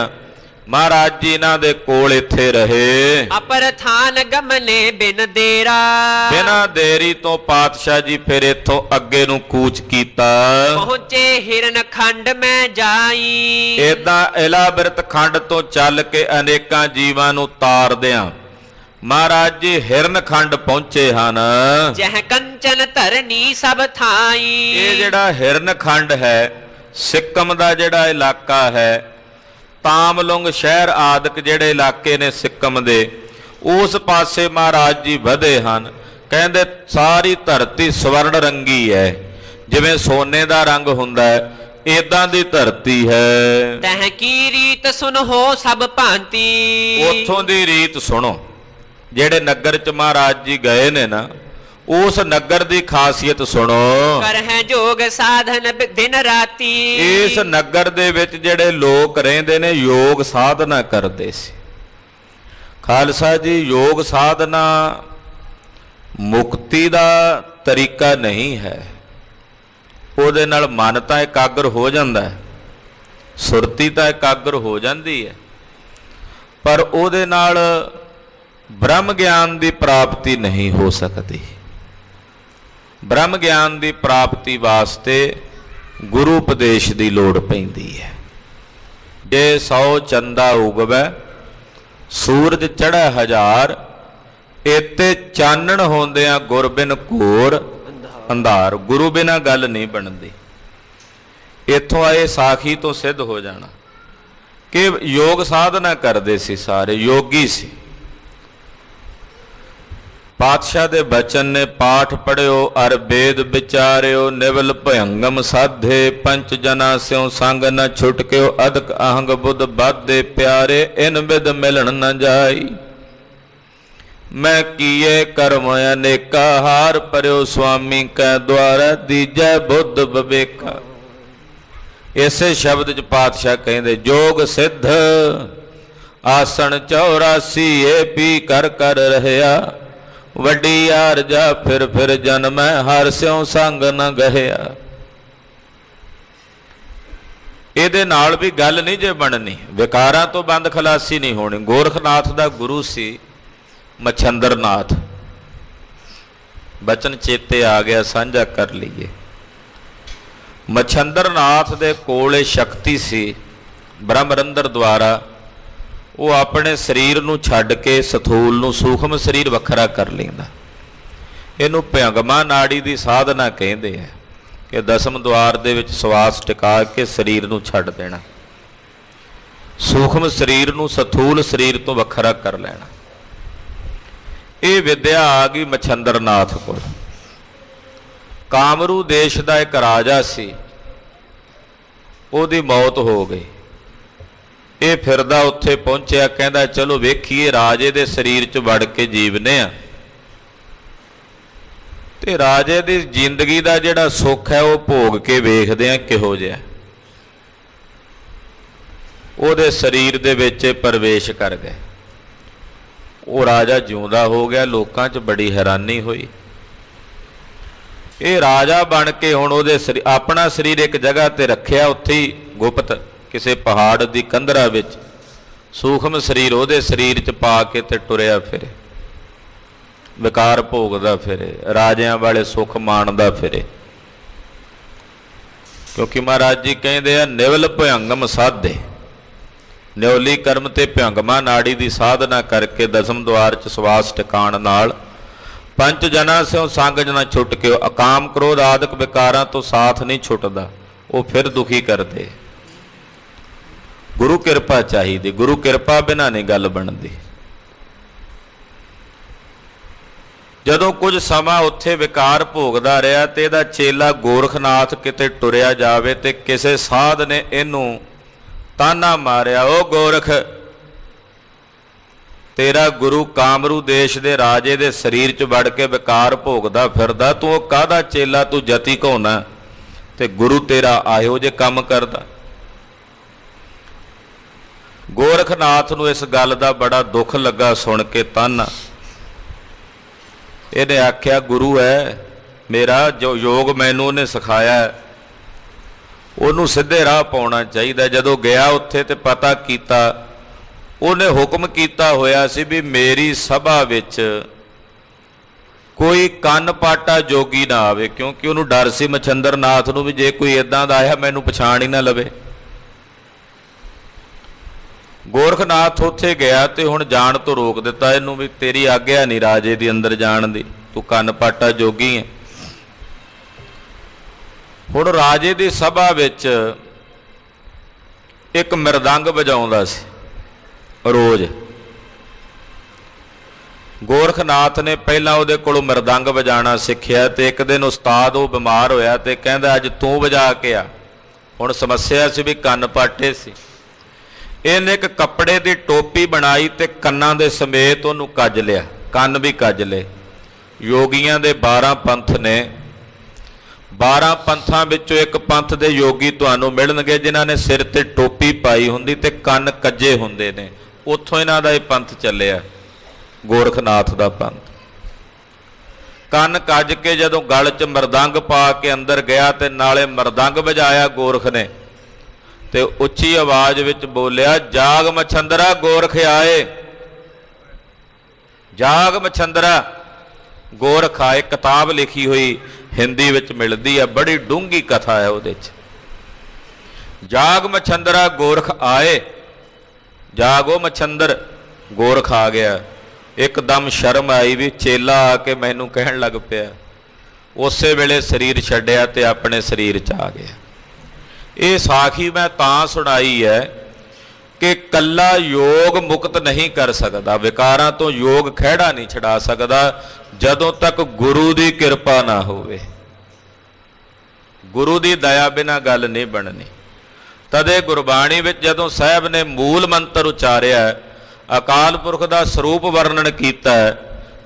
ਮਹਾਰਾਜ ਜੀ ਇਹਨਾਂ ਦੇ ਕੋਲ ਇੱਥੇ ਰਹੇ। ਅਪਰ ਥਾਨ ਗਮਨੇ ਬਿਨ ਦੇਰਾ, ਬਿਨਾਂ ਦੇਰੀ ਤੋਂ ਪਾਤਸ਼ਾਹ ਜੀ ਫਿਰ ਇੱਥੋਂ ਅੱਗੇ ਨੂੰ ਕੂਚ ਕੀਤਾ। ਪਹੁੰਚੇ ਹਿਰਨ ਖੰਡ ਮੈਂ ਜਾਈ, ਏਦਾਂ ਇਲਾਬਿਰਤ ਖੰਡ ਤੋਂ ਚੱਲ ਕੇ ਅਨੇਕਾਂ ਜੀਵਾਂ ਨੂੰ ਤਾਰਦਿਆਂ ਮਹਾਰਾਜ ਜੀ ਹਿਰਨ ਖੰਡ ਪਹੁੰਚੇ ਹਨ। ਜਹ ਕੰਚਨ ਧਰਨੀ ਸਭ ਥਾਈ, ਇਹ ਜਿਹੜਾ ਹਿਰਨ ਖੰਡ ਹੈ ਸਿੱਕਮ ਦਾ ਜਿਹੜਾ ਇਲਾਕਾ ਹੈ, ਤਾਮਲੁੰਗ ਸ਼ਹਿਰ ਆਦਿਕ ਜਿਹੜੇ ਇਲਾਕੇ ਨੇ ਸਿੱਕਮ ਦੇ, ਉਸ ਪਾਸੇ ਮਹਾਰਾਜ ਜੀ ਵਧੇ ਹਨ। ਕਹਿੰਦੇ ਸਾਰੀ ਧਰਤੀ ਸਵਰਨ ਰੰਗੀ ਹੈ, ਜਿਵੇਂ ਸੋਨੇ ਦਾ ਰੰਗ ਹੁੰਦਾ ਹੈ ਏਦਾਂ ਦੀ ਧਰਤੀ ਹੈ। ਤਹ ਕੀ ਰੀਤ ਸੁਨੋ ਸਭ ਭਾਂਤੀ, ਉੱਥੋਂ ਦੀ ਰੀਤ ਸੁਣੋ। ਜਿਹੜੇ ਨਗਰ ਚ ਮਹਾਰਾਜ ਜੀ ਗਏ ਨੇ ਨਾ, ਉਸ ਨਗਰ ਦੀ ਖਾਸੀਅਤ ਸੁਣੋ। ਕਰ ਹੈ ਜੋਗ ਸਾਧਨ ਦਿਨ ਰਾਤੀ, ਇਸ ਨਗਰ ਦੇ ਵਿੱਚ ਜਿਹੜੇ ਲੋਕ ਰਹਿੰਦੇ ਨੇ ਯੋਗ ਸਾਧਨਾ ਕਰਦੇ ਸੀ। ਖਾਲਸਾ ਜੀ ਯੋਗ ਸਾਧਨਾ ਮੁਕਤੀ ਦਾ ਤਰੀਕਾ ਨਹੀਂ ਹੈ। ਉਹਦੇ ਨਾਲ ਮਨ ਤਾਂ ਇਕਾਗਰ ਹੋ ਜਾਂਦਾ ਹੈ, ਸੁਰਤੀ ਤਾਂ ਇਕਾਗਰ ਹੋ ਜਾਂਦੀ ਹੈ, ਪਰ ਉਹਦੇ ਨਾਲ ਬ੍ਰਹਮ ਗਿਆਨ ਦੀ ਪ੍ਰਾਪਤੀ ਨਹੀਂ ਹੋ ਸਕਦੀ। ਬ੍ਰਹਮ ਗਿਆਨ ਦੀ ਪ੍ਰਾਪਤੀ ਵਾਸਤੇ ਗੁਰੂ ਉਪਦੇਸ਼ ਦੀ ਲੋੜ ਪੈਂਦੀ ਹੈ। ਜੇ 100 ਚੰਦਾ ਉਗਵੈ ਸੂਰਜ ਚੜ੍ਹੈ ਹਜ਼ਾਰ, ਇਤੇ ਚਾਨਣ ਹੁੰਦਿਆਂ ਗੁਰ ਬਿਨ ਘੋਰ ਅੰਧਾਰ। ਗੁਰੂ ਬਿਨਾ ਗੱਲ ਨਹੀਂ ਬਣਦੀ। ਇੱਥੋਂ ਆਏ ਸਾਖੀ ਤੋਂ ਸਿੱਧ ਹੋ ਜਾਣਾ ਕਿ ਯੋਗ ਸਾਧਨਾ ਕਰਦੇ ਸੀ, ਸਾਰੇ ਯੋਗੀ ਸੀ। ਪਾਤਸ਼ਾਹ ਦੇ ਬਚਨ ਨੇ ਪਾਠ ਪੜਿਓ ਅਰ ਵੇਦ ਵਿਚਾਰਿਓ, ਨਿਵਲ ਭਯੰਗਮ ਸਾਧੇ ਪੰਚ ਜਨਾ ਸਿਉ ਸੰਗ ਨ ਛੁਟਕਿਓ, ਅਦਕ ਅਹੰਗ ਬੁੱਧ ਬਾਧੇ ਪਿਆਰੇ, ਇਨ ਵਿਦ ਮਿਲਣ ਨ ਜਾਈ। ਮੈਂ ਕੀਏ ਕਰਮ ਅਨੇਕਾ, ਹਾਰ ਪਰਿਓ ਸੁਆਮੀ ਕੈ ਦੁਆਰਾ, ਦੀਜੈ ਬੁੱਧ ਵਿਵੇਕਾ। ਇਸੇ ਸ਼ਬਦ ਚ ਪਾਤਸ਼ਾਹ ਕਹਿੰਦੇ ਜੋਗ ਸਿੱਧ ਆਸਣ 84 ਏ ਪੀ ਕਰ ਕਰ ਰਹਿਆ, ਵੱਡੀ ਆਰਜਾ ਫਿਰ ਜਨਮੈ, ਹਰ ਸਿਉ ਸੰਗ ਨ ਗਹਿਆ। ਇਹਦੇ ਨਾਲ ਵੀ ਗੱਲ ਨਹੀਂ ਜੇ ਬਣਨੀ, ਵਿਕਾਰਾਂ ਤੋਂ ਬੰਦ ਖਲਾਸੀ ਨਹੀਂ ਹੋਣੀ। ਗੋਰਖਨਾਥ ਦਾ ਗੁਰੂ ਸੀ ਮਛੰਦਰਨਾਥ। ਬਚਨ ਚੇਤੇ ਆ ਗਿਆ, ਸਾਂਝਾ ਕਰ ਲਈਏ। ਮਛੰਦਰਨਾਥ ਦੇ ਕੋਲ ਇਹ ਸ਼ਕਤੀ ਸੀ ਬ੍ਰਹਮਰੰਦਰ ਦੁਆਰਾ, ਉਹ ਆਪਣੇ ਸਰੀਰ ਨੂੰ ਛੱਡ ਕੇ ਸਥੂਲ ਨੂੰ ਸੂਖਮ ਸਰੀਰ ਵੱਖਰਾ ਕਰ ਲੈਂਦਾ। ਇਹਨੂੰ ਭਯੰਗਮਾ ਨਾੜੀ ਦੀ ਸਾਧਨਾ ਕਹਿੰਦੇ ਆ ਕਿ ਦਸਮ ਦੁਆਰ ਦੇ ਵਿੱਚ ਸਵਾਸ ਟਿਕਾ ਕੇ ਸਰੀਰ ਨੂੰ ਛੱਡ ਦੇਣਾ, ਸੂਖਮ ਸਰੀਰ ਨੂੰ ਸਥੂਲ ਸਰੀਰ ਤੋਂ ਵੱਖਰਾ ਕਰ ਲੈਣਾ। ਇਹ ਵਿਦਿਆ ਆ ਗਈ ਮਛੰਦਰਨਾਥ ਕੋਲ। ਕਾਮਰੂ ਦੇਸ਼ ਦਾ ਇੱਕ ਰਾਜਾ ਸੀ, ਉਹਦੀ ਮੌਤ ਹੋ ਗਈ। ਇਹ ਫਿਰਦਾ ਉੱਥੇ ਪਹੁੰਚਿਆ, ਕਹਿੰਦਾ ਚਲੋ ਵੇਖੀਏ ਰਾਜੇ ਦੇ ਸਰੀਰ 'ਚ ਵੜ ਕੇ ਜੀਵਨੇ ਆ। ਤੇ ਰਾਜੇ ਦੀ ਜ਼ਿੰਦਗੀ ਦਾ ਜਿਹੜਾ ਸੁੱਖ ਹੈ ਉਹ ਭੋਗ ਕੇ ਵੇਖਦੇ ਆ ਕਿਹੋ ਜਿਹਾ। ਉਹਦੇ ਸਰੀਰ ਦੇ ਵਿੱਚ ਪ੍ਰਵੇਸ਼ ਕਰ ਗਏ। ਉਹ ਰਾਜਾ ਜਿਉਂਦਾ ਹੋ ਗਿਆ। ਲੋਕਾਂ 'ਚ ਬੜੀ ਹੈਰਾਨੀ ਹੋਈ। ਇਹ ਰਾਜਾ ਬਣ ਕੇ ਹੁਣ ਉਹਦੇ ਆਪਣਾ ਸਰੀਰ ਇੱਕ ਜਗ੍ਹਾ ਤੇ ਰੱਖਿਆ, ਉੱਥੇ ਹੀ ਗੁਪਤ ਕਿਸੇ ਪਹਾੜ ਦੀ ਕੰਧਰਾ ਵਿੱਚ ਸੂਖਮ ਸਰੀਰ ਉਹਦੇ ਸਰੀਰ 'ਚ ਪਾ ਕੇ ਤੇ ਟੁਰਿਆ ਫਿਰੇ, ਵਿਕਾਰ ਭੋਗਦਾ ਫਿਰੇ, ਰਾਜਿਆਂ ਵਾਲੇ ਸੁੱਖ ਮਾਣਦਾ ਫਿਰੇ। ਕਿਉਂਕਿ ਮਹਾਰਾਜ ਜੀ ਕਹਿੰਦੇ ਆ ਨਿਵਲ ਭਯੰਗਮ ਸਾਧੇ, ਨਿਉਲੀ ਕਰਮ ਤੇ ਭਯੰਗਮਾ ਨਾੜੀ ਦੀ ਸਾਧਨਾ ਕਰਕੇ ਦਸਮ ਦੁਆਰ 'ਚ ਸਵਾਸ ਟਿਕਾਣ ਨਾਲ ਪੰਜ ਜਨਾਂ ਸਿਓ ਸੰਗ ਜਨਾ ਛੁੱਟ ਕੇ ਅਕਾਮ ਕ੍ਰੋਧ ਆਦਿਕ ਵਿਕਾਰਾਂ ਤੋਂ ਸਾਥ ਨਹੀਂ ਛੁੱਟਦਾ, ਉਹ ਫਿਰ ਦੁਖੀ ਕਰਦੇ। ਗੁਰੂ ਕਿਰਪਾ ਚਾਹੀਦੀ, ਗੁਰੂ ਕਿਰਪਾ ਬਿਨਾਂ ਨਹੀਂ ਗੱਲ ਬਣਦੀ। ਜਦੋਂ ਕੁਝ ਸਮਾਂ ਉੱਥੇ ਵਿਕਾਰ ਭੋਗਦਾ ਰਿਹਾ ਤੇ ਇਹਦਾ ਚੇਲਾ ਗੋਰਖਨਾਥ ਕਿਤੇ ਟੁਰਿਆ ਜਾਵੇ ਤੇ ਕਿਸੇ ਸਾਧ ਨੇ ਇਹਨੂੰ ਤਾਨਾ ਮਾਰਿਆ, ਉਹ ਗੋਰਖ, ਤੇਰਾ ਗੁਰੂ ਕਾਮਰੂ ਦੇਸ਼ ਦੇ ਰਾਜੇ ਦੇ ਸਰੀਰ 'ਚ ਵੜ ਕੇ ਵਿਕਾਰ ਭੋਗਦਾ ਫਿਰਦਾ, ਤੂੰ ਉਹ ਕਾਹਦਾ ਚੇਲਾ, ਤੂੰ ਜਤੀ ਘਾਉਣਾ ਤੇ ਗੁਰੂ ਤੇਰਾ ਆਇਓ ਜੇ ਕੰਮ ਕਰਦਾ। ਗੋਰਖਨਾਥ ਨੂੰ ਇਸ ਗੱਲ ਦਾ ਬੜਾ ਦੁੱਖ ਲੱਗਾ ਸੁਣ ਕੇ ਤਾਨਾ। ਇਹਨੇ ਆਖਿਆ ਗੁਰੂ ਹੈ ਮੇਰਾ, ਜੋ ਯੋਗ ਮੈਨੂੰ ਉਹਨੇ ਸਿਖਾਇਆ ਉਹਨੂੰ ਸਿੱਧੇ ਰਾਹ ਪਾਉਣਾ ਚਾਹੀਦਾ। ਜਦੋਂ ਗਿਆ ਉੱਥੇ ਤੇ ਪਤਾ ਕੀਤਾ, ਉਹਨੇ ਹੁਕਮ ਕੀਤਾ ਹੋਇਆ ਸੀ ਵੀ ਮੇਰੀ ਸਭਾ ਵਿੱਚ ਕੋਈ ਕੰਨ ਪਾਟਾ ਜੋਗੀ ਨਾ ਆਵੇ, ਕਿਉਂਕਿ ਉਹਨੂੰ ਡਰ ਸੀ ਮਛੰਦਰ ਨਾਥ ਨੂੰ ਵੀ ਜੇ ਕੋਈ ਇਦਾਂ ਦਾ ਆਇਆ ਮੈਨੂੰ ਪਛਾਣ ਹੀ ਨਾ ਲਵੇ। ਗੋਰਖਨਾਥ ਉੱਥੇ ਗਿਆ ਤੇ ਹੁਣ ਜਾਣ ਤੋਂ ਰੋਕ ਦਿੱਤਾ ਇਹਨੂੰ ਵੀ ਤੇਰੀ ਆਗਿਆ ਨਹੀਂ ਰਾਜੇ ਦੀ ਅੰਦਰ ਜਾਣ ਦੀ, ਤੂੰ ਕੰਨ ਪਾਟਾ ਜੋਗੀ ਹੈ। ਹੁਣ ਰਾਜੇ ਦੀ ਸਭਾ ਵਿੱਚ ਇੱਕ ਮਿਰਦੰਗ ਵਜਾਉਂਦਾ ਸੀ ਰੋਜ਼। ਗੋਰਖਨਾਥ ਨੇ ਪਹਿਲਾਂ ਉਹਦੇ ਕੋਲੋਂ ਮਿਰਦੰਗ ਵਜਾਣਾ ਸਿੱਖਿਆ ਤੇ ਇੱਕ ਦਿਨ ਉਸਤਾਦ ਉਹ ਬਿਮਾਰ ਹੋਇਆ ਤੇ ਕਹਿੰਦਾ ਅੱਜ ਤੂੰ ਵਜਾ ਕੇ ਆ। ਹੁਣ ਸਮੱਸਿਆ ਸੀ ਵੀ ਕੰਨ ਪਾਟੇ ਸੀ। ਇਹਨੇ ਇੱਕ ਕੱਪੜੇ ਦੀ ਟੋਪੀ ਬਣਾਈ ਤੇ ਕੰਨਾਂ ਦੇ ਸਮੇਤ ਉਹਨੂੰ ਕੱਜ ਲਿਆ, ਕੰਨ ਵੀ ਕੱਜ ਲਏ। ਯੋਗੀਆਂ ਦੇ 12 ਪੰਥ ਨੇ, 12 ਪੰਥਾਂ ਵਿੱਚੋਂ ਇੱਕ ਪੰਥ ਦੇ ਯੋਗੀ ਤੁਹਾਨੂੰ ਮਿਲਣਗੇ ਜਿਨ੍ਹਾਂ ਨੇ ਸਿਰ ਤੇ ਟੋਪੀ ਪਾਈ ਹੁੰਦੀ ਤੇ ਕੰਨ ਕੱਜੇ ਹੁੰਦੇ ਨੇ। ਉੱਥੋਂ ਇਹਨਾਂ ਦਾ ਇਹ ਪੰਥ ਚੱਲਿਆ, ਗੋਰਖਨਾਥ ਦਾ ਪੰਥ। ਕੰਨ ਕੱਜ ਕੇ ਜਦੋਂ ਗਲ 'ਚ ਮਰਦੰਗ ਪਾ ਕੇ ਅੰਦਰ ਗਿਆ ਤੇ ਨਾਲੇ ਮਰਦੰਗ ਵਜਾਇਆ ਗੋਰਖ ਨੇ ਤੇ ਉੱਚੀ ਆਵਾਜ਼ ਵਿੱਚ ਬੋਲਿਆ, ਜਾਗ ਮਛੰਦਰਾ ਗੋਰਖ ਆਏ, ਜਾਗ ਮਛੰਦਰਾ ਗੋਰਖ ਆਏ। ਕਿਤਾਬ ਲਿਖੀ ਹੋਈ ਹਿੰਦੀ ਵਿੱਚ ਮਿਲਦੀ ਹੈ, ਬੜੀ ਡੂੰਘੀ ਕਥਾ ਹੈ ਉਹਦੇ 'ਚ। ਜਾਗ ਮਛੰਦਰਾ ਗੋਰਖ ਆਏ, ਜਾਗੋ ਮਛੰਦਰ, ਗੋਰਖ ਆ ਗਿਆ। ਇੱਕਦਮ ਸ਼ਰਮ ਆਈ ਵੀ ਚੇਲਾ ਆ ਕੇ ਮੈਨੂੰ ਕਹਿਣ ਲੱਗ ਪਿਆ। ਉਸੇ ਵੇਲੇ ਸਰੀਰ ਛੱਡਿਆ ਤੇ ਆਪਣੇ ਸਰੀਰ 'ਚ ਆ ਗਿਆ। ਇਹ ਸਾਖੀ ਮੈਂ ਤਾਂ ਸੁਣਾਈ ਹੈ ਕਿ ਕੱਲਾ ਯੋਗ ਮੁਕਤ ਨਹੀਂ ਕਰ ਸਕਦਾ, ਵਿਕਾਰਾਂ ਤੋਂ ਯੋਗ ਖਹਿੜਾ ਨਹੀਂ ਛਡਾ ਸਕਦਾ ਜਦੋਂ ਤੱਕ ਗੁਰੂ ਦੀ ਕਿਰਪਾ ਨਾ ਹੋਵੇ। ਗੁਰੂ ਦੀ ਦਇਆ ਬਿਨਾਂ ਗੱਲ ਨਹੀਂ ਬਣਨੀ। ਤਦੇ ਗੁਰਬਾਣੀ ਵਿੱਚ ਜਦੋਂ ਸਾਹਿਬ ਨੇ ਮੂਲ ਮੰਤਰ ਉਚਾਰਿਆ, ਅਕਾਲ ਪੁਰਖ ਦਾ ਸਰੂਪ ਵਰਣਨ ਕੀਤਾ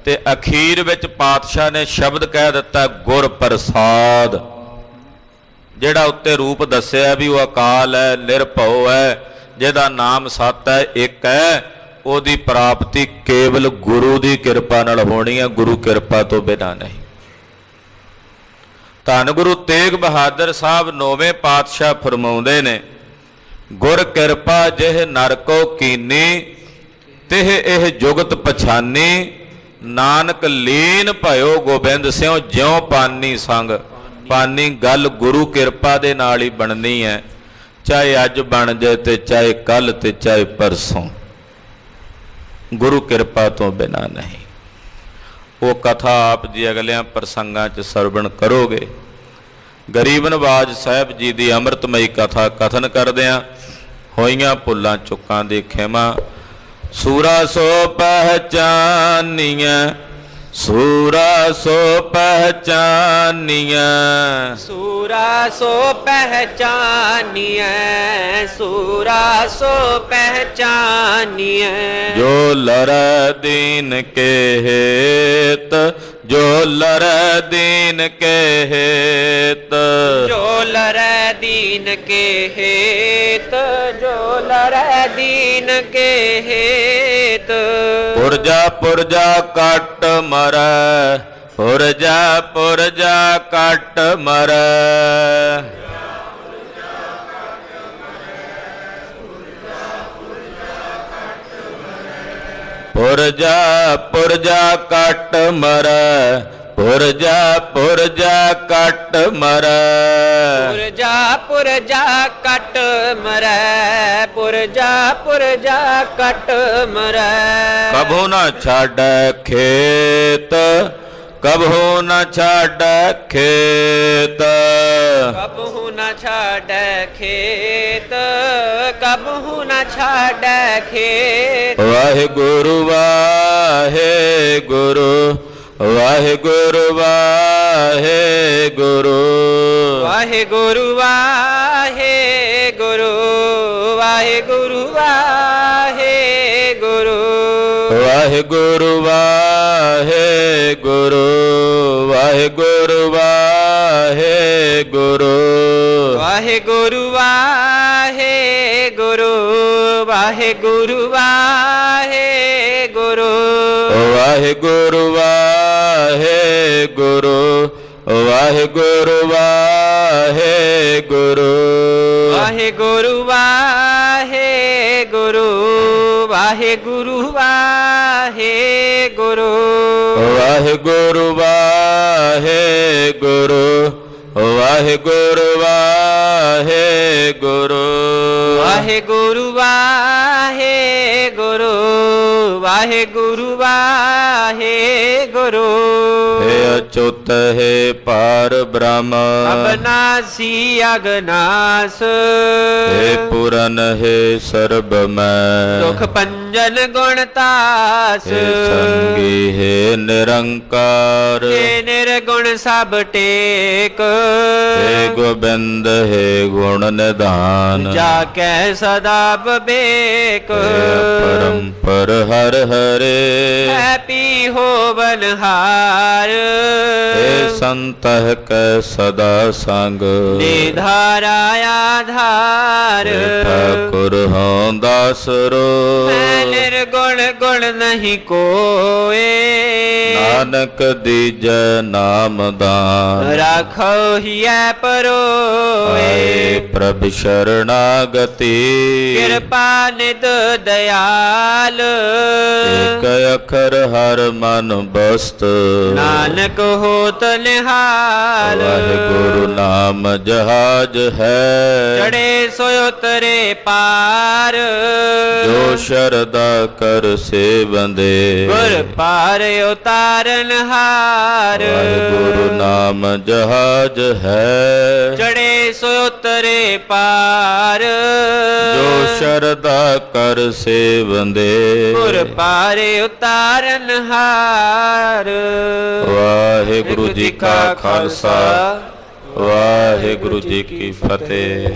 ਤੇ ਅਖੀਰ ਵਿੱਚ ਪਾਤਸ਼ਾਹ ਨੇ ਸ਼ਬਦ ਕਹਿ ਦਿੱਤਾ, ਗੁਰ ਪ੍ਰਸਾਦ। ਜਿਹੜਾ ਉੱਤੇ ਰੂਪ ਦੱਸਿਆ ਵੀ ਉਹ ਅਕਾਲ ਹੈ, ਨਿਰਭਉ ਹੈ, ਜਿਹਦਾ ਨਾਮ ਸਤ ਹੈ, ਇੱਕ ਹੈ, ਉਹਦੀ ਪ੍ਰਾਪਤੀ ਕੇਵਲ ਗੁਰੂ ਦੀ ਕਿਰਪਾ ਨਾਲ ਹੋਣੀ ਹੈ, ਗੁਰੂ ਕਿਰਪਾ ਤੋਂ ਬਿਨਾਂ ਨਹੀਂ। ਧੰਨ ਗੁਰੂ ਤੇਗ ਬਹਾਦਰ ਸਾਹਿਬ 9ਵੇਂ ਪਾਤਸ਼ਾਹ ਫਰਮਾਉਂਦੇ ਨੇ, ਗੁਰ ਕਿਰਪਾ ਜਿਹ ਨਰ ਕੋ ਕੀਨੀ ਤਿਹ ਇਹ ਜੁਗਤ ਪਛਾਨੀ, ਨਾਨਕ ਲੀਨ ਭਇਓ ਗੋਬਿੰਦ ਸਿਉ ਜਿਉ ਪਾਨੀ ਸੰਗ। ਪਾਨੀ ਗੱਲ ਗੁਰੂ ਕਿਰਪਾ ਦੇ ਨਾਲ ਹੀ ਬਣਨੀ ਹੈ, ਚਾਹੇ ਅੱਜ ਬਣ ਜਾਏ ਤੇ ਚਾਹੇ ਕੱਲ ਤੇ ਚਾਹੇ ਪਰਸੋਂ, ਗੁਰੂ ਕਿਰਪਾ ਤੋਂ ਬਿਨਾਂ ਨਹੀਂ। ਉਹ ਕਥਾ ਆਪ ਜੀ ਅਗਲਿਆਂ ਪ੍ਰਸੰਗਾਂ 'ਚ ਸਰਵਣ ਕਰੋਗੇ। ਗਰੀਬ ਨਵਾਜ ਸਾਹਿਬ ਜੀ ਦੀ ਅੰਮ੍ਰਿਤਮਈ ਕਥਾ ਕਥਨ ਕਰਦਿਆਂ ਹੋਈਆਂ ਭੁੱਲਾਂ ਚੁੱਕਾਂ ਦੀ ਖਿਮਾ। ਸੂਰਾ ਸੋ ਪਹਿਚਾਨੀਆਂ, ਸੂਰਾ ਸੋ ਪਹਿਚਾਨੀਆਂ, ਸੂਰਾ ਸੋ ਪਹਿਚਾਨੀਐ, ਸੂਰਾ ਸੋ ਪਹਿਚਾਨੀਐ। ਜੋ ਲੜੈ ਦੀਨ ਕੇ ਹੇਤ ਜੋ ਲਰੈ ਦੀਨ ਕੇ ਹੇਤ। ਜੋ ਲਰੈ ਦੀਨ ਕੇ ਹੇਤ, ਜੋ ਲਰੈ ਦੀਨ ਕੇ ਹੇਤ। ਪੁਰਜਾ ਪੁਰਜਾ ਕੱਟ ਮਰੈ, ਪੁਰਜਾ ਪੁਰਜਾ ਕੱਟ ਮਰੈ। ਪੁਰਜਾ ਪੁਰਜਾ ਕੱਟ ਮਰੈ, ਪੁਰਜਾ ਪੁਰਜਾ ਕੱਟ ਮਰੈ। ਪੁਰਜਾ ਪੁਰਜਾ ਕੱਟ ਮਰੈ, ਪੁਰਜਾ ਪੁਰਜਾ ਕੱਟ ਮਰੈ। ਕਭੂ ਨ ਛਾੜੈ ਖੇਤ, ਕਭੂ ਨ ਛਾੜੈ ਖੇਤ। ਕਬਹੂ ਨ ਛਾੜੈ ਖੇਤ, ਕਬਹੂ ਨ ਛਾੜੈ ਖੇਤ। ਵਾਹਿਗੁਰੂ ਵਾਹਿਗੁਰੂ, ਵਾਹਿਗੁਰੂ ਵਾਹਿਗੁਰੂ। ਵਾਹਿਗੁਰੂ ਵਾਹਿਗੁਰੂ, ਵਾਹਿਗੁਰੂ ਵਾਹਿਗੁਰੂ। ਵਾਹਿਗੁਰੂ ਵਾਹਿਗੁਰੂ, ਵਾਹਿਗੁਰੂ ਵਾਹਿਗੁਰੂ। ਵਾਹਿਗੁਰੂ ਵਾਹਿਗੁਰੂ, ਵਾਹਿਗੁਰੂ ਵਾਹਿਗੁਰੂ। ਵਾਹਿਗੁਰੂ ਵਾਹਿਗੁਰੂ, ਵਾਹਿਗੁਰੂ ਵਾਹਿਗੁਰੂ। ਵਾਹਿਗੁਰੂ ਵਾਹਿਗੁਰੂ, ਵਾਹਿਗੁਰੂ ਵਾਹਿਗੁਰੂ। ਵਾਹਿਗੁਰੂ ਵਾਹਿਗੁਰੂ, ਵਾਹਿਗੁਰੂ ਵਾਹਿਗੁਰੂ। ਵਾਹਿਗੁਰੂ ਵਾਹਿਗੁਰੂ, ਵਾਹਿਗੁਰੂ ਵਾਹਿਗੁਰੂ। ਹੇ ਅਚੁੱਤ ਹੈ ਪਾਰ ਬ੍ਰਹਮ, ਅਬਨਾਸੀ ਅਗਨਾਸ। ਹੇ ਪੂਰਨ ਹੈ ਸਰਬ ਮੈਂ, ਦੁਖ ਪੰਜਨ ਗੁਣ ਤਾਸ। ਹੇ ਸੰਗੀ ਹੈ ਨਿਰੰਕਾਰ, ਹੇ ਨਿਰਗੁਣ ਸਭ ਟੇਕ। ਹੇ ਗੋਬਿੰਦ ਹੈ ਗੁਣ ਨਿਧਾਨ, ਜਾ ਕੈ ਸਦਾ ਬਵੇਕ। ਹੇ ਪਰੰਪਰ ਹਰ ਹਰੇ, ਹੈ ਪੀ ਹੋਵਨ ਹਾਰ। ਹੇ ਸੰਤਹ ਕੈ ਸਦਾ ਸੰਗ, ਨਿਧਾਰਾ ਆਧਾਰ। ਹੇ ਠਾਕੁਰ ਹਉ ਦਾਸਰੋ, ਮੈਂ ਨਿਰਗੁਣ ਗੁਣ ਨਹੀਂ ਕੋਏ। ਨਾਨਕ ਦੀਜੈ ਨਾਮ ਦਾਨ, ਰਾਖੋ ਹੀਐ ਪਰੋਏ। ਆਏ ਪ੍ਰਭ ਸ਼ਰਣਾਗਤੀ, ਕਿਰਪਾ ਨਿਤ ਦਇਆਲ। ਏਕ ਅਖਰ ਹਰ ਮਨ ਬਸਤ, ਨਾਨਕ ਹੋਤ ਨਿਹਾਲ। ਵਾਹਿਗੁਰੂ ਨਾਮ ਜਹਾਜ ਹੈ, ਚੜੇ ਸੋ ਉਤਰੇ ਪਾਰ। ਜੋ ਸ਼ਰਦਾ ਕਰ ਸੇਵੰਦੇ, ਗੁਰ ਪਾਰ ਉਤਾਰਨ ਹਾਰ। ਵਾਹਿਗੁਰੂ ਨਾਮ ਜਹਾਜ ਹੈ, ਚੜੇ ਸੋ ਉਤਰੇ ਪਾਰ। ਜੋ ਸ਼ਰਦਾ ਕਰ ਸੇਵੰਦੇ, ਗੁਰ ਪਾਰ ਉਤਾਰਨ ਹਾਰ। ਵਾਹਿਗੁਰੂ ਜੀ ਕਾ ਖਾਲਸਾ, ਵਾਹਿਗੁਰੂ ਜੀ ਕੀ ਫਤਿਹ।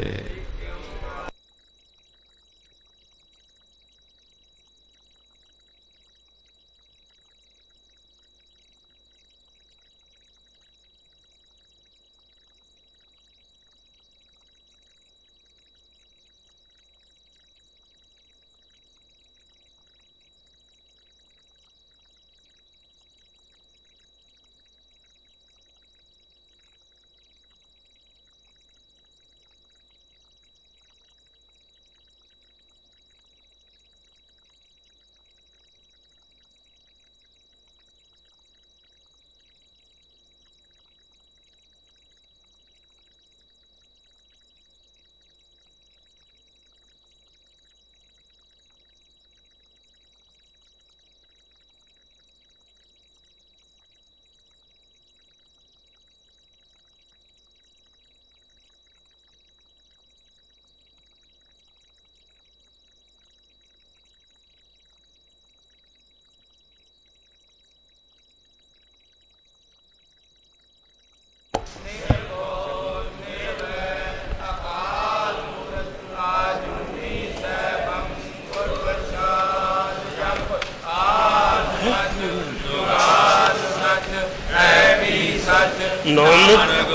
ਨਾਨਕ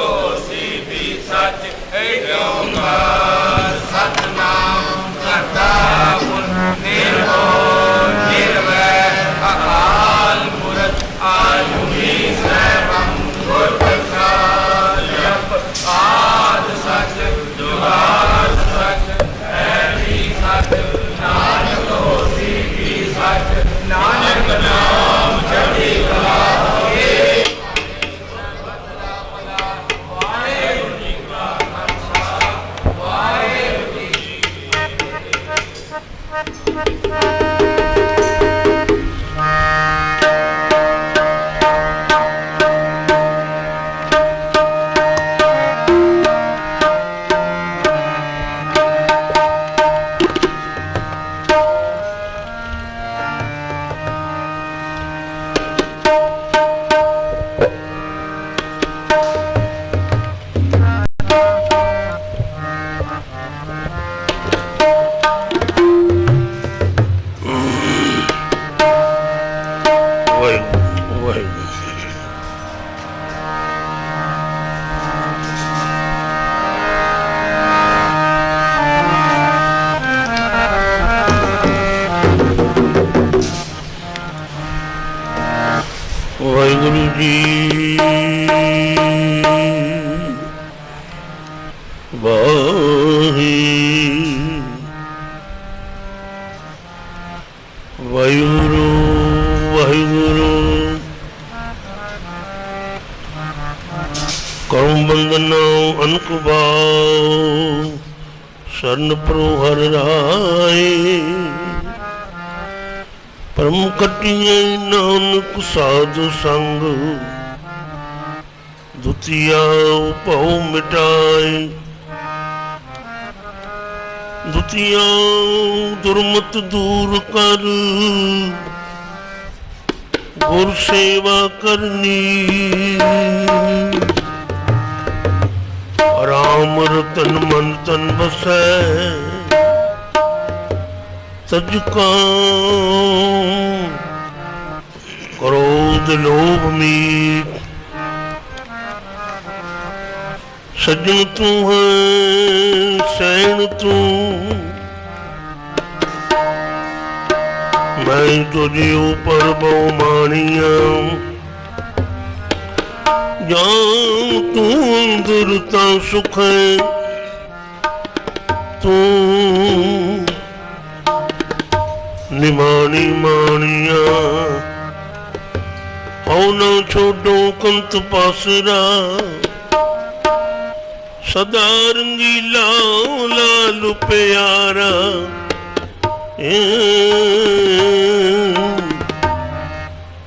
ਵਾਹਿਗੁਰੂ ਜੀ ਵਾਹਿਗੁਰੂ ਵਾਹਿਗੁਰੂ ਕਰਮ ਬੰਦਨੋ ਅਨਕ ਬਾਉ ਸ਼ਰਨ ਪ੍ਰੋ ਹਰਿ ਰਾਏ ਪਰਮ ਕਟਿਏ ਨਾਨਕ ਸਾਧੂ ਸੰਗ ਦੁਤੀਆ ਭਉ ਮਿਟਾਏ ਦੁਤੀਆ ਦੁਰਮਤ ਦੂਰ ਕਰ ਗੁਰ ਸੇਵਾ ਕਰਨੀ ਰਾਮ ਰਤਨ ਮਨ ਤਨ ਬਸੈ ਤਜ ਕਾ ਕ੍ਰੋਧ ਲੋਭ ਮੀਤ ਸੱਜਣ ਤੂੰ ਹੈ ਸੈਣ ਤੂੰ ਮੈਂ ਤੁਝੇ ਉਪਰ ਬਹੁ ਮਾਣੀਆਂ ਜਾਂ ਤੂੰ ਅੰਦਰ ਤਾਂ ਸੁਖ ਹੈ ਤੂੰ ਨਿਮਾਣੀ ਮਾਣੀਆਂ ਹਉ ਨਾ ਛੋਡੋ ਕੰਤ ਪਾਸਰਾ ਸਦਾ ਰੰਗੀਲਾ ਲਾਲ ਪਿਆਰਾ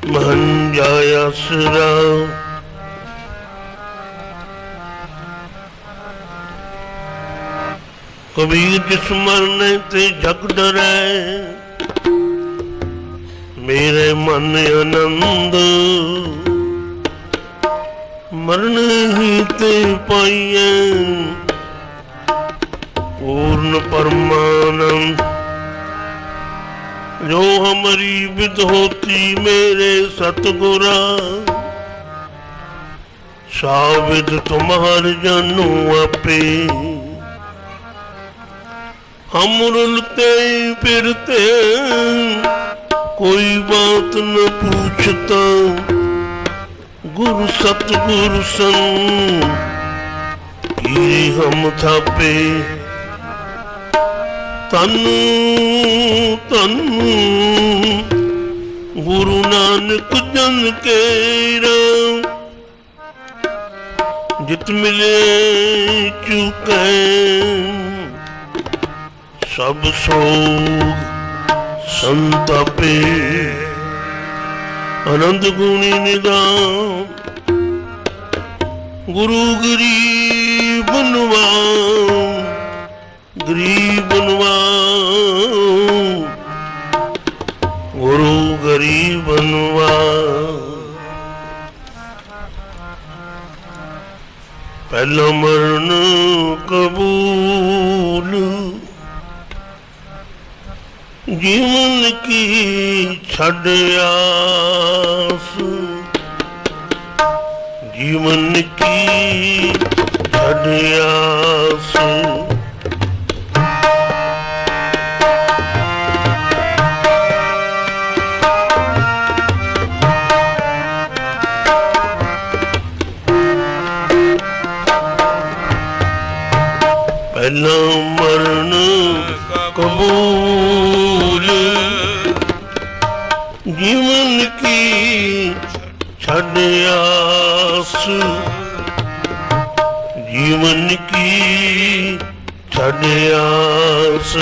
ਮਨ ਜਾਇਆ ਸਰਾ ਕਬੀਰ ਜਿਸ ਮਰਨੇ ਤੇ ਜਗ ਡਰੈ ਮੇਰੇ ਮਨ ਆਨੰਦ ਮਰਨ ਹੀ ਤੇ ਪਾਈਐ ਪੂਰਨ ਪਰਮਾਨੰਦ ਜੋ ਹਮਰੀ ਵਿਦ ਹੋਤੀ ਮੇਰੇ ਸਤਿਗੁਰਾ ਸਾਵਿਦ ਤੁਮਹਰ ਜਾਨੂ ਆਪੇ ਹਮ ਰੁਲਤੇ ਫਿਰਤੇ कोई बात न पूछता गुरु सतगुरु संग की हम थापे तन तन गुरु नानक जन केरा जित मिले चुके सब सोग संतापे आनंद गुणी निदान गुरु गरीब बनवाओ गरीब बनवाओ गुरु गरीब बनवाओ पहला मरण कबूल जीवन की छड़ आस जीवन की छड़ आस। पहला मरण कबूल, जीवन की छड़ आस। जीवन की छड़ आस।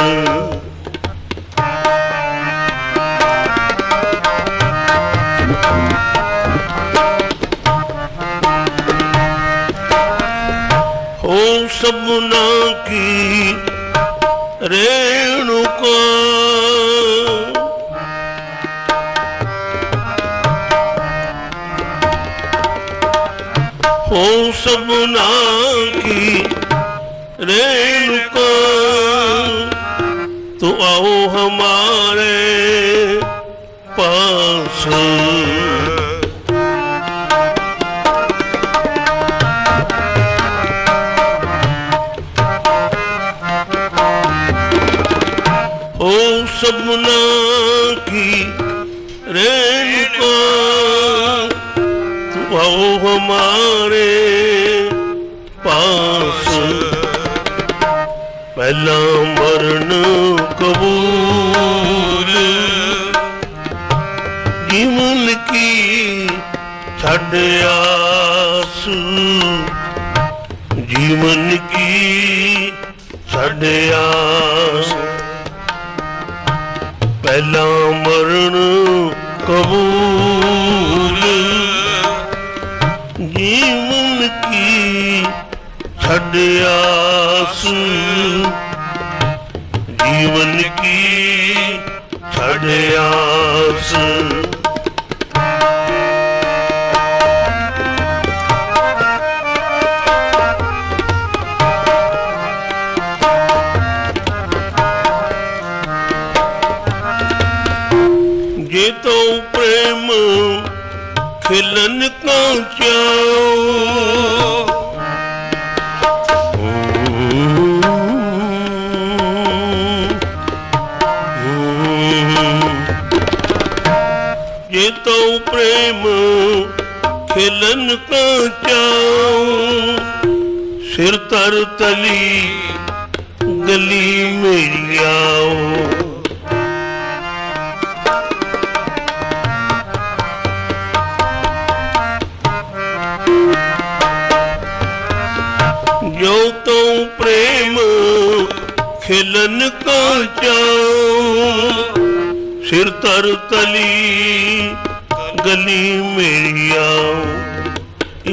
हो सबना की रेणुका, हो सबना की रेणुका, तो आओ हमारे पास। हो सबना की रेणुका, तो आओ हमारे पास। पहला मरण कबूल, जीवन की छड़ आस। जीवन की छड़ आस। पहला मरण कबूल, जीवन की छड़ आस। जीवन की छड़ आस। ये तो प्रेम खिलन का चाओ, ये तो प्रेम खिलन का चाओ। सिर तर तली गली मेरी आओ। जो तो प्रेम खिलन का चाओ। सिर तर तली गली मेरी आओ।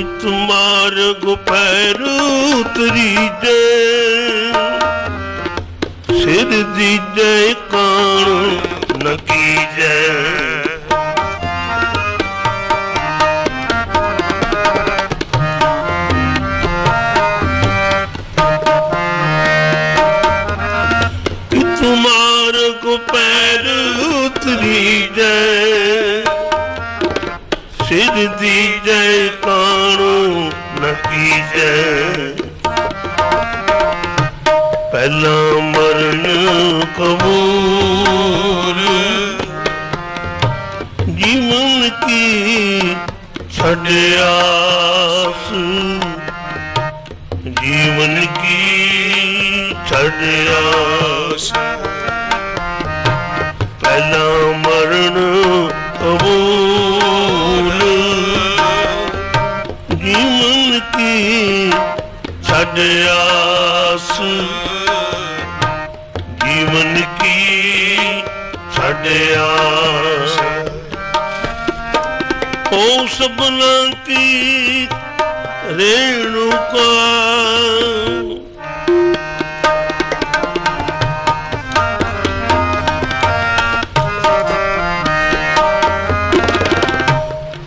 इत मार्ग पैर उतरी जय, सिर दी जय कान न की जय। मार्ग पैर उतरी जय, सिर दी जय कानो न की जय। पहला मरण कबूल, जीवन की छड़ आस। जीवन की छड़ आस। पहला मरण कबूल, जीवन की छड़ आस। जीवन की छड़ आस। ओ सबना की रेणुका,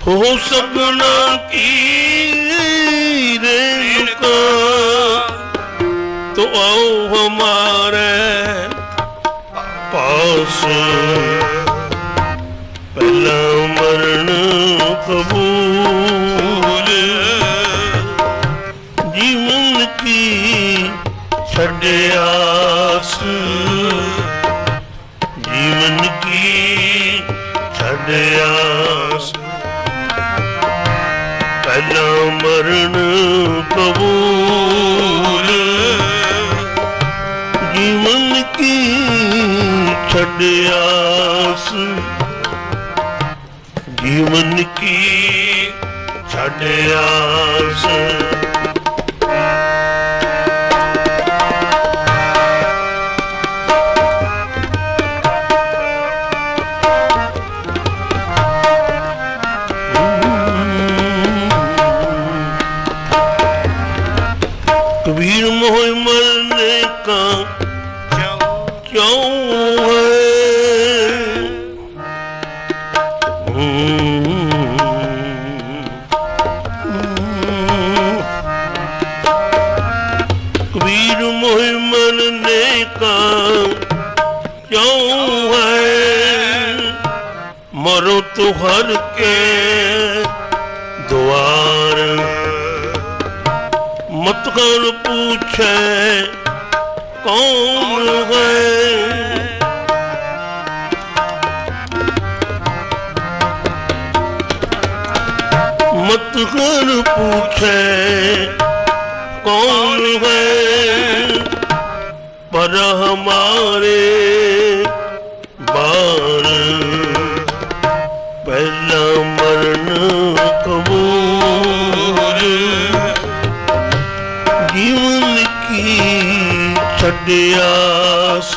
हो सबना की रेणुका, तो आओ हमारे पास। पहला मरण कबूल, ਆਸ ਜੀਵਨ ਕੀ ਛੱਡ ਆਸ ਪਹਿਲਾ ਮਰਨ ਕਬੂਲ ਜੀਵਨ ਕੀ ਛੱਡ ਆਸ ਜੀਵਨ ਕੀ ਛੱਡ ਆਸ कबीर मोह मरने का क्यों कबीर मोह मरने का क्यों है मरो तो हर के द्वार मत कर पूछे कौन है मत कर पूछे कौन है पर हमारे बार पहला मरण कबूल जीवन की छड आस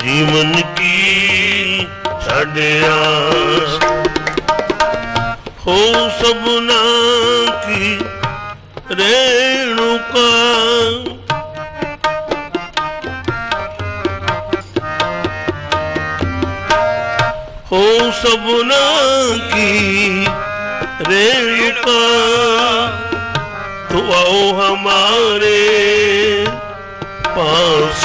जीवन की छड आस हो सबना की रेणुका हो सबना की रेणुका तो आओ हमारे पास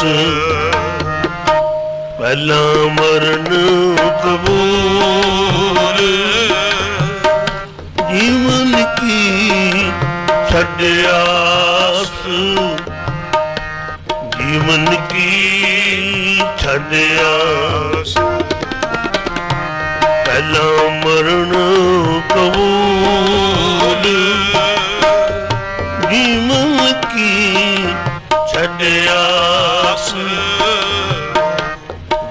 पहला मरण कबूल जीवन की छड आस जीवन की छड आस पहला मरण कबूल जीवन की छड आस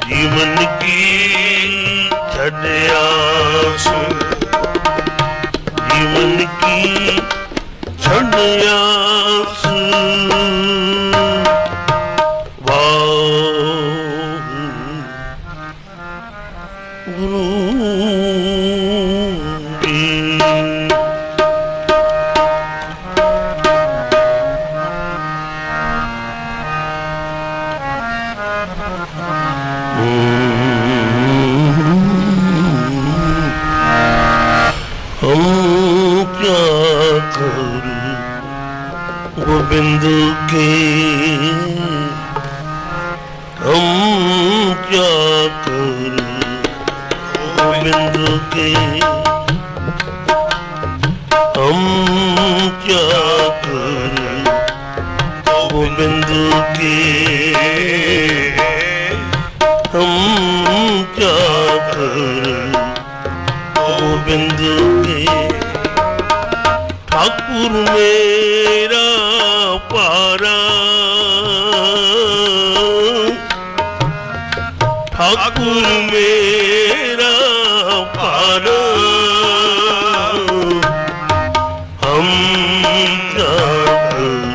जीवन की छड आस जीवन की छड आस गुरु हम क्या करें गोविंद के हम क्या करें गोविंद के हम क्या करें गोविंद के हम क्या करें गोविंद के ठाकुर मेरा पारा ठाकुर मेरा पारा हम क्या करें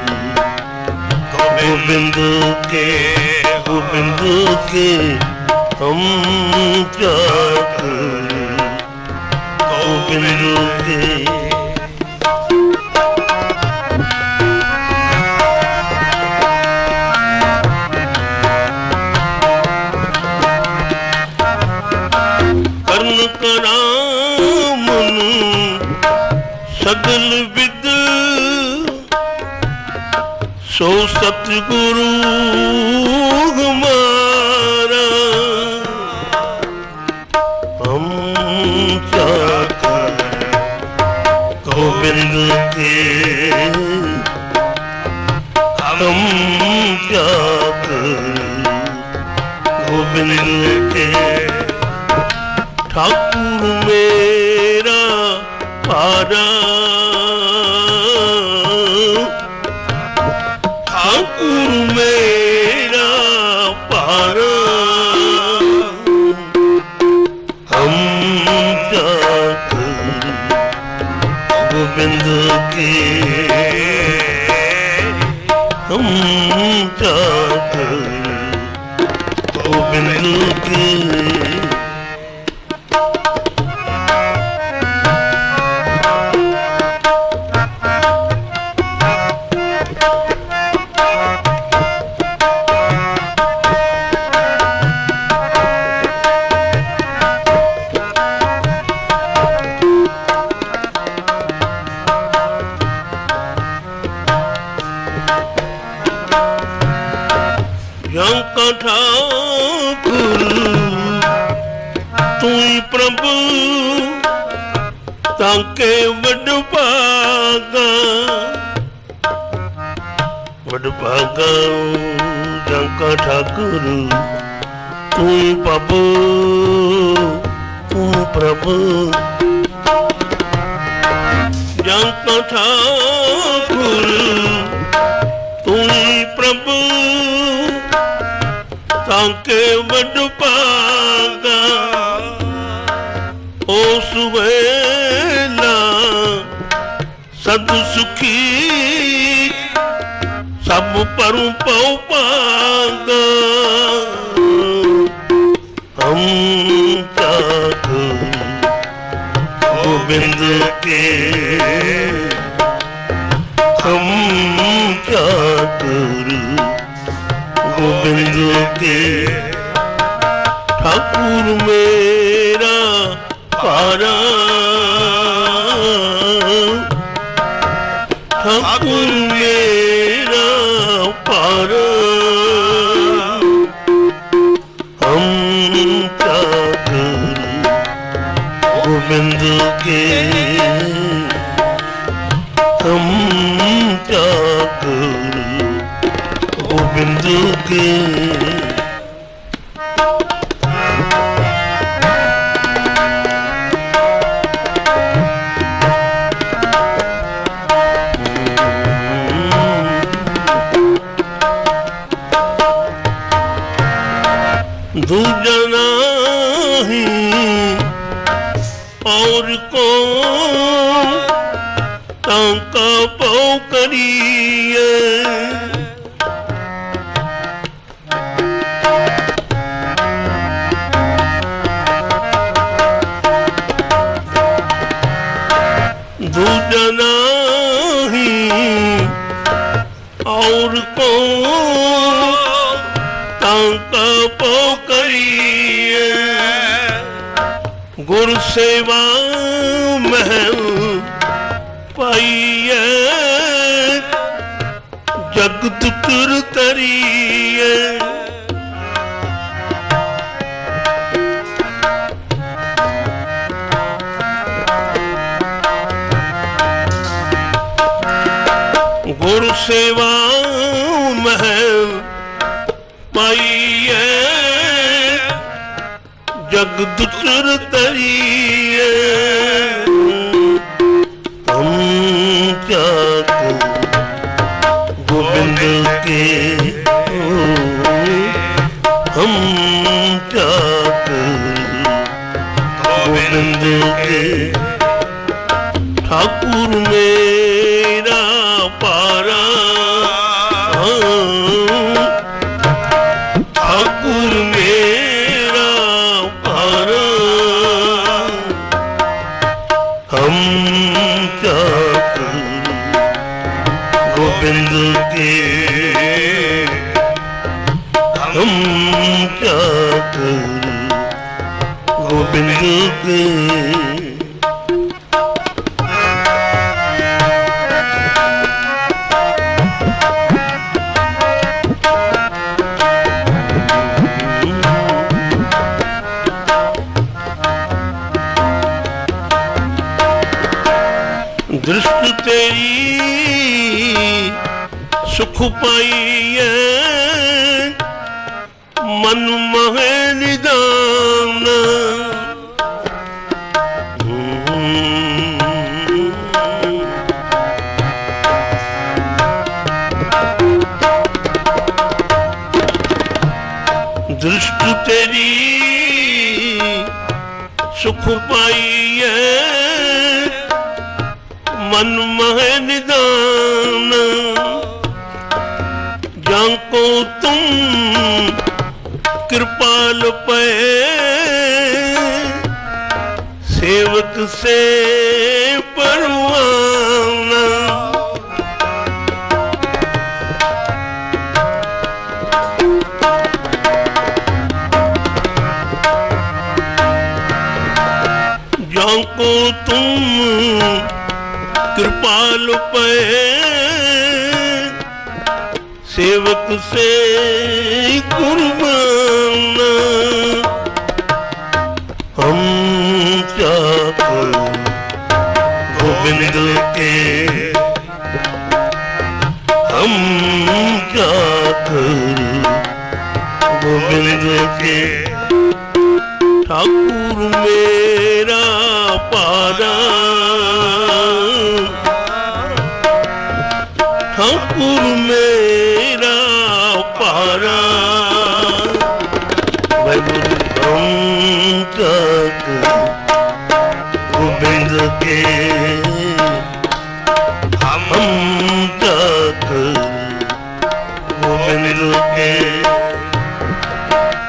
गोविंद के हम क्या करें गोविंद के कर्ण करामन सगल विद सो सतगुरु हमारा हम क्या करें गोविंद के हम क्या करें गोविंद के ठाकुर मेरा पारा ठाकुर मेरा पारा हम क्या करें गोविंद के हम क्या करें गोविंद के का ठाकुर तू ही प्रभु ताके वड भागा जंका ठाकुर तू ही प्रभु तू प्रभु जंका ठाकुर तू ही प्रभु ताके वड भागा उस वेला सद सुखी सब परू पौ पागा हम क्या करें गोविंद के हम क्या करें गोविंद के ठाकुर मेरा पारा ठाकुर मेरा पारा हम क्या करें गोविंद के हम क्या करें गोविंद के दूजा नहीं और को तांका पौ करिए दूजा नहीं और को तांका पौ करिए गुर सेवा महल पाइए जगत तुर तरिए गुर सेवा महल पाइए जगत तुर तरिए हम क्या करें गोविंद के हम क्या करें गोविंद के ठाकुर मेरा पारा ठाकुर मेरा पारा हम क्या करें गोविंद के हम क्या करें गोविंद के दृष्टि तेरी ਸੁਖ ਪਾਈਐ ਮਨ ਮਹਿ ਨਿਦਾਨ ਦ੍ਰਿਸ਼ਟ ਤੇਰੀ ਸੁਖ ਪਾਈਐ ਮਨ ਮਹਿ ਨਿਦਾਨ ਜਾਂ ਕੋ ਤੁਮ ਕਿਰਪਾਲ ਪਏ ਸੇਵਕ ਸੇ ਪਰਵਾਨਾ ਜਾਂ ਕੋ ਤੁਮ ਕਿਰਪਾਲ ਪਏ सेवक से कुर्बान हम चाकर गोविंद के हम चाकर गोविंद के ठाकुर मेरा पारा ठाकुर मेरा पारा वाहिगुरु हम तक गोबिंद के हम तक गोबिंद के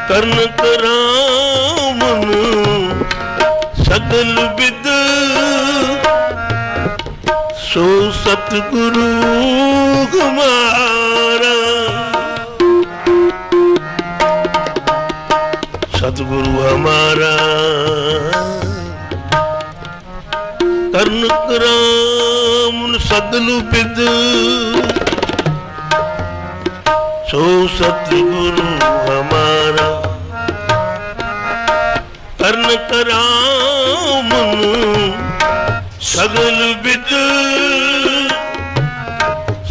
करन करामन सगल विद सो सतगुरु हमारा सतगुरु हमारा करन करामन सगल विद सो सतगुरु हमारा करन करामन सगल विद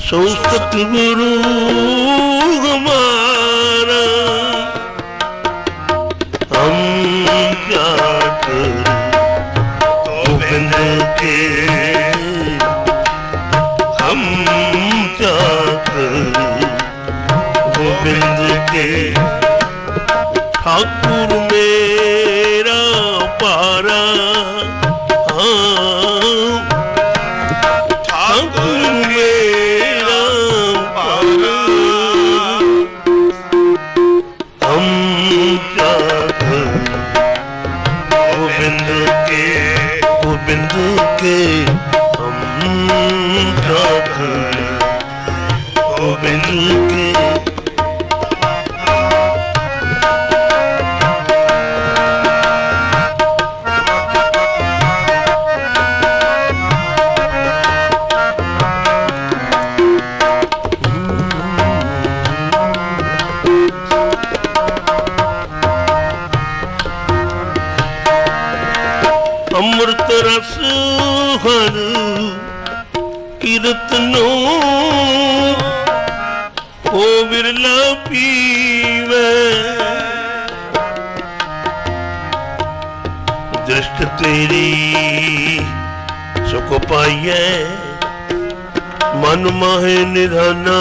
सो सतगुरु हमारा हम क्या करें गोविंद के हम क्या करें गोविंद के ठाकुर मेरा पारा गोविंद के हम गोविंद के अमृत रस हर कीर्तनो ओ बिरला पीवे दृष्ट तेरी सुख पाइए मन माहे निधाना।